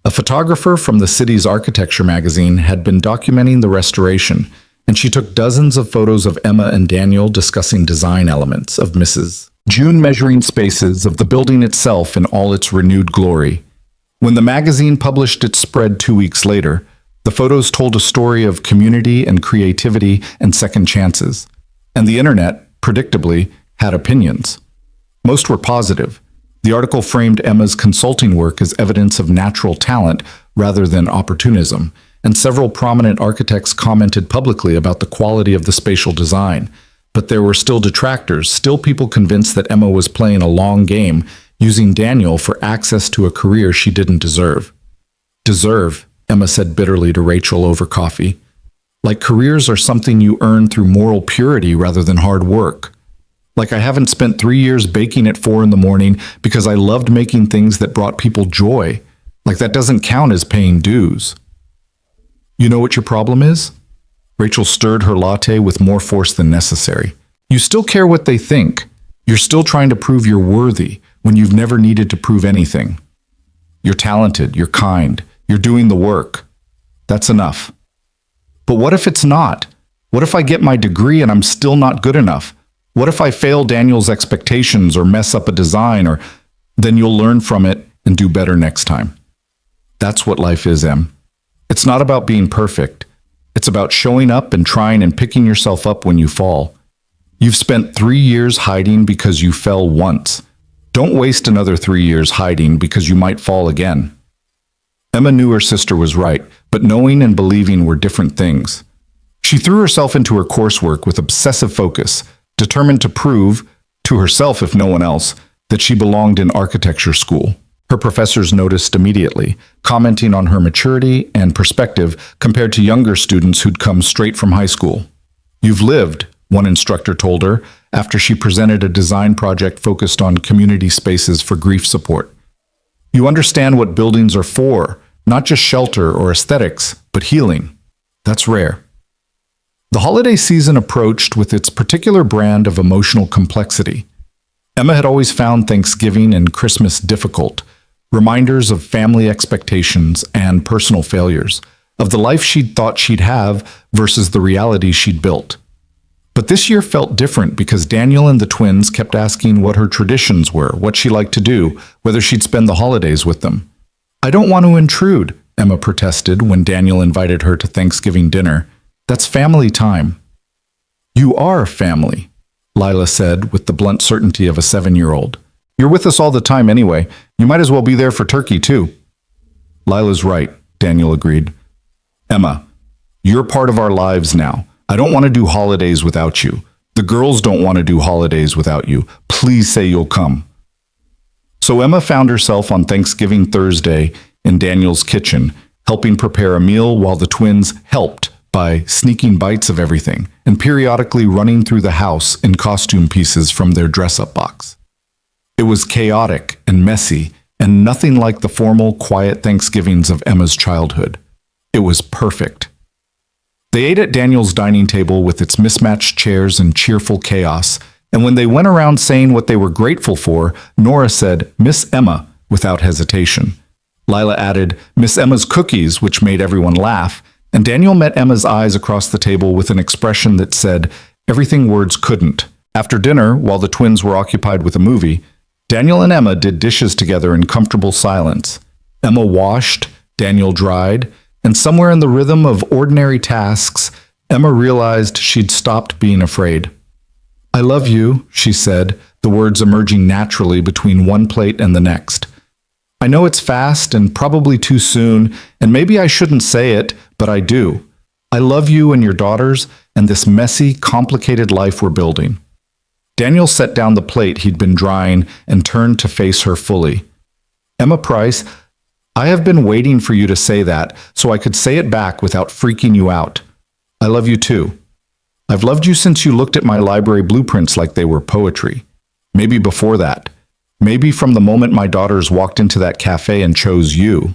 A photographer from the city's architecture magazine had been documenting the restoration, and she took dozens of photos of Emma and Daniel discussing design elements, of Mrs. June measuring spaces, of the building itself in all its renewed glory. When the magazine published its spread 2 weeks later, the photos told a story of community and creativity and second chances. And the internet, predictably, had opinions. Most were positive. The article framed Emma's consulting work as evidence of natural talent rather than opportunism, and several prominent architects commented publicly about the quality of the spatial design. But there were still detractors, still people convinced that Emma was playing a long game, using Daniel for access to a career she didn't deserve. "Deserve," Emma said bitterly to Rachel over coffee. "Like careers are something you earn through moral purity rather than hard work. Like I haven't spent 3 years baking at 4 in the morning because I loved making things that brought people joy. Like that doesn't count as paying dues." "You know what your problem is?" Rachel stirred her latte with more force than necessary. "You still care what they think. You're still trying to prove you're worthy when you've never needed to prove anything. You're talented, you're kind, you're doing the work. That's enough." "But what if it's not? What if I get my degree and I'm still not good enough? What if I fail Daniel's expectations or mess up a design or—" "Then you'll learn from it and do better next time." That's what life is, Em. It's not about being perfect. It's about showing up and trying and picking yourself up when you fall. You've spent 3 years hiding because you fell once. Don't waste another 3 years hiding because you might fall again. Emma knew her sister was right, but knowing and believing were different things. She threw herself into her coursework with obsessive focus, determined to prove, to herself if no one else, that she belonged in architecture school. Her professors noticed immediately, commenting on her maturity and perspective compared to younger students who'd come straight from high school. "You've lived," one instructor told her, after she presented a design project focused on community spaces for grief support. "You understand what buildings are for, Not just shelter or aesthetics, but healing. That's rare. The holiday season approached with its particular brand of emotional complexity. Emma had always found Thanksgiving and Christmas difficult, reminders of family expectations and personal failures, of the life she'd thought she'd have versus the reality she'd built. But this year felt different because Daniel and the twins kept asking what her traditions were, what she liked to do, whether she'd spend the holidays with them. "I don't want to intrude," Emma protested when Daniel invited her to Thanksgiving dinner. "That's family time." "You are family," Lila said with the blunt certainty of a 7-year-old. "You're with us all the time anyway. You might as well be there for turkey, too." "Lila's right," Daniel agreed. "Emma, you're part of our lives now. I don't want to do holidays without you. The girls don't want to do holidays without you. Please say you'll come." So Emma found herself on Thanksgiving Thursday in Daniel's kitchen, helping prepare a meal while the twins helped by sneaking bites of everything and periodically running through the house in costume pieces from their dress-up box. It was chaotic and messy and nothing like the formal, quiet Thanksgivings of Emma's childhood. It was perfect. They ate at Daniel's dining table with its mismatched chairs and cheerful chaos, and when they went around saying what they were grateful for, Nora said, "Miss Emma," without hesitation. Lila added, "Miss Emma's cookies," which made everyone laugh, and Daniel met Emma's eyes across the table with an expression that said, everything words couldn't. After dinner, while the twins were occupied with a movie, Daniel and Emma did dishes together in comfortable silence. Emma washed, Daniel dried, and somewhere in the rhythm of ordinary tasks, Emma realized she'd stopped being afraid. "I love you," she said, the words emerging naturally between one plate and the next. "I know it's fast and probably too soon, and maybe I shouldn't say it, but I do. I love you and your daughters and this messy, complicated life we're building." Daniel set down the plate he'd been drying and turned to face her fully. "Emma Price, I have been waiting for you to say that so I could say it back without freaking you out. I love you too. I've loved you since you looked at my library blueprints like they were poetry. Maybe before that. Maybe from the moment my daughters walked into that cafe and chose you."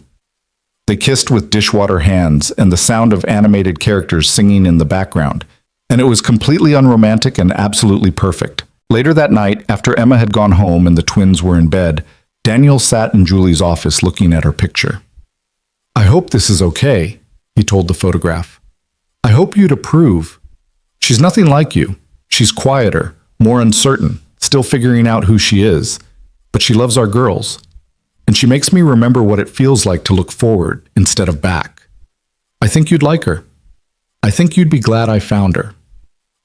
They kissed with dishwater hands and the sound of animated characters singing in the background, and it was completely unromantic and absolutely perfect. Later that night, after Emma had gone home and the twins were in bed, Daniel sat in Julie's office looking at her picture. "I hope this is okay," he told the photograph. "I hope you'd approve. She's nothing like you. She's quieter, more uncertain, still figuring out who she is. But she loves our girls. And she makes me remember what it feels like to look forward instead of back. I think you'd like her. I think you'd be glad I found her."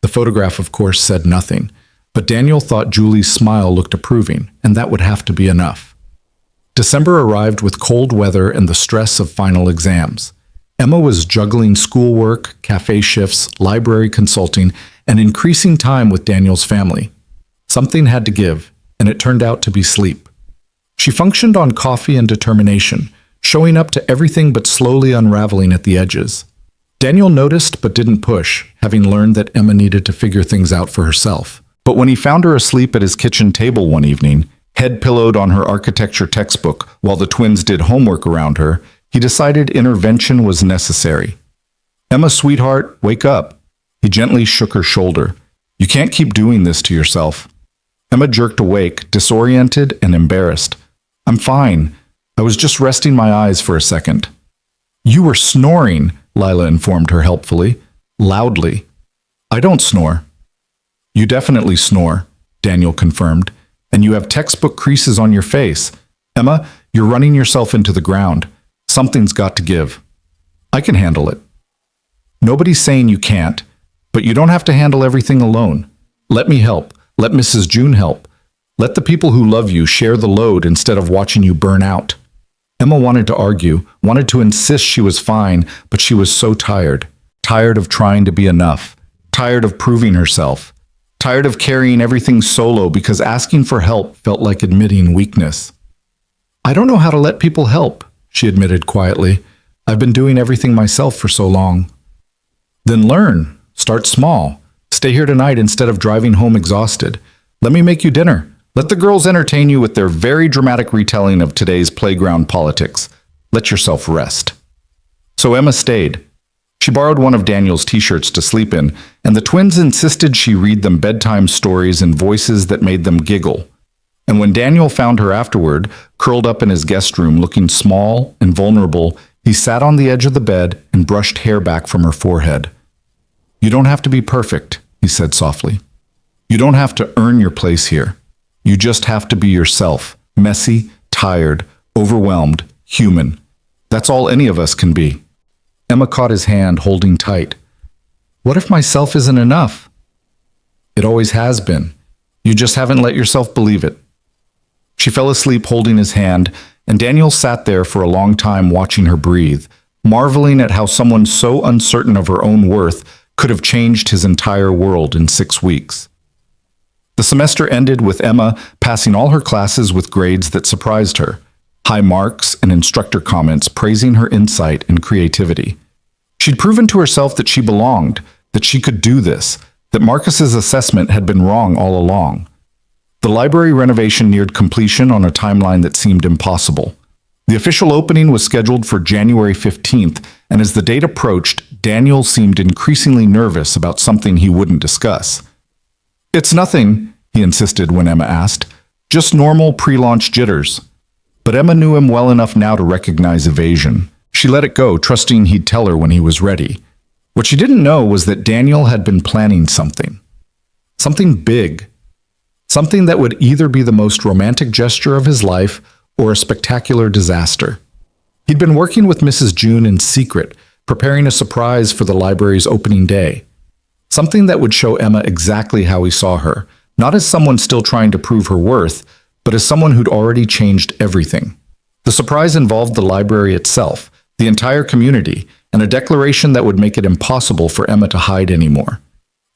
The photograph, of course, said nothing, but Daniel thought Julie's smile looked approving, and that would have to be enough. December arrived with cold weather and the stress of final exams. Emma was juggling schoolwork, cafe shifts, library consulting, and increasing time with Daniel's family. Something had to give, and it turned out to be sleep. She functioned on coffee and determination, showing up to everything but slowly unraveling at the edges. Daniel noticed but didn't push, having learned that Emma needed to figure things out for herself. But when he found her asleep at his kitchen table one evening, head pillowed on her architecture textbook while the twins did homework around her, he decided intervention was necessary. "Emma, sweetheart, wake up." He gently shook her shoulder. "You can't keep doing this to yourself." Emma jerked awake, disoriented and embarrassed. "I'm fine. I was just resting my eyes for a second." "You were snoring," Lila informed her helpfully. "Loudly." "I don't snore." "You definitely snore," Daniel confirmed. "And you have textbook creases on your face. Emma, you're running yourself into the ground. Something's got to give." "I can handle it." "Nobody's saying you can't, but you don't have to handle everything alone. Let me help. Let Mrs. June help. Let the people who love you share the load instead of watching you burn out." Emma wanted to argue, wanted to insist she was fine, but she was so tired. Tired of trying to be enough. Tired of proving herself. Tired of carrying everything solo because asking for help felt like admitting weakness. "I don't know how to let people help," she admitted quietly. "I've been doing everything myself for so long." "Then learn. Start small. Stay here tonight instead of driving home exhausted. Let me make you dinner. Let the girls entertain you with their very dramatic retelling of today's playground politics. Let yourself rest. So Emma stayed. She borrowed one of Daniel's t-shirts to sleep in, and the twins insisted she read them bedtime stories in voices that made them giggle. And when Daniel found her afterward, curled up in his guest room looking small and vulnerable, he sat on the edge of the bed and brushed hair back from her forehead. "You don't have to be perfect," he said softly. "You don't have to earn your place here. You just have to be yourself, messy, tired, overwhelmed, human. That's all any of us can be." Emma caught his hand, holding tight. "What if myself isn't enough?" "It always has been. You just haven't let yourself believe it." She fell asleep holding his hand, and Daniel sat there for a long time watching her breathe, marveling at how someone so uncertain of her own worth could have changed his entire world in 6 weeks. The semester ended with Emma passing all her classes with grades that surprised her, high marks and instructor comments praising her insight and creativity. She'd proven to herself that she belonged, that she could do this, that Marcus's assessment had been wrong all along. The library renovation neared completion on a timeline that seemed impossible. The official opening was scheduled for January 15th, and as the date approached, Daniel seemed increasingly nervous about something he wouldn't discuss. "It's nothing," he insisted when Emma asked. "Just normal pre-launch jitters." But Emma knew him well enough now to recognize evasion. She let it go, trusting he'd tell her when he was ready. What she didn't know was that Daniel had been planning something. Something big. Something that would either be the most romantic gesture of his life or a spectacular disaster. He'd been working with Mrs. June in secret, preparing a surprise for the library's opening day. Something that would show Emma exactly how he saw her, not as someone still trying to prove her worth, but as someone who'd already changed everything. The surprise involved the library itself, the entire community, and a declaration that would make it impossible for Emma to hide anymore.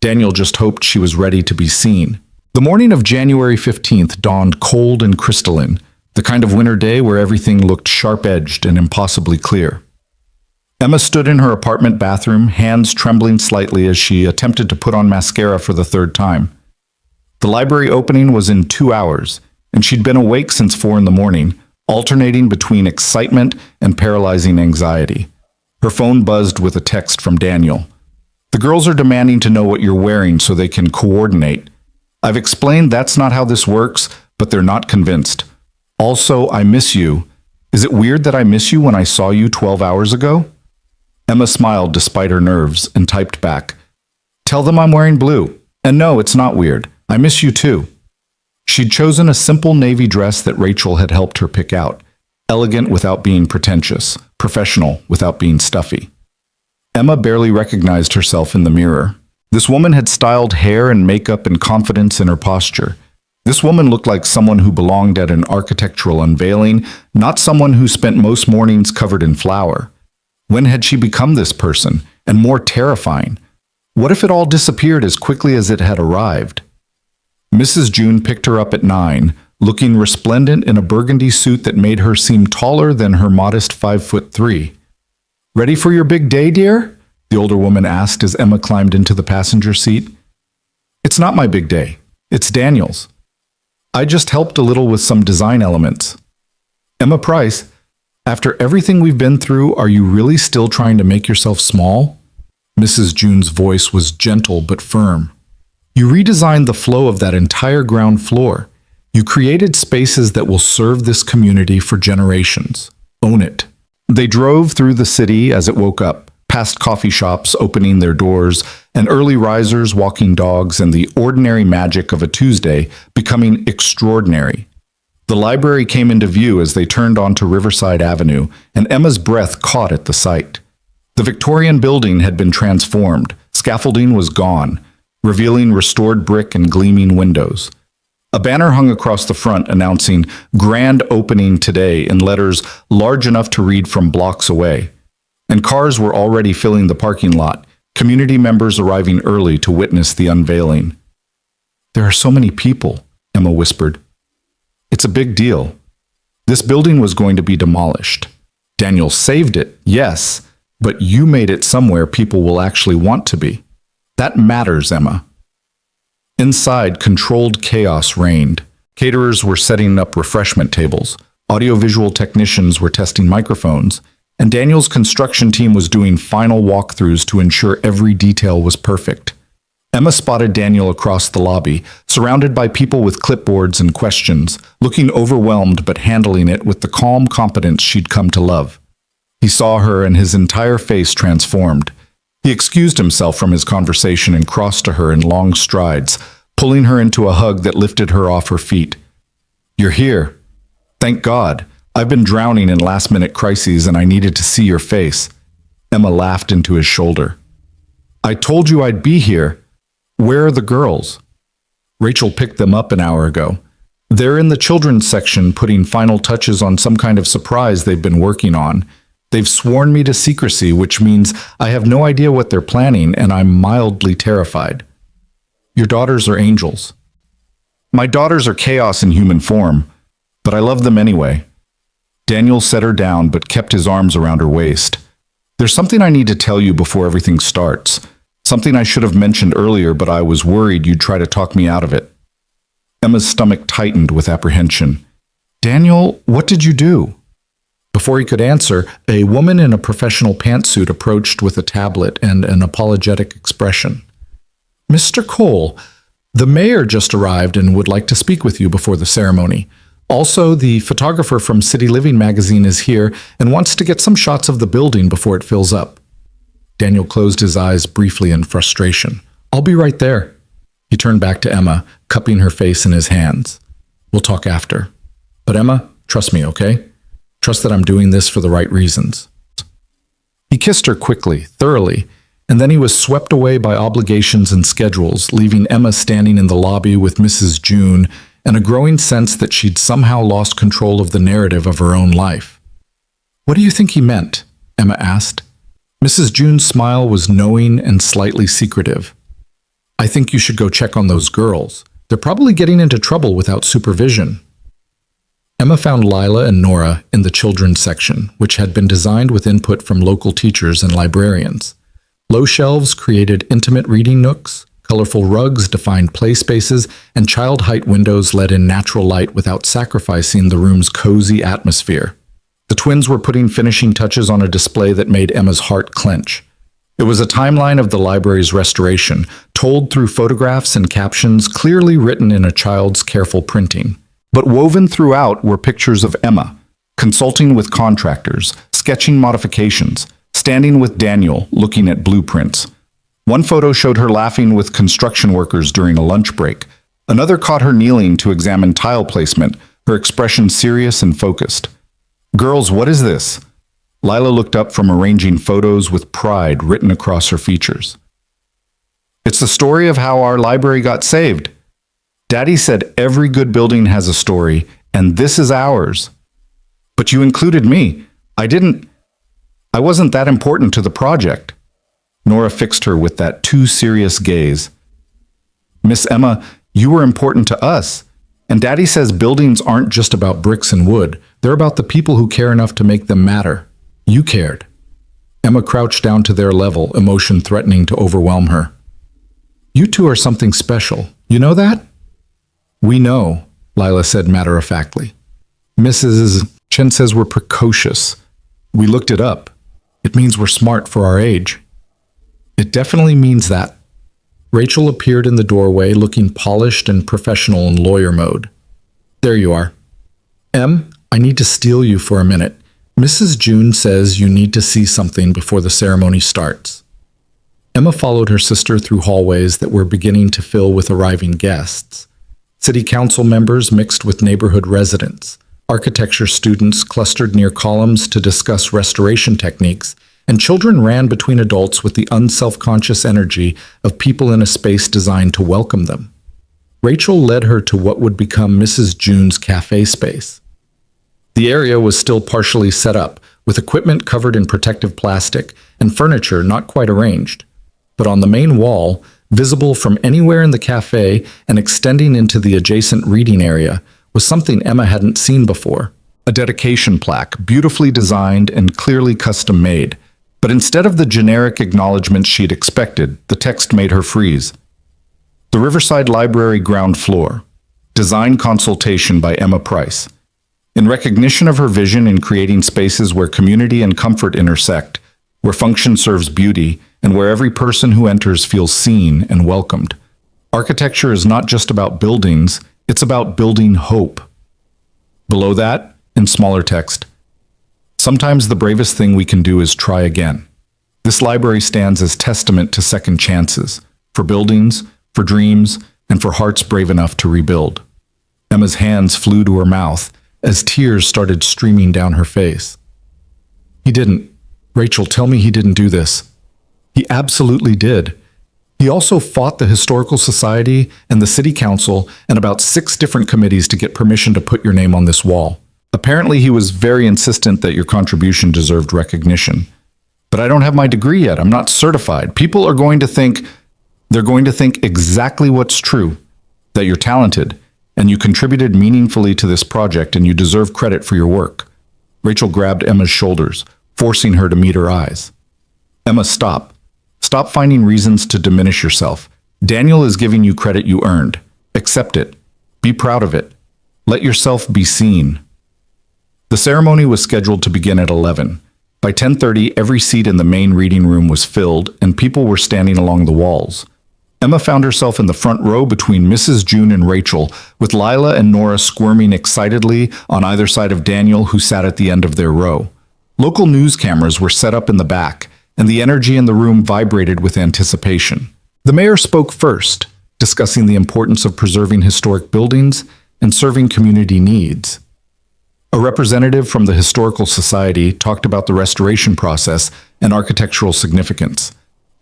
Daniel just hoped she was ready to be seen. The morning of January 15th dawned cold and crystalline, the kind of winter day where everything looked sharp-edged and impossibly clear. Emma stood in her apartment bathroom, hands trembling slightly as she attempted to put on mascara for the third time. The library opening was in 2 hours, and she'd been awake since 4 in the morning, alternating between excitement and paralyzing anxiety. Her phone buzzed with a text from Daniel. "The girls are demanding to know what you're wearing so they can coordinate. I've explained that's not how this works, but they're not convinced. Also, I miss you. Is it weird that I miss you when I saw you 12 hours ago?" Emma smiled despite her nerves and typed back, "Tell them I'm wearing blue. And no, it's not weird. I miss you too." She'd chosen a simple navy dress that Rachel had helped her pick out, elegant without being pretentious, professional without being stuffy. Emma barely recognized herself in the mirror. This woman had styled hair and makeup and confidence in her posture. This woman looked like someone who belonged at an architectural unveiling, not someone who spent most mornings covered in flour. When had she become this person? And more terrifying, what if it all disappeared as quickly as it had arrived? Mrs. June picked her up at 9, looking resplendent in a burgundy suit that made her seem taller than her modest 5'3". "Ready for your big day, dear?" the older woman asked as Emma climbed into the passenger seat. "It's not my big day. It's Daniel's. I just helped a little with some design elements." "Emma Price, after everything we've been through, are you really still trying to make yourself small?" Mrs. June's voice was gentle but firm. "You redesigned the flow of that entire ground floor. You created spaces that will serve this community for generations. Own it." They drove through the city as it woke up, past coffee shops opening their doors, and early risers walking dogs, and the ordinary magic of a Tuesday becoming extraordinary. The library came into view as they turned onto Riverside Avenue, and Emma's breath caught at the sight. The Victorian building had been transformed. Scaffolding was gone, revealing restored brick and gleaming windows. A banner hung across the front announcing "Grand Opening Today" in letters large enough to read from blocks away. And cars were already filling the parking lot, community members arriving early to witness the unveiling. "There are so many people," Emma whispered. "It's a big deal. This building was going to be demolished. Daniel saved it, yes, but you made it somewhere people will actually want to be. That matters, Emma." Inside, controlled chaos reigned. Caterers were setting up refreshment tables. Audiovisual technicians were testing microphones, and Daniel's construction team was doing final walkthroughs to ensure every detail was perfect. Emma spotted Daniel across the lobby, surrounded by people with clipboards and questions, looking overwhelmed but handling it with the calm competence she'd come to love. He saw her and his entire face transformed. He excused himself from his conversation and crossed to her in long strides, pulling her into a hug that lifted her off her feet. "You're here. Thank God. I've been drowning in last-minute crises and I needed to see your face." Emma laughed into his shoulder. "I told you I'd be here. Where are the girls?" Rachel picked them up an hour ago. "They're in the children's section putting final touches on some kind of surprise they've been working on. They've sworn me to secrecy, which means I have no idea what they're planning and I'm mildly terrified." "Your daughters are angels." "My daughters are chaos in human form, but I love them anyway." Daniel set her down but kept his arms around her waist. "There's something I need to tell you before everything starts. Something I should have mentioned earlier, but I was worried you'd try to talk me out of it." Emma's stomach tightened with apprehension. "Daniel, what did you do?" Before he could answer, a woman in a professional pantsuit approached with a tablet and an apologetic expression. "Mr. Cole, the mayor just arrived and would like to speak with you before the ceremony. Also, the photographer from City Living magazine is here and wants to get some shots of the building before it fills up." Daniel closed his eyes briefly in frustration. "I'll be right there." He turned back to Emma, cupping her face in his hands. "We'll talk after. But Emma, trust me, okay? Trust that I'm doing this for the right reasons." He kissed her quickly, thoroughly, and then he was swept away by obligations and schedules, leaving Emma standing in the lobby with Mrs. June and a growing sense that she'd somehow lost control of the narrative of her own life. "What do you think he meant?" Emma asked. Mrs. June's smile was knowing and slightly secretive. "I think you should go check on those girls. They're probably getting into trouble without supervision." Emma found Lila and Nora in the children's section, which had been designed with input from local teachers and librarians. Low shelves created intimate reading nooks, colorful rugs defined play spaces, and child-height windows let in natural light without sacrificing the room's cozy atmosphere. The twins were putting finishing touches on a display that made Emma's heart clench. It was a timeline of the library's restoration, told through photographs and captions clearly written in a child's careful printing. But woven throughout were pictures of Emma, consulting with contractors, sketching modifications, standing with Daniel, looking at blueprints. One photo showed her laughing with construction workers during a lunch break. Another caught her kneeling to examine tile placement, her expression serious and focused. "Girls, what is this?" Lila looked up from arranging photos with pride written across her features. "It's the story of how our library got saved. Daddy said every good building has a story, and this is ours. But you included me. I wasn't that important to the project." Nora fixed her with that too serious gaze. "Miss Emma, you were important to us. And Daddy says buildings aren't just about bricks and wood. They're about the people who care enough to make them matter. You cared." Emma crouched down to their level, emotion threatening to overwhelm her. "You two are something special. You know that?" "We know," Lila said matter-of-factly. "Mrs. Chen says we're precocious. We looked it up. It means we're smart for our age." "It definitely means that." Rachel appeared in the doorway, looking polished and professional in lawyer mode. "There you are. Em, I need to steal you for a minute. Mrs. June says you need to see something before the ceremony starts." Emma followed her sister through hallways that were beginning to fill with arriving guests. City council members mixed with neighborhood residents, architecture students clustered near columns to discuss restoration techniques, and children ran between adults with the unselfconscious energy of people in a space designed to welcome them. Rachel led her to what would become Mrs. June's cafe space. The area was still partially set up, with equipment covered in protective plastic and furniture not quite arranged. But on the main wall, visible from anywhere in the cafe and extending into the adjacent reading area, was something Emma hadn't seen before. A dedication plaque, beautifully designed and clearly custom-made. But instead of the generic acknowledgement she'd expected, the text made her freeze. The Riverside Library ground floor. Design consultation by Emma Price. In recognition of her vision in creating spaces where community and comfort intersect, where function serves beauty, and where every person who enters feels seen and welcomed. Architecture is not just about buildings, it's about building hope. Below that, in smaller text, sometimes the bravest thing we can do is try again. This library stands as testament to second chances, for buildings, for dreams, and for hearts brave enough to rebuild. Emma's hands flew to her mouth as tears started streaming down her face. He didn't. Rachel, tell me he didn't do this. He absolutely did. He also fought the Historical Society and the City Council and about 6 different committees to get permission to put your name on this wall. Apparently, he was very insistent that your contribution deserved recognition. But I don't have my degree yet. I'm not certified. People are going to think, they're going to think exactly what's true, that you're talented, and you contributed meaningfully to this project and you deserve credit for your work. Rachel grabbed Emma's shoulders, forcing her to meet her eyes. Emma, stop. Stop finding reasons to diminish yourself. Daniel is giving you credit you earned. Accept it. Be proud of it. Let yourself be seen. The ceremony was scheduled to begin at 11. By 10:30, every seat in the main reading room was filled and people were standing along the walls. Emma found herself in the front row between Mrs. June and Rachel, with Lila and Nora squirming excitedly on either side of Daniel, who sat at the end of their row. Local news cameras were set up in the back, and the energy in the room vibrated with anticipation. The mayor spoke first, discussing the importance of preserving historic buildings and serving community needs. A representative from the Historical Society talked about the restoration process and architectural significance.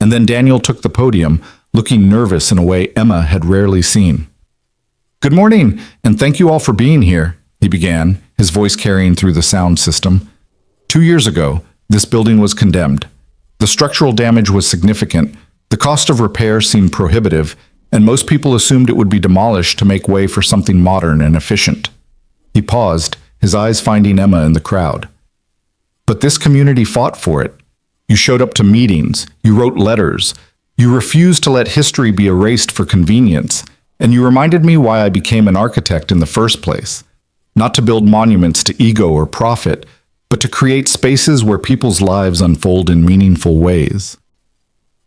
And then Daniel took the podium, looking nervous in a way Emma had rarely seen. "Good morning, and thank you all for being here," he began, his voice carrying through the sound system. 2 years ago, this building was condemned. The structural damage was significant, the cost of repair seemed prohibitive, and most people assumed it would be demolished to make way for something modern and efficient. He paused, his eyes finding Emma in the crowd. "But this community fought for it. You showed up to meetings, you wrote letters, you refused to let history be erased for convenience, and you reminded me why I became an architect in the first place. Not to build monuments to ego or profit, but to create spaces where people's lives unfold in meaningful ways."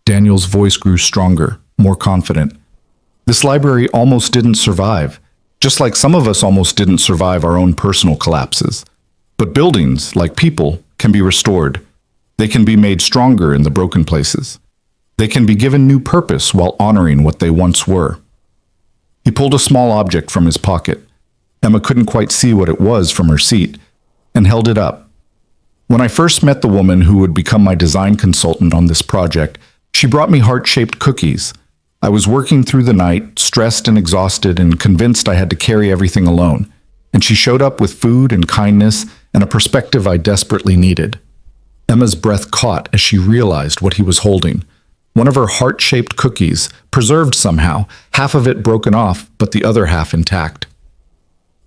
Daniel's voice grew stronger, more confident. This library almost didn't survive, just like some of us almost didn't survive our own personal collapses. But buildings, like people, can be restored. They can be made stronger in the broken places. They can be given new purpose while honoring what they once were. He pulled a small object from his pocket. Emma couldn't quite see what it was from her seat, and held it up. "When I first met the woman who would become my design consultant on this project, she brought me heart-shaped cookies. I was working through the night, stressed and exhausted, and convinced I had to carry everything alone. And she showed up with food and kindness and a perspective I desperately needed." Emma's breath caught as she realized what he was holding. One of her heart-shaped cookies, preserved somehow, half of it broken off, but the other half intact.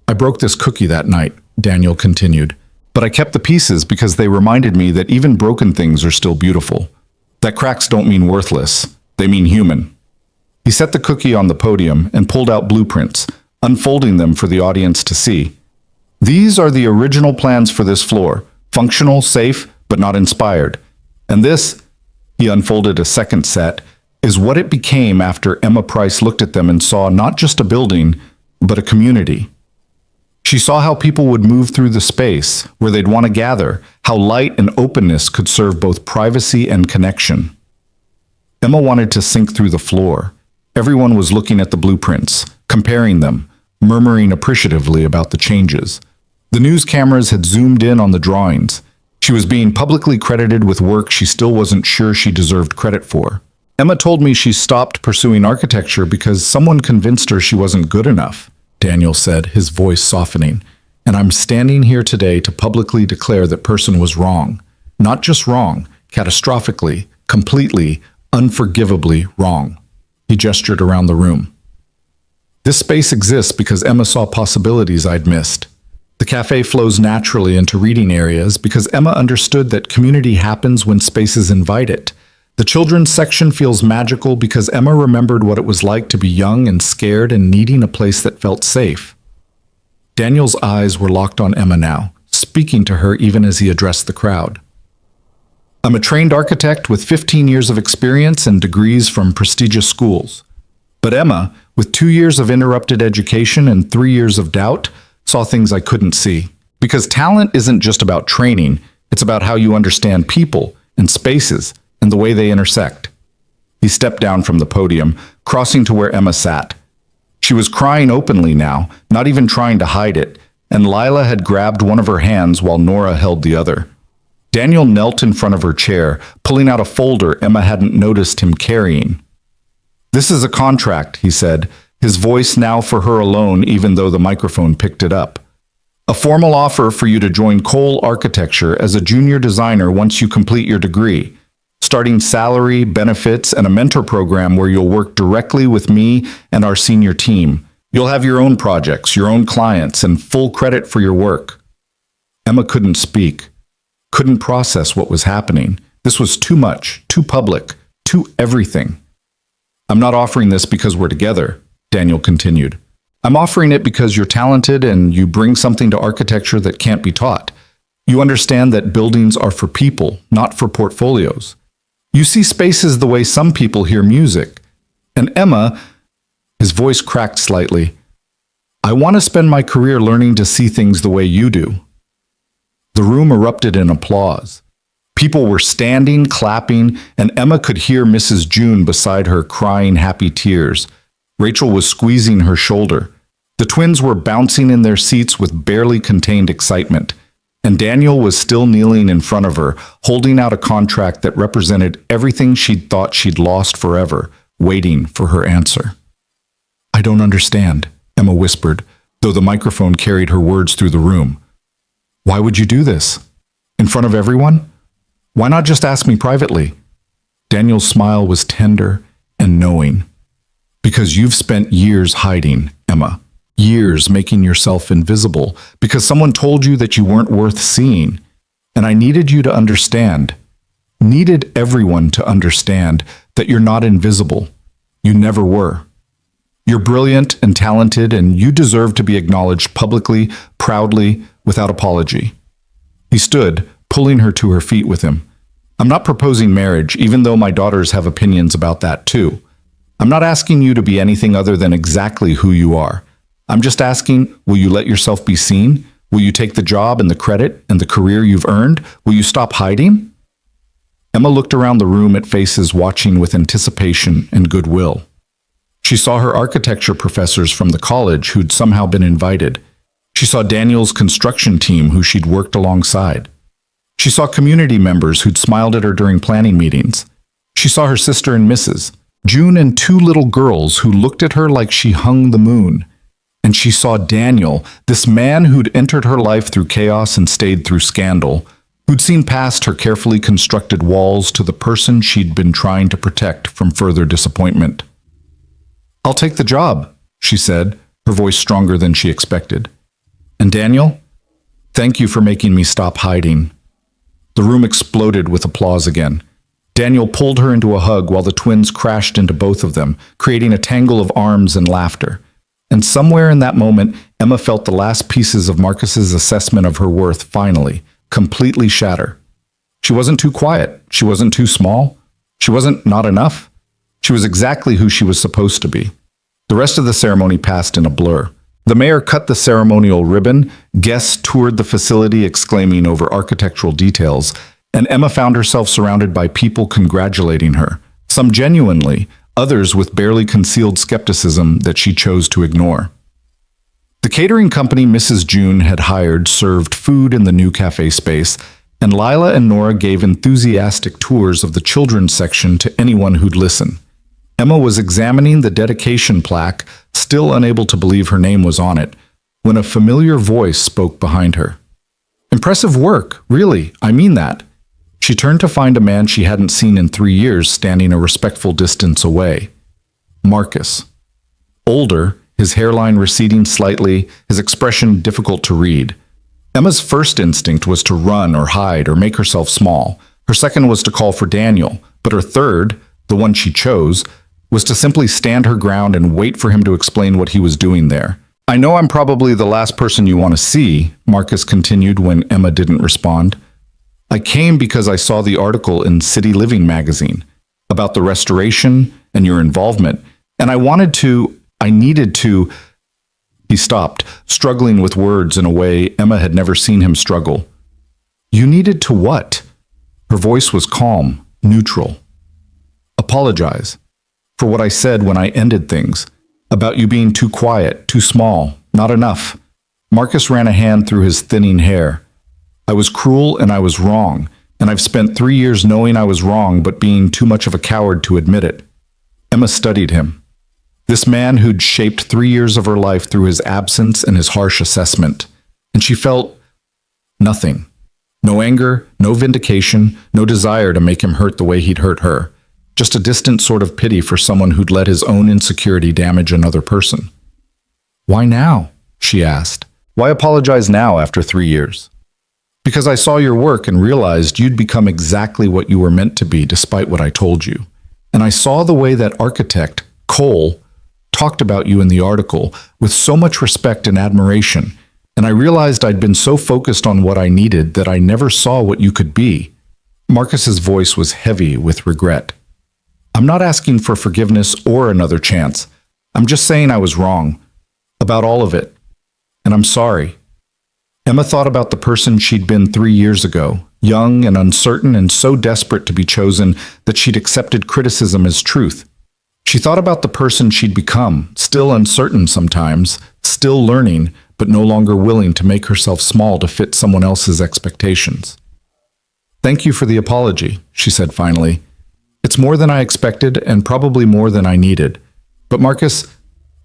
"I broke this cookie that night," Daniel continued, "but I kept the pieces because they reminded me that even broken things are still beautiful. That cracks don't mean worthless, they mean human." He set the cookie on the podium and pulled out blueprints, unfolding them for the audience to see. "These are the original plans for this floor, functional, safe, but not inspired. And this," he unfolded a second set, "is what it became after Emma Price looked at them and saw not just a building, but a community. She saw how people would move through the space, where they'd want to gather, how light and openness could serve both privacy and connection." Emma wanted to sink through the floor. Everyone was looking at the blueprints, comparing them, murmuring appreciatively about the changes. The news cameras had zoomed in on the drawings. She was being publicly credited with work she still wasn't sure she deserved credit for. "Emma told me she stopped pursuing architecture because someone convinced her she wasn't good enough," Daniel said, his voice softening. "And I'm standing here today to publicly declare that person was wrong. Not just wrong, catastrophically, completely, unforgivably wrong." He gestured around the room. "This space exists because Emma saw possibilities I'd missed. The cafe flows naturally into reading areas because Emma understood that community happens when spaces invite it. The children's section feels magical because Emma remembered what it was like to be young and scared and needing a place that felt safe. Daniel's eyes were locked on Emma now, speaking to her even as he addressed the crowd. I'm a trained architect with 15 years of experience and degrees from prestigious schools. But Emma, with 2 years of interrupted education and 3 years of doubt, saw things I couldn't see. Because talent isn't just about training, it's about how you understand people and spaces and the way they intersect. He stepped down from the podium, crossing to where Emma sat. She was crying openly now, not even trying to hide it, and Lila had grabbed one of her hands while Nora held the other. Daniel knelt in front of her chair, pulling out a folder Emma hadn't noticed him carrying. This is a contract, he said, his voice now for her alone even though the microphone picked it up. A formal offer for you to join Cole Architecture as a junior designer once you complete your degree. Starting salary, benefits, and a mentor program where you'll work directly with me and our senior team. You'll have your own projects, your own clients, and full credit for your work. Emma couldn't speak, couldn't process what was happening. This was too much, too public, too everything. I'm not offering this because we're together, Daniel continued. I'm offering it because you're talented and you bring something to architecture that can't be taught. You understand that buildings are for people, not for portfolios. You see spaces the way some people hear music. And Emma, his voice cracked slightly, I want to spend my career learning to see things the way you do. The room erupted in applause. People were standing, clapping, and Emma could hear Mrs. June beside her crying happy tears. Rachel was squeezing her shoulder. The twins were bouncing in their seats with barely contained excitement. And Daniel was still kneeling in front of her, holding out a contract that represented everything she'd thought she'd lost forever, waiting for her answer. I don't understand, Emma whispered, though the microphone carried her words through the room. Why would you do this? In front of everyone? Why not just ask me privately? Daniel's smile was tender and knowing. Because you've spent years hiding, Emma. Years making yourself invisible because someone told you that you weren't worth seeing. And I needed you to understand, needed everyone to understand that you're not invisible. You never were. You're brilliant and talented, and you deserve to be acknowledged publicly, proudly, without apology. He stood, pulling her to her feet with him. I'm not proposing marriage, even though my daughters have opinions about that too. I'm not asking you to be anything other than exactly who you are. I'm just asking, will you let yourself be seen? Will you take the job and the credit and the career you've earned? Will you stop hiding? Emma looked around the room at faces watching with anticipation and goodwill. She saw her architecture professors from the college who'd somehow been invited. She saw Daniel's construction team who she'd worked alongside. She saw community members who'd smiled at her during planning meetings. She saw her sister and Mrs. June and 2 little girls who looked at her like she hung the moon. And she saw Daniel, this man who'd entered her life through chaos and stayed through scandal, who'd seen past her carefully constructed walls to the person she'd been trying to protect from further disappointment. I'll take the job, she said, her voice stronger than she expected. And Daniel, thank you for making me stop hiding. The room exploded with applause again. Daniel pulled her into a hug while the twins crashed into both of them, creating a tangle of arms and laughter. And somewhere in that moment, Emma felt the last pieces of Marcus's assessment of her worth finally, completely shatter. She wasn't too quiet. She wasn't too small. She wasn't not enough. She was exactly who she was supposed to be. The rest of the ceremony passed in a blur. The mayor cut the ceremonial ribbon, guests toured the facility exclaiming over architectural details, and Emma found herself surrounded by people congratulating her, some genuinely, others with barely concealed skepticism that she chose to ignore. The catering company Mrs. June had hired served food in the new cafe space, and Lila and Nora gave enthusiastic tours of the children's section to anyone who'd listen. Emma was examining the dedication plaque, still unable to believe her name was on it, when a familiar voice spoke behind her. Impressive work, really, I mean that. She turned to find a man she hadn't seen in 3 years standing a respectful distance away. Marcus. Older, his hairline receding slightly, his expression difficult to read. Emma's first instinct was to run or hide or make herself small. Her second was to call for Daniel, but her third, the one she chose, was to simply stand her ground and wait for him to explain what he was doing there. I know I'm probably the last person you want to see, Marcus continued when Emma didn't respond. I came because I saw the article in City Living magazine about the restoration and your involvement, and I needed to. He stopped, struggling with words in a way Emma had never seen him struggle. You needed to what? Her voice was calm, neutral. Apologize for what I said when I ended things, about you being too quiet, too small, not enough. Marcus ran a hand through his thinning hair. I was cruel and I was wrong, and I've spent 3 years knowing I was wrong but being too much of a coward to admit it. Emma studied him. This man who'd shaped 3 years of her life through his absence and his harsh assessment. And she felt nothing. No anger, no vindication, no desire to make him hurt the way he'd hurt her. Just a distant sort of pity for someone who'd let his own insecurity damage another person. Why now? She asked. Why apologize now after 3 years? Because I saw your work and realized you'd become exactly what you were meant to be despite what I told you. And I saw the way that architect, Cole, talked about you in the article with so much respect and admiration, and I realized I'd been so focused on what I needed that I never saw what you could be. Marcus's voice was heavy with regret. I'm not asking for forgiveness or another chance. I'm just saying I was wrong. About all of it. And I'm sorry. Emma thought about the person she'd been 3 years ago, young and uncertain and so desperate to be chosen that she'd accepted criticism as truth. She thought about the person she'd become, still uncertain sometimes, still learning, but no longer willing to make herself small to fit someone else's expectations. Thank you for the apology, she said finally. It's more than I expected and probably more than I needed. But Marcus,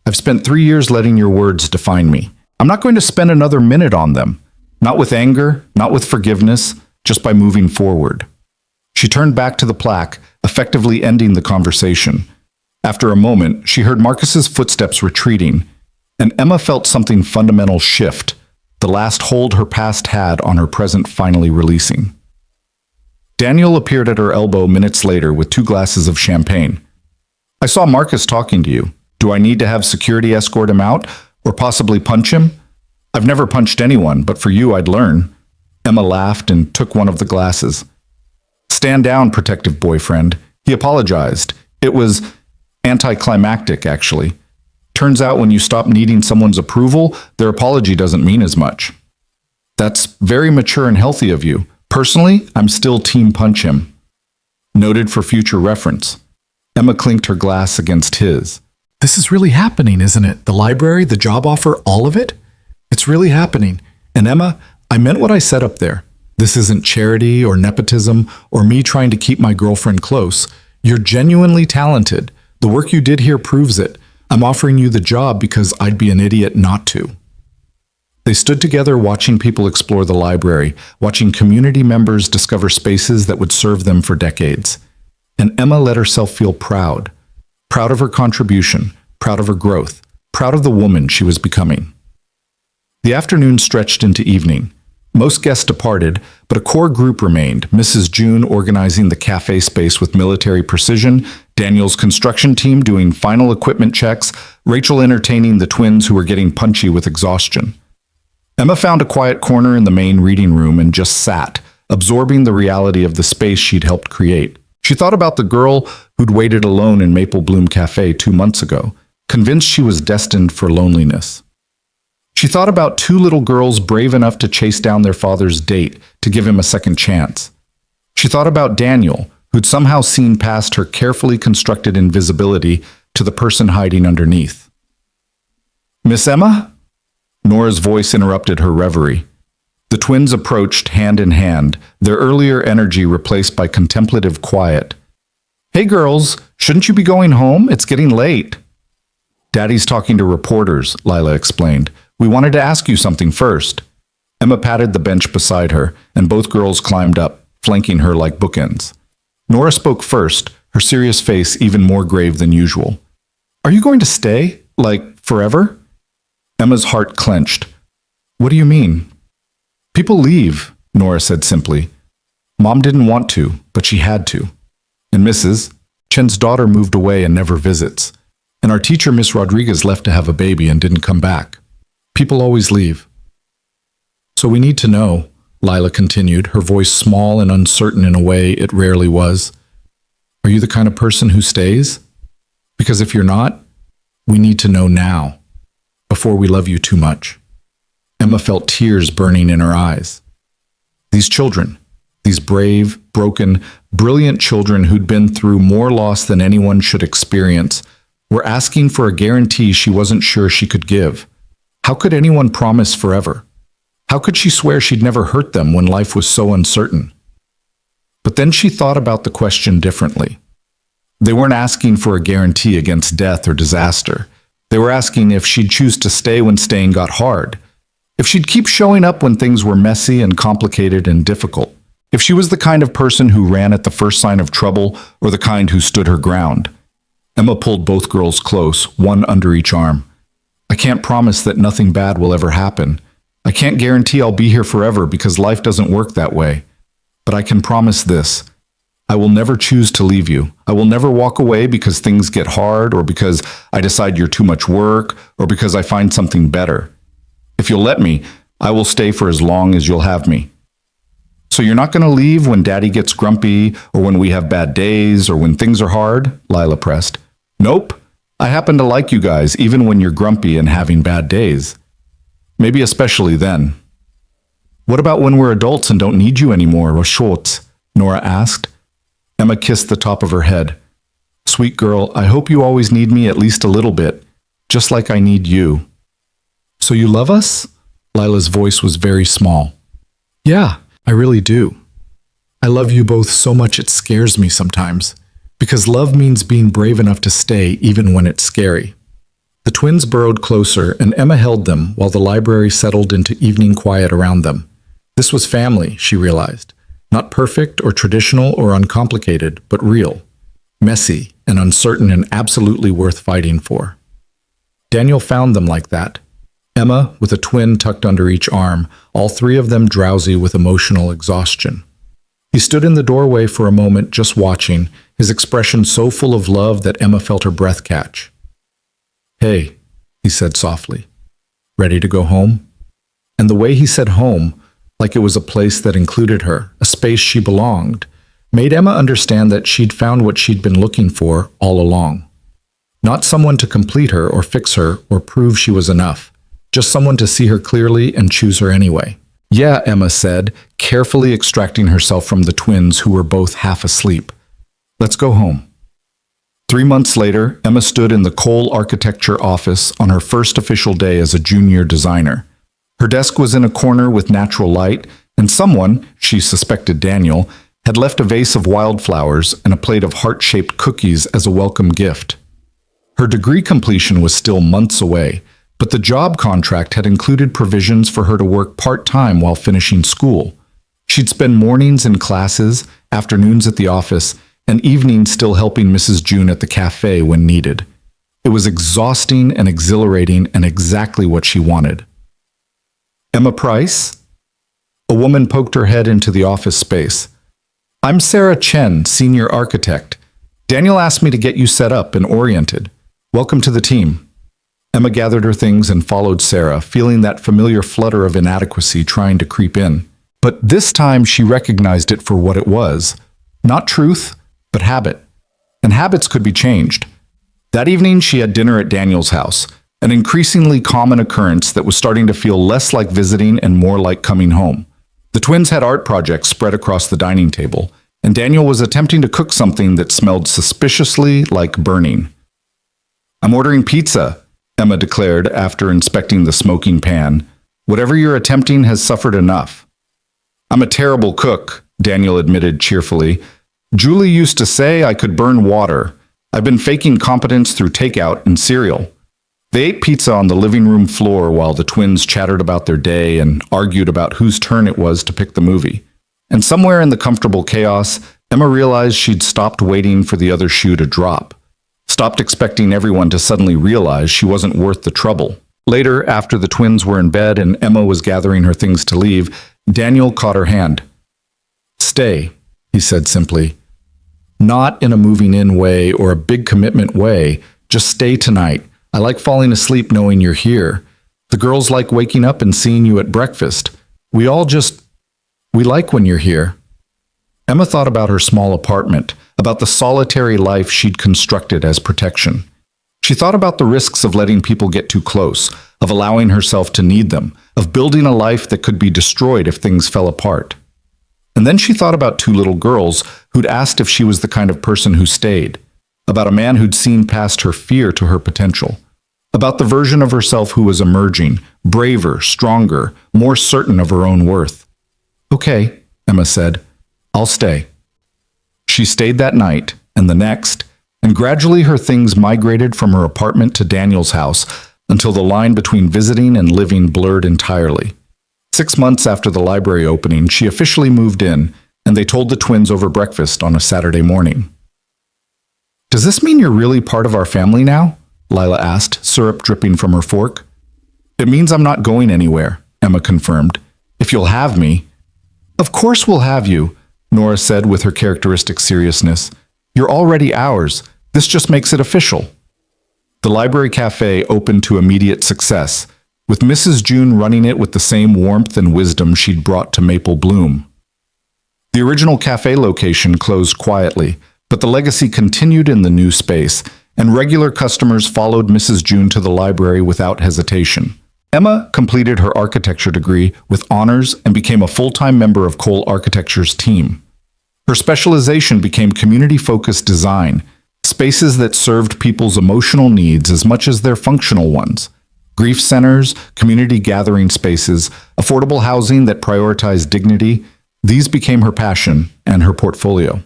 I've spent 3 years letting your words define me. I'm not going to spend another minute on them. Not with anger, not with forgiveness, just by moving forward. She turned back to the plaque, effectively ending the conversation. After a moment, she heard Marcus's footsteps retreating, and Emma felt something fundamental shift, the last hold her past had on her present finally releasing. Daniel appeared at her elbow minutes later with 2 glasses of champagne. I saw Marcus talking to you. Do I need to have security escort him out, or possibly punch him? I've never punched anyone, but for you I'd learn. Emma laughed and took one of the glasses. Stand down, protective boyfriend. He apologized. It was anticlimactic, actually. Turns out when you stop needing someone's approval, their apology doesn't mean as much. That's very mature and healthy of you. Personally, I'm still team punch him. Noted for future reference. Emma clinked her glass against his. This is really happening, isn't it? The library, the job offer, all of it? It's really happening. And Emma, I meant what I said up there. This isn't charity or nepotism or me trying to keep my girlfriend close. You're genuinely talented. The work you did here proves it. I'm offering you the job because I'd be an idiot not to. They stood together watching people explore the library, watching community members discover spaces that would serve them for decades. And Emma let herself feel proud. Proud of her contribution, proud of her growth, proud of the woman she was becoming. The afternoon stretched into evening. Most guests departed, but a core group remained, Mrs. June organizing the cafe space with military precision, Daniel's construction team doing final equipment checks, Rachel entertaining the twins who were getting punchy with exhaustion. Emma found a quiet corner in the main reading room and just sat, absorbing the reality of the space she'd helped create. She thought about the girl who'd waited alone in Maple Bloom Cafe 2 months ago, convinced she was destined for loneliness. She thought about 2 little girls brave enough to chase down their father's date to give him a second chance. She thought about Daniel, who'd somehow seen past her carefully constructed invisibility to the person hiding underneath. Miss Emma? Nora's voice interrupted her reverie. The twins approached hand in hand, their earlier energy replaced by contemplative quiet. Hey girls, shouldn't you be going home? It's getting late. Daddy's talking to reporters, Lila explained. We wanted to ask you something first. Emma patted the bench beside her, and both girls climbed up, flanking her like bookends. Nora spoke first, her serious face even more grave than usual. Are you going to stay? Like, forever? Emma's heart clenched. What do you mean? People leave, Nora said simply. Mom didn't want to, but she had to. And Mrs. Chen's daughter moved away and never visits. And our teacher, Miss Rodriguez, left to have a baby and didn't come back. People always leave. So we need to know, Lila continued, her voice small and uncertain in a way it rarely was. Are you the kind of person who stays? Because if you're not, we need to know now, before we love you too much. Emma felt tears burning in her eyes. These children, these brave, broken, brilliant children who'd been through more loss than anyone should experience, were asking for a guarantee she wasn't sure she could give. How could anyone promise forever? How could she swear she'd never hurt them when life was so uncertain? But then she thought about the question differently. They weren't asking for a guarantee against death or disaster. They were asking if she'd choose to stay when staying got hard, if she'd keep showing up when things were messy and complicated and difficult, if she was the kind of person who ran at the first sign of trouble or the kind who stood her ground. Emma pulled both girls close, one under each arm. I can't promise that nothing bad will ever happen. I can't guarantee I'll be here forever because life doesn't work that way. But I can promise this. I will never choose to leave you. I will never walk away because things get hard or because I decide you're too much work or because I find something better. If you'll let me, I will stay for as long as you'll have me. So you're not going to leave when Daddy gets grumpy or when we have bad days or when things are hard? Lila pressed. Nope. I happen to like you guys even when you're grumpy and having bad days. Maybe especially then. What about when we're adults and don't need you anymore, or shorts? Nora asked. Emma kissed the top of her head. Sweet girl, I hope you always need me at least a little bit, just like I need you. So you love us? Lila's voice was very small. Yeah, I really do. I love you both so much it scares me sometimes, because love means being brave enough to stay even when it's scary. The twins burrowed closer, and Emma held them while the library settled into evening quiet around them. This was family, she realized. Not perfect or traditional or uncomplicated, but real, messy and uncertain and absolutely worth fighting for. Daniel found them like that. Emma, with a twin tucked under each arm, all three of them drowsy with emotional exhaustion. He stood in the doorway for a moment just watching, his expression so full of love that Emma felt her breath catch. Hey, he said softly. Ready to go home? And the way he said home, like it was a place that included her, a space she belonged, made Emma understand that she'd found what she'd been looking for all along. Not someone to complete her or fix her or prove she was enough, just someone to see her clearly and choose her anyway. Yeah, Emma said, carefully extracting herself from the twins who were both half asleep. Let's go home. 3 months later, Emma stood in the Cole Architecture office on her first official day as a junior designer. Her desk was in a corner with natural light, and someone, she suspected Daniel, had left a vase of wildflowers and a plate of heart-shaped cookies as a welcome gift. Her degree completion was still months away, but the job contract had included provisions for her to work part-time while finishing school. She'd spend mornings in classes, afternoons at the office, and evenings still helping Mrs. June at the cafe when needed. It was exhausting and exhilarating and exactly what she wanted. Emma Price? A woman poked her head into the office space. I'm Sarah Chen, senior architect. Daniel asked me to get you set up and oriented. Welcome to the team. Emma gathered her things and followed Sarah, feeling that familiar flutter of inadequacy trying to creep in. But this time she recognized it for what it was. Not truth, but habit. And habits could be changed. That evening she had dinner at Daniel's house, an increasingly common occurrence that was starting to feel less like visiting and more like coming home. The twins had art projects spread across the dining table, and Daniel was attempting to cook something that smelled suspiciously like burning. I'm ordering pizza, Emma declared after inspecting the smoking pan. Whatever you're attempting has suffered enough. I'm a terrible cook, Daniel admitted cheerfully. Julie used to say I could burn water. I've been faking competence through takeout and cereal. They ate pizza on the living room floor while the twins chattered about their day and argued about whose turn it was to pick the movie. And somewhere in the comfortable chaos, Emma realized she'd stopped waiting for the other shoe to drop. Stopped expecting everyone to suddenly realize she wasn't worth the trouble. Later, after the twins were in bed and Emma was gathering her things to leave, Daniel caught her hand. Stay, he said simply. Not in a moving-in way or a big commitment way, just stay tonight. I like falling asleep knowing you're here. The girls like waking up and seeing you at breakfast. We like when you're here." Emma thought about her small apartment, about the solitary life she'd constructed as protection. She thought about the risks of letting people get too close, of allowing herself to need them, of building a life that could be destroyed if things fell apart. And then she thought about two little girls who'd asked if she was the kind of person who stayed, about a man who'd seen past her fear to her potential, about the version of herself who was emerging, braver, stronger, more certain of her own worth. "Okay," Emma said, "I'll stay." She stayed that night, and the next, and gradually her things migrated from her apartment to Daniel's house until the line between visiting and living blurred entirely. 6 months after the library opening, she officially moved in, and they told the twins over breakfast on a Saturday morning. "Does this mean you're really part of our family now?" Lila asked, syrup dripping from her fork. "It means I'm not going anywhere," Emma confirmed. "If you'll have me." "Of course we'll have you," Nora said with her characteristic seriousness. "You're already ours. This just makes it official." The library cafe opened to immediate success, with Mrs. June running it with the same warmth and wisdom she'd brought to Maple Bloom. The original cafe location closed quietly, but the legacy continued in the new space, and regular customers followed Mrs. June to the library without hesitation. Emma completed her architecture degree with honors and became a full-time member of Cole Architecture's team. Her specialization became community-focused design, spaces that served people's emotional needs as much as their functional ones. Grief centers, community gathering spaces, affordable housing that prioritized dignity, these became her passion and her portfolio.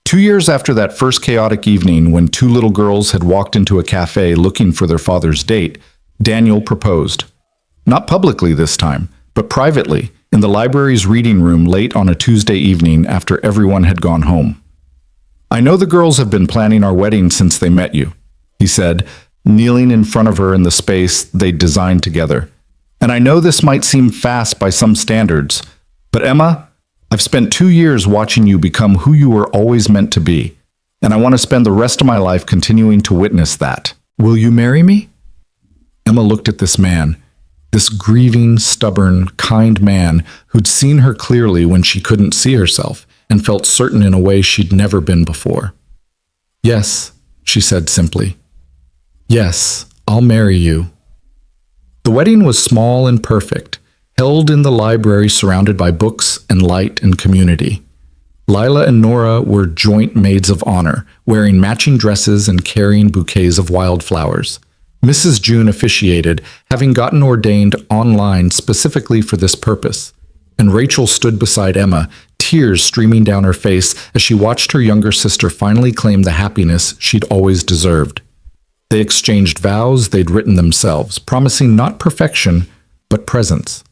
2 years after that first chaotic evening when two little girls had walked into a cafe looking for their father's date, Daniel proposed. Not publicly this time, but privately, in the library's reading room late on a Tuesday evening after everyone had gone home. "I know the girls have been planning our wedding since they met you," he said, kneeling in front of her in the space they'd designed together. "And I know this might seem fast by some standards, but Emma, I've spent 2 years watching you become who you were always meant to be, and I want to spend the rest of my life continuing to witness that. Will you marry me?" Emma looked at this man, this grieving, stubborn, kind man who'd seen her clearly when she couldn't see herself and felt certain in a way she'd never been before. "Yes," she said simply. "Yes, I'll marry you." The wedding was small and perfect, held in the library surrounded by books and light and community. Lila and Nora were joint maids of honor, wearing matching dresses and carrying bouquets of wildflowers. Mrs. June officiated, having gotten ordained online specifically for this purpose, and Rachel stood beside Emma, tears streaming down her face as she watched her younger sister finally claim the happiness she'd always deserved. They exchanged vows they'd written themselves, promising not perfection, but presence.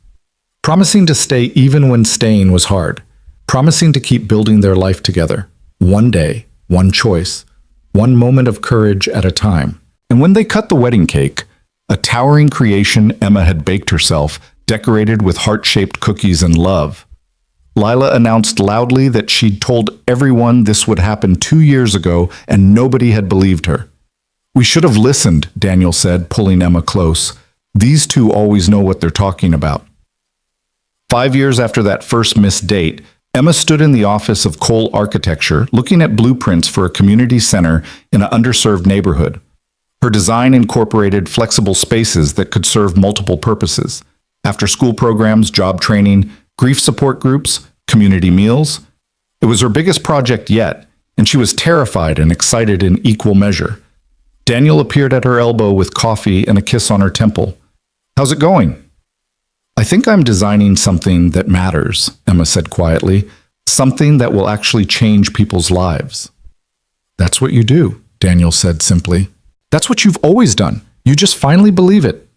Promising to stay even when staying was hard. Promising to keep building their life together. One day, one choice, one moment of courage at a time. And when they cut the wedding cake, a towering creation Emma had baked herself, decorated with heart-shaped cookies and love, Lila announced loudly that she'd told everyone this would happen 2 years ago and nobody had believed her. "We should have listened," Daniel said, pulling Emma close. "These two always know what they're talking about." 5 years after that first missed date, Emma stood in the office of Cole Architecture, looking at blueprints for a community center in an underserved neighborhood. Her design incorporated flexible spaces that could serve multiple purposes: after-school programs, job training, grief support groups, community meals. It was her biggest project yet, and she was terrified and excited in equal measure. Daniel appeared at her elbow with coffee and a kiss on her temple. "How's it going?" "I think I'm designing something that matters," Emma said quietly. "Something that will actually change people's lives." "That's what you do," Daniel said simply. "That's what you've always done. You just finally believe it."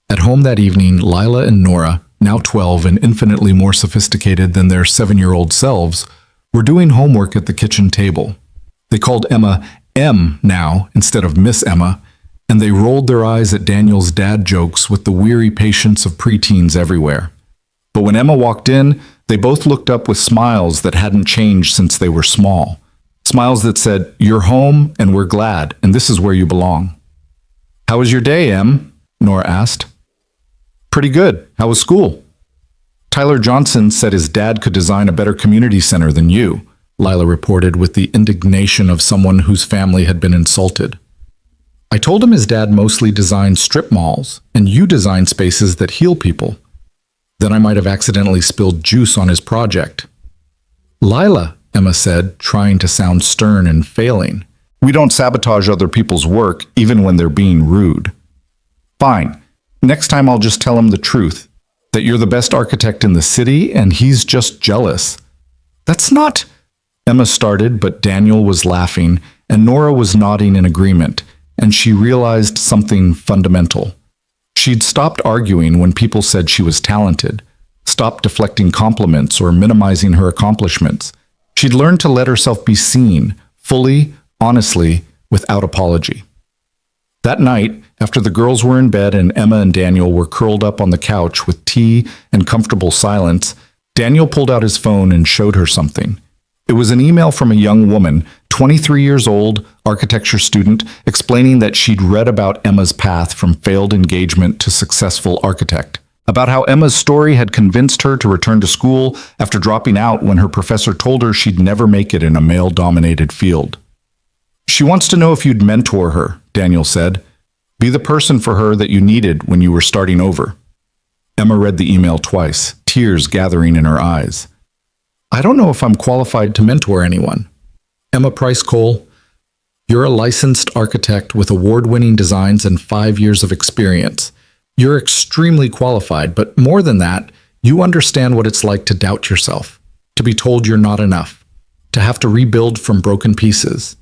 At home that evening, Lila and Nora, now 12 and infinitely more sophisticated than their 7-year-old selves, were doing homework at the kitchen table. They called Emma M now instead of Miss Emma, and they rolled their eyes at Daniel's dad jokes with the weary patience of preteens everywhere. But when Emma walked in, they both looked up with smiles that hadn't changed since they were small. Smiles that said, "You're home, and we're glad, and this is where you belong." "How was your day, Em?" Nora asked. Pretty good. How was school? Tyler Johnson said his dad could design a better community center than you, Lila reported with the indignation of someone whose family had been insulted. I told him his dad mostly designed strip malls, and you design spaces that heal people. Then I might have accidentally spilled juice on his project. Lila, Emma said, trying to sound stern and failing. We don't sabotage other people's work, even when they're being rude. Fine. Next time I'll just tell him the truth, that you're the best architect in the city and he's just jealous. That's not... Emma started, but Daniel was laughing and Nora was nodding in agreement, and she realized something fundamental. She'd stopped arguing when people said she was talented, stopped deflecting compliments or minimizing her accomplishments. She'd learned to let herself be seen, fully, honestly, without apology. That night, after the girls were in bed and Emma and Daniel were curled up on the couch with tea and comfortable silence, Daniel pulled out his phone and showed her something. It was an email from a young woman, 23 years old, architecture student, explaining that she'd read about Emma's path from failed engagement to successful architect, about how Emma's story had convinced her to return to school after dropping out when her professor told her she'd never make it in a male-dominated field. She wants to know if you'd mentor her, Daniel said. Be the person for her that you needed when you were starting over. Emma read the email twice, tears gathering in her eyes. I don't know if I'm qualified to mentor anyone. Emma Price Cole, you're a licensed architect with award-winning designs and 5 years of experience. You're extremely qualified, but more than that, you understand what it's like to doubt yourself, to be told you're not enough, to have to rebuild from broken pieces.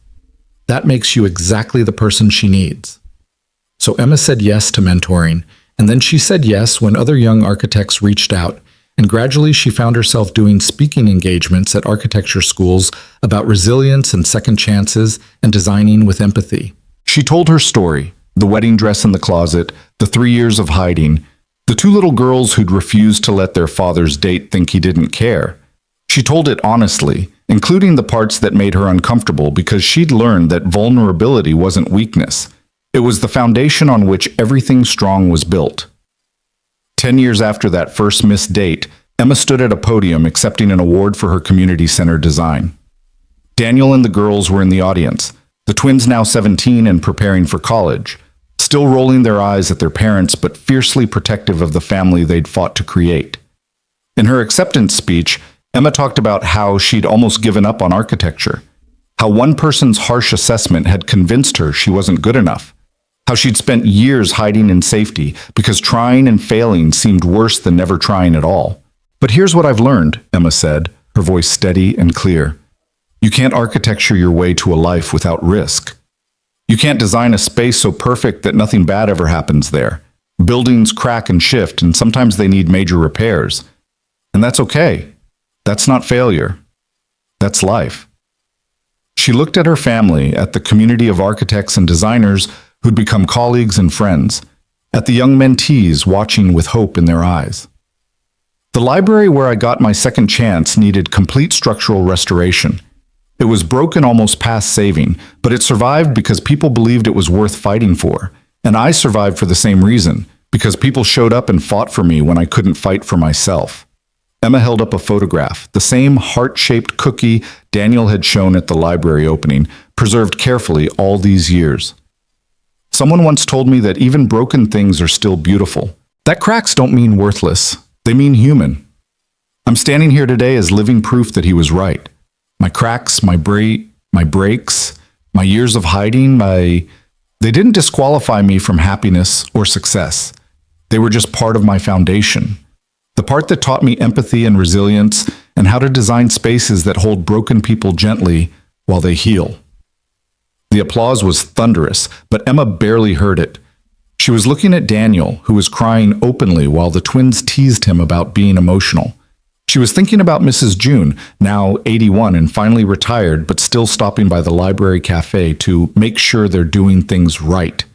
That makes you exactly the person she needs. So Emma said yes to mentoring, and then she said yes when other young architects reached out, and gradually she found herself doing speaking engagements at architecture schools about resilience and second chances and designing with empathy. She told her story, the wedding dress in the closet, the 3 years of hiding, the 2 little girls who'd refused to let their father's date think he didn't care. She told it honestly, including the parts that made her uncomfortable because she'd learned that vulnerability wasn't weakness. It was the foundation on which everything strong was built. 10 years after that first missed date, Emma stood at a podium accepting an award for her community center design. Daniel and the girls were in the audience, the twins now 17 and preparing for college, still rolling their eyes at their parents but fiercely protective of the family they'd fought to create. In her acceptance speech, Emma talked about how she'd almost given up on architecture, how one person's harsh assessment had convinced her she wasn't good enough, how she'd spent years hiding in safety because trying and failing seemed worse than never trying at all. But here's what I've learned, Emma said, her voice steady and clear. You can't architecture your way to a life without risk. You can't design a space so perfect that nothing bad ever happens there. Buildings crack and shift, and sometimes they need major repairs. And that's okay. That's not failure. That's life. She looked at her family, at the community of architects and designers who'd become colleagues and friends, at the young mentees watching with hope in their eyes. The library where I got my second chance needed complete structural restoration. It was broken almost past saving, but it survived because people believed it was worth fighting for. And I survived for the same reason, because people showed up and fought for me when I couldn't fight for myself. Emma held up a photograph, the same heart-shaped cookie Daniel had shown at the library opening, preserved carefully all these years. Someone once told me that even broken things are still beautiful. That cracks don't mean worthless. They mean human. I'm standing here today as living proof that he was right. My cracks, my breaks, my years of hiding, they didn't disqualify me from happiness or success. They were just part of my foundation. The part that taught me empathy and resilience and how to design spaces that hold broken people gently while they heal. The applause was thunderous, but Emma barely heard it. She was looking at Daniel, who was crying openly while the twins teased him about being emotional. She was thinking about Mrs. June, now 81 and finally retired, but still stopping by the library cafe to make sure they're doing things right.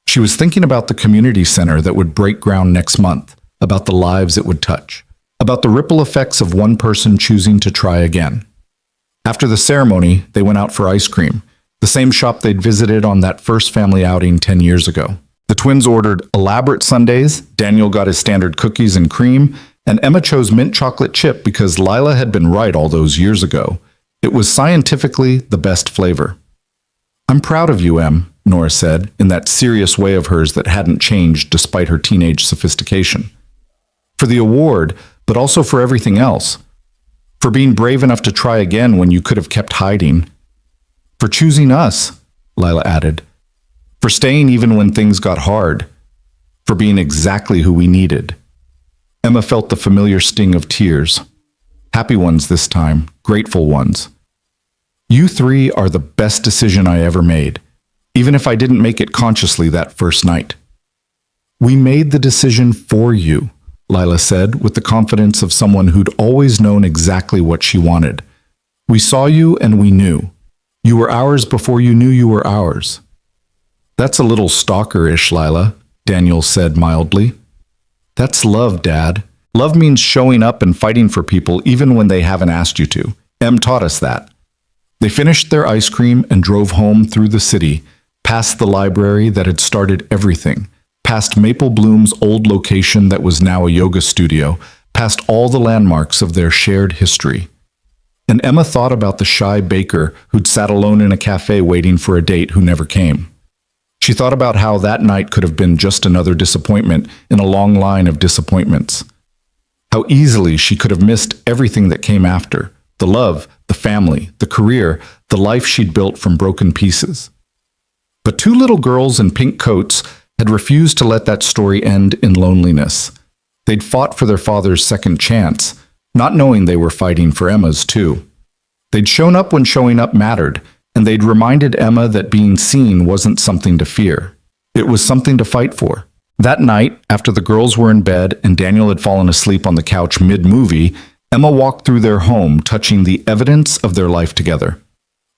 She was thinking about the community center that would break ground next month, about the lives it would touch, about the ripple effects of one person choosing to try again. After the ceremony, they went out for ice cream, the same shop they'd visited on that first family outing 10 years ago. The twins ordered elaborate sundaes, Daniel got his standard cookies and cream, and Emma chose mint chocolate chip because Lila had been right all those years ago. It was scientifically the best flavor. "I'm proud of you, Em," Nora said, in that serious way of hers that hadn't changed despite her teenage sophistication. "For the award, but also for everything else. For being brave enough to try again when you could have kept hiding. For choosing us," Lila added. "For staying even when things got hard. For being exactly who we needed." Emma felt the familiar sting of tears. Happy ones this time, grateful ones. "You three are the best decision I ever made, even if I didn't make it consciously that first night." "We made the decision for you," Lila said, with the confidence of someone who'd always known exactly what she wanted. "We saw you and we knew. You were ours before you knew you were ours." "That's a little stalker-ish, Lila," Daniel said mildly. "That's love, Dad. Love means showing up and fighting for people even when they haven't asked you to. Em taught us that." They finished their ice cream and drove home through the city, past the library that had started everything, past Maple Bloom's old location that was now a yoga studio, past all the landmarks of their shared history. And Emma thought about the shy baker who'd sat alone in a cafe waiting for a date who never came. She thought about how that night could have been just another disappointment in a long line of disappointments. How easily she could have missed everything that came after, the love, the family, the career, the life she'd built from broken pieces. But two little girls in pink coats had refused to let that story end in loneliness. They'd fought for their father's second chance, not knowing they were fighting for Emma's too. They'd shown up when showing up mattered, and they'd reminded Emma that being seen wasn't something to fear. It was something to fight for. That night, after the girls were in bed and Daniel had fallen asleep on the couch mid-movie, Emma walked through their home, touching the evidence of their life together.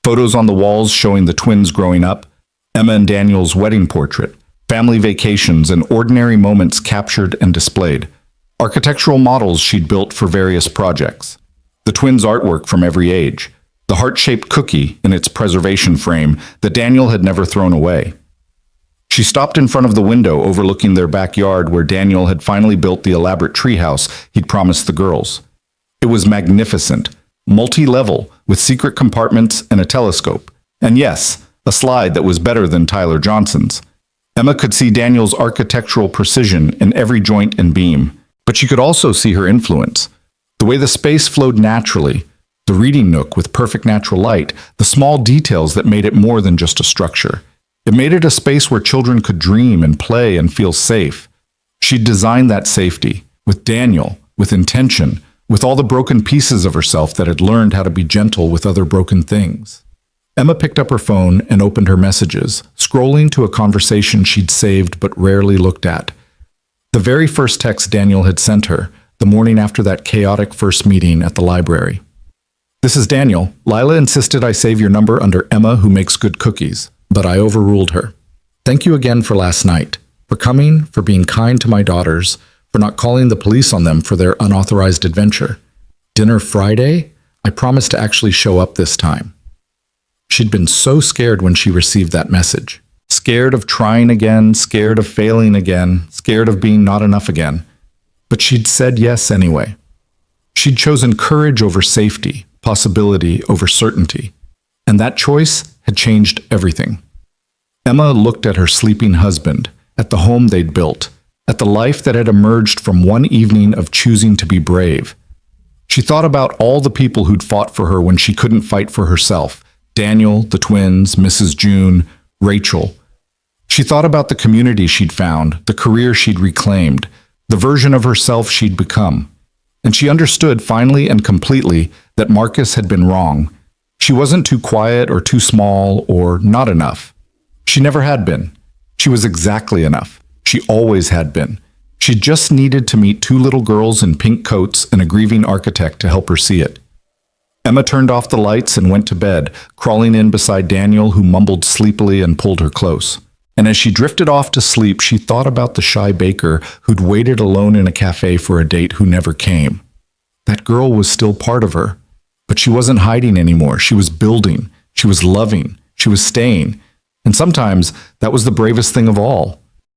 Photos on the walls showing the twins growing up, Emma and Daniel's wedding portrait, family vacations and ordinary moments captured and displayed, architectural models she'd built for various projects, the twins' artwork from every age, the heart-shaped cookie in its preservation frame that Daniel had never thrown away. She stopped in front of the window overlooking their backyard where Daniel had finally built the elaborate treehouse he'd promised the girls. It was magnificent, multi-level, with secret compartments and a telescope. And yes, a slide that was better than Tyler Johnson's. Emma could see Daniel's architectural precision in every joint and beam, but she could also see her influence. The way the space flowed naturally, the reading nook with perfect natural light, the small details that made it more than just a structure. It made it a space where children could dream and play and feel safe. She'd designed that safety, with Daniel, with intention, with all the broken pieces of herself that had learned how to be gentle with other broken things. Emma picked up her phone and opened her messages, scrolling to a conversation she'd saved but rarely looked at. The very first text Daniel had sent her, the morning after that chaotic first meeting at the library. "This is Daniel. Lila insisted I save your number under Emma who makes good cookies, but I overruled her. Thank you again for last night, for coming, for being kind to my daughters, for not calling the police on them for their unauthorized adventure. Dinner Friday? I promise to actually show up this time." She'd been so scared when she received that message. Scared of trying again, scared of failing again, scared of being not enough again. But she'd said yes anyway. She'd chosen courage over safety, possibility over certainty. And that choice had changed everything. Emma looked at her sleeping husband, at the home they'd built, at the life that had emerged from one evening of choosing to be brave. She thought about all the people who'd fought for her when she couldn't fight for herself. Daniel, the twins, Mrs. June, Rachel. She thought about the community she'd found, the career she'd reclaimed, the version of herself she'd become. And she understood finally and completely that Marcus had been wrong. She wasn't too quiet or too small or not enough. She never had been. She was exactly enough. She always had been. She just needed to meet two little girls in pink coats and a grieving architect to help her see it. Emma turned off the lights and went to bed, crawling in beside Daniel, who mumbled sleepily and pulled her close. And as she drifted off to sleep, she thought about the shy baker who'd waited alone in a cafe for a date who never came. That girl was still part of her, but she wasn't hiding anymore. She was building. She was loving. She was staying. And sometimes that was the bravest thing of all.